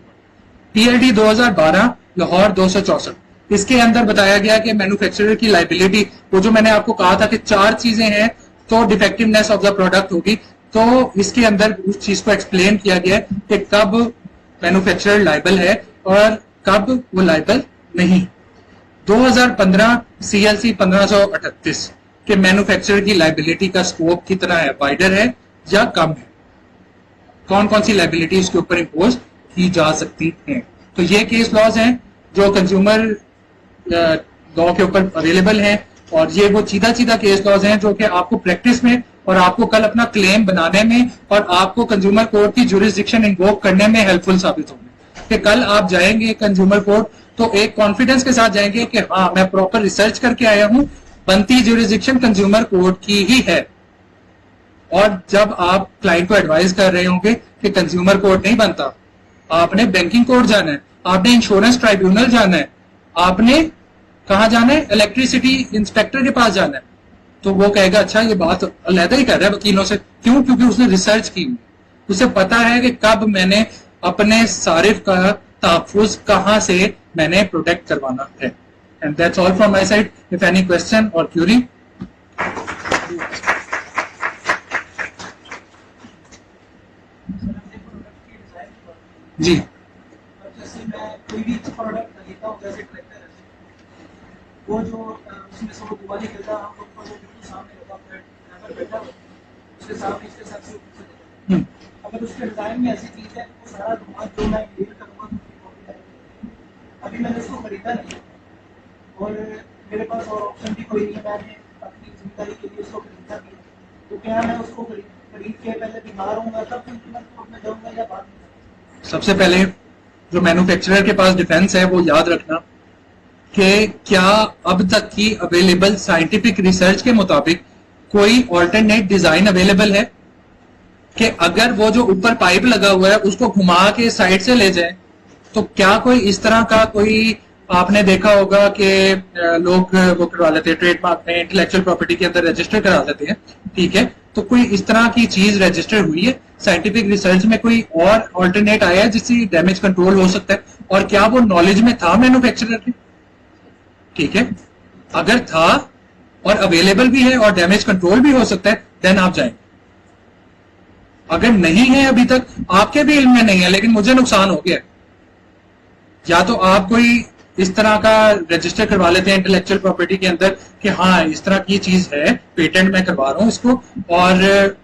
PID 2012 लाहौर 264, इसके अंदर बताया गया कि मैन्युफैक्चरर की लाइबिलिटी, वो जो मैंने आपको कहा था कि 4 चीजें हैं तो डिफेक्टिवनेस ऑफ द प्रोडक्ट होगी, तो इसके अंदर उस चीज को एक्सप्लेन किया गया कि कब मैन्युफैक्चरर लाइबल है और कब वो लाइबल नहीं। 2015 CLC 1538 के मैन्युफैक्चरर की लाइबिलिटी का स्कोप कितना है, वाइडर है या कम है, कौन कौन सी लाइबिलिटी उसके ऊपर इंपोज की जा सकती है। तो ये केस लॉज हैं जो कंज्यूमर लॉ के ऊपर अवेलेबल हैं, और ये वो सीधा सीधा केस लॉज हैं जो कि आपको प्रैक्टिस में और आपको कल अपना क्लेम बनाने में और आपको कंज्यूमर कोर्ट की जुरिस्डिक्शन इन्वोक करने में हेल्पफुल साबित होंगे। कि कल आप जाएंगे कंज्यूमर कोर्ट तो एक कॉन्फिडेंस के साथ जाएंगे कि हाँ मैं प्रॉपर रिसर्च करके आया हूं, बनती जुरिस्डिक्शन कंज्यूमर कोर्ट की ही है। और जब आप क्लाइंट को एडवाइस कर रहे होंगे कि कंज्यूमर कोर्ट नहीं बनता, आपने बैंकिंग कोर्ट जाना है, आपने इंश्योरेंस ट्राइब्यूनल जाना है, आपने कहां जाना है, इलेक्ट्रिसिटी इंस्पेक्टर के पास जाना है, तो वो कहेगा अच्छा ये बात अलहदा ही कर रहा है वकीलों से। क्यों? क्योंकि उसने रिसर्च की, उसे पता है कि कब मैंने अपने सारिफ का तहफ्फुज कहां से मैंने प्रोटेक्ट करवाना है। And that's all from my side. If any question और क्यूरी। जी, जैसे मैं कोई भी प्रोडक्ट खरीदता हूँ, जैसे ट्रैक्टर है, वो जो उसमें से वो धुआं निकलता है, हम लोग को वो बिल्कुल सामने होगा, ड्राइवर बैठा हो उसके सामने, इसके साथ से ऊपर से देखा। अगर उसके डिजाइन में ऐसी चीज है वो सारा धुआं जो मैं क्लियर करूंगा, अभी मैंने उसको खरीदा नहीं और मेरे पास और ऑप्शन भी कोई नहीं है, मैंने अपनी जिम्मेदारी के लिए उसको खरीदा भी, तो क्या मैं उसको खरीद के पहले बीमार होऊंगा तब कंज्यूमर कोर्ट में जाऊंगा या बाद में? सबसे पहले जो मैन्युफैक्चरर के पास डिफेंस है वो याद रखना कि क्या अब तक की अवेलेबल साइंटिफिक रिसर्च के मुताबिक कोई ऑल्टरनेट डिजाइन अवेलेबल है कि अगर वो जो ऊपर पाइप लगा हुआ है उसको घुमा के साइड से ले जाए, तो क्या कोई इस तरह का कोई आपने देखा होगा कि लोग वो करवा लेते हैं ट्रेडमार्क में, इंटेलेक्चुअल प्रॉपर्टी के अंदर रजिस्टर करा लेते हैं, ठीक है, तो कोई इस तरह की चीज रजिस्टर हुई है साइंटिफिक रिसर्च में, कोई और ऑल्टरनेट आया है जिससे डैमेज कंट्रोल हो सकता है, और क्या वो नॉलेज में था मैन्युफैक्चरर के? ठीक है, अगर था और अवेलेबल भी है और डैमेज कंट्रोल भी हो सकता है, देन आप जाएंगे। अगर नहीं है अभी तक, आपके भी इल्म में नहीं है लेकिन मुझे नुकसान हो गया, या तो आप कोई इस तरह का रजिस्टर करवा लेते हैं इंटेलेक्चुअल प्रॉपर्टी के अंदर कि हाँ इस तरह की चीज है, पेटेंट मैं करवा रहा हूं इसको, और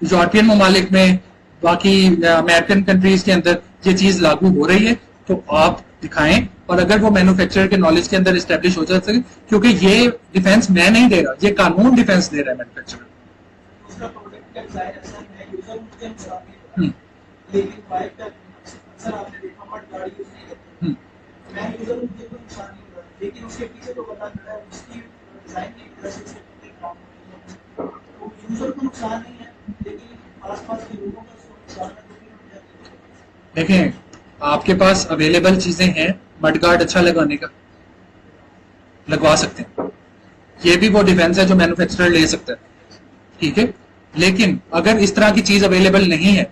यूरोपियन ममालिक में, बाकी अमेरिकन कंट्रीज के अंदर ये चीज लागू हो रही है, तो आप दिखाएं, और अगर वो मैन्युफैक्चरर के नॉलेज के अंदर एस्टेब्लिश हो जाता है, क्योंकि ये डिफेंस मैं नहीं दे रहा, ये कानून डिफेंस दे रहा है मैन्युफैक्चरर। लेकिन बाइक का अक्सर आपने देखा मड गाड़ी यूज नहीं करते, मैं यूजर हूँ, मुझे कोई नुकसान नहीं होता, लेकिन उसके पीछे जो बंदा खड़ा है उसकी डिजाइन की वजह से उसके पत्ते खराब हो गए, तो यूजर को नुकसान नहीं है लेकिन आसपास के लोगों का उसको नुकसान है, तो फिर क्या करें? देखें, आपके पास अवेलेबल चीजें हैं, मड गार्ड अच्छा लगाने का लगवा सकते हैं, ये भी वो डिफेंस है जो मैन्युफैक्चरर ले सकता है, ठीक है। लेकिन अगर इस तरह की चीज अवेलेबल नहीं है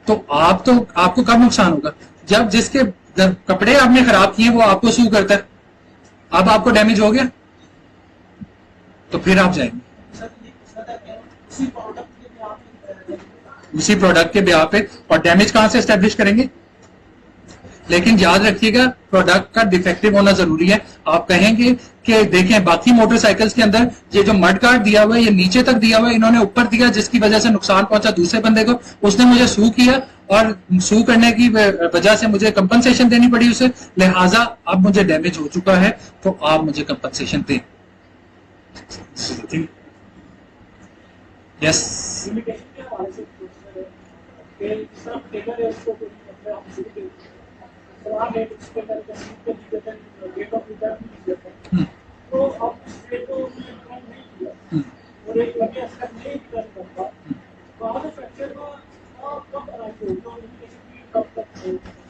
तो आपको कब नुकसान होगा? जब जिसके कपड़े आपने खराब किए वो आपको सू करता है, अब आपको डैमेज हो गया तो फिर आप जाएंगे उसी प्रोडक्ट के ब्याह पे, और डैमेज कहां से एस्टेब्लिश करेंगे? लेकिन याद रखिएगा प्रोडक्ट का डिफेक्टिव होना जरूरी है। आप कहेंगे कि देखें बाकी मोटरसाइकिल्स के अंदर ये जो मड गार्ड दिया हुआ है ये नीचे तक दिया हुआ है, इन्होंने ऊपर दिया जिसकी वजह से नुकसान पहुंचा दूसरे बंदे को, उसने मुझे सू किया और सू करने की वजह से मुझे कंपनसेशन देनी पड़ी उसे, लिहाजा अब मुझे डैमेज हो चुका है तो आप मुझे कंपनसेशन दें। Yes,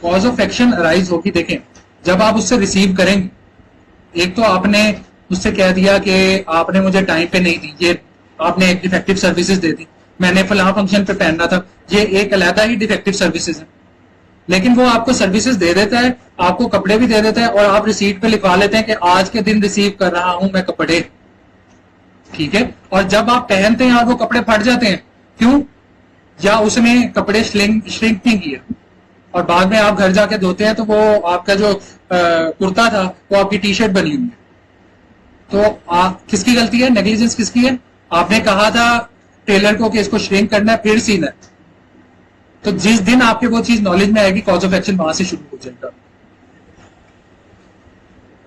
cause of action arise होगी। देखें, जब आप उससे रिसीव करेंगे, एक तो आपने उससे कह दिया कि आपने मुझे टाइम पे नहीं दी, ये आपने एक डिफेक्टिव सर्विसेज दे दी, मैंने फलां फंक्शन पे पहनना था, ये एक अलग ही डिफेक्टिव सर्विसेज है। लेकिन वो आपको सर्विसेज दे देता है, आपको कपड़े भी दे देता है और आप रिसीट पे लिखवा लेते हैं कि आज के दिन रिसीव कर रहा हूं मैं कपड़े, ठीक है। और जब आप पहनते हैं और वो कपड़े फट जाते हैं, क्यों? या उसने कपड़े श्रिंक नहीं किए और बाद में आप घर जाके धोते हैं तो वो आपका जो कुर्ता था वो आपकी टी शर्ट बनी हुई है, तो किसकी गलती है? नेग्लिजेंस किसकी है? आपने कहा था टेलर को कि इसको श्रिंक करना है फिर सीना है, तो जिस दिन आपके वो चीज नॉलेज में आएगी कॉज ऑफ एक्शन वहां से शुरू हो जाएगा।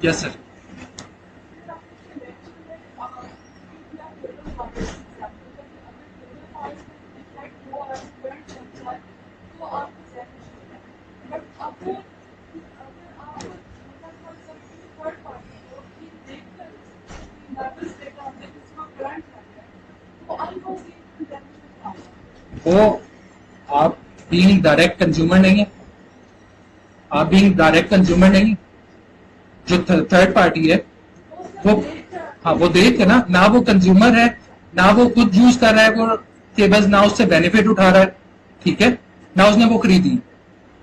Yes sir. वो आप बीइंग डायरेक्ट कंज्यूमर नहीं है, आप बीइंग डायरेक्ट कंज्यूमर नहीं, जो थर्ड पार्टी है वो, हाँ वो देख है ना वो कंज्यूमर है, ना वो खुद यूज कर रहा है वो केबल्स, ना उससे बेनिफिट उठा रहा है, ठीक है, ना उसने वो खरीदी,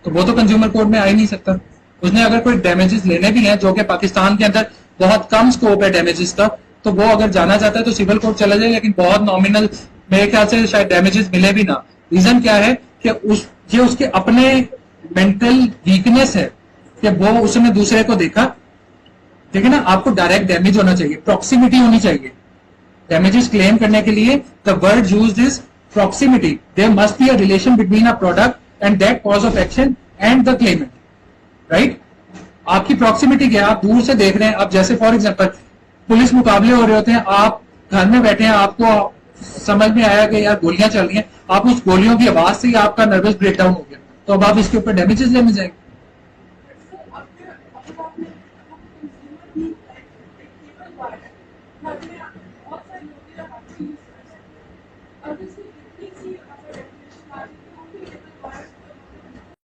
तो वो तो कंज्यूमर कोर्ट में आ ही नहीं सकता। उसने अगर कोई डैमेजेस लेने भी हैं, जो कि पाकिस्तान के अंदर बहुत कम स्कोप है डैमेजेस का, तो वो अगर जाना चाहता है तो सिविल कोर्ट चला जाए, लेकिन बहुत नॉमिनल, मेरे ख्याल से शायद डैमेजेस मिले भी ना। रीजन क्या है कि ये उसके अपने मेंटल वीकनेस है कि वो उसने दूसरे को देखा, ठीक है ना। आपको डायरेक्ट डैमेज होना चाहिए, प्रॉक्सिमिटी होनी चाहिए डैमेजेस क्लेम करने के लिए। The word used is proximity, there must be a relation between a product and that cause of action and the claimant, right. आपकी प्रॉक्सिमिटी क्या है? आप दूर से देख रहे हैं, अब जैसे फॉर एग्जांपल पुलिस मुकाबले हो रहे होते हैं, आप घर में बैठे हैं, आपको समझ में आया कि यार गोलियां चल रही हैं, आप उस गोलियों की आवाज से ही आपका नर्वस ब्रेकडाउन हो गया, तो अब आप इसके ऊपर डैमेजेस लेने जाएंगे।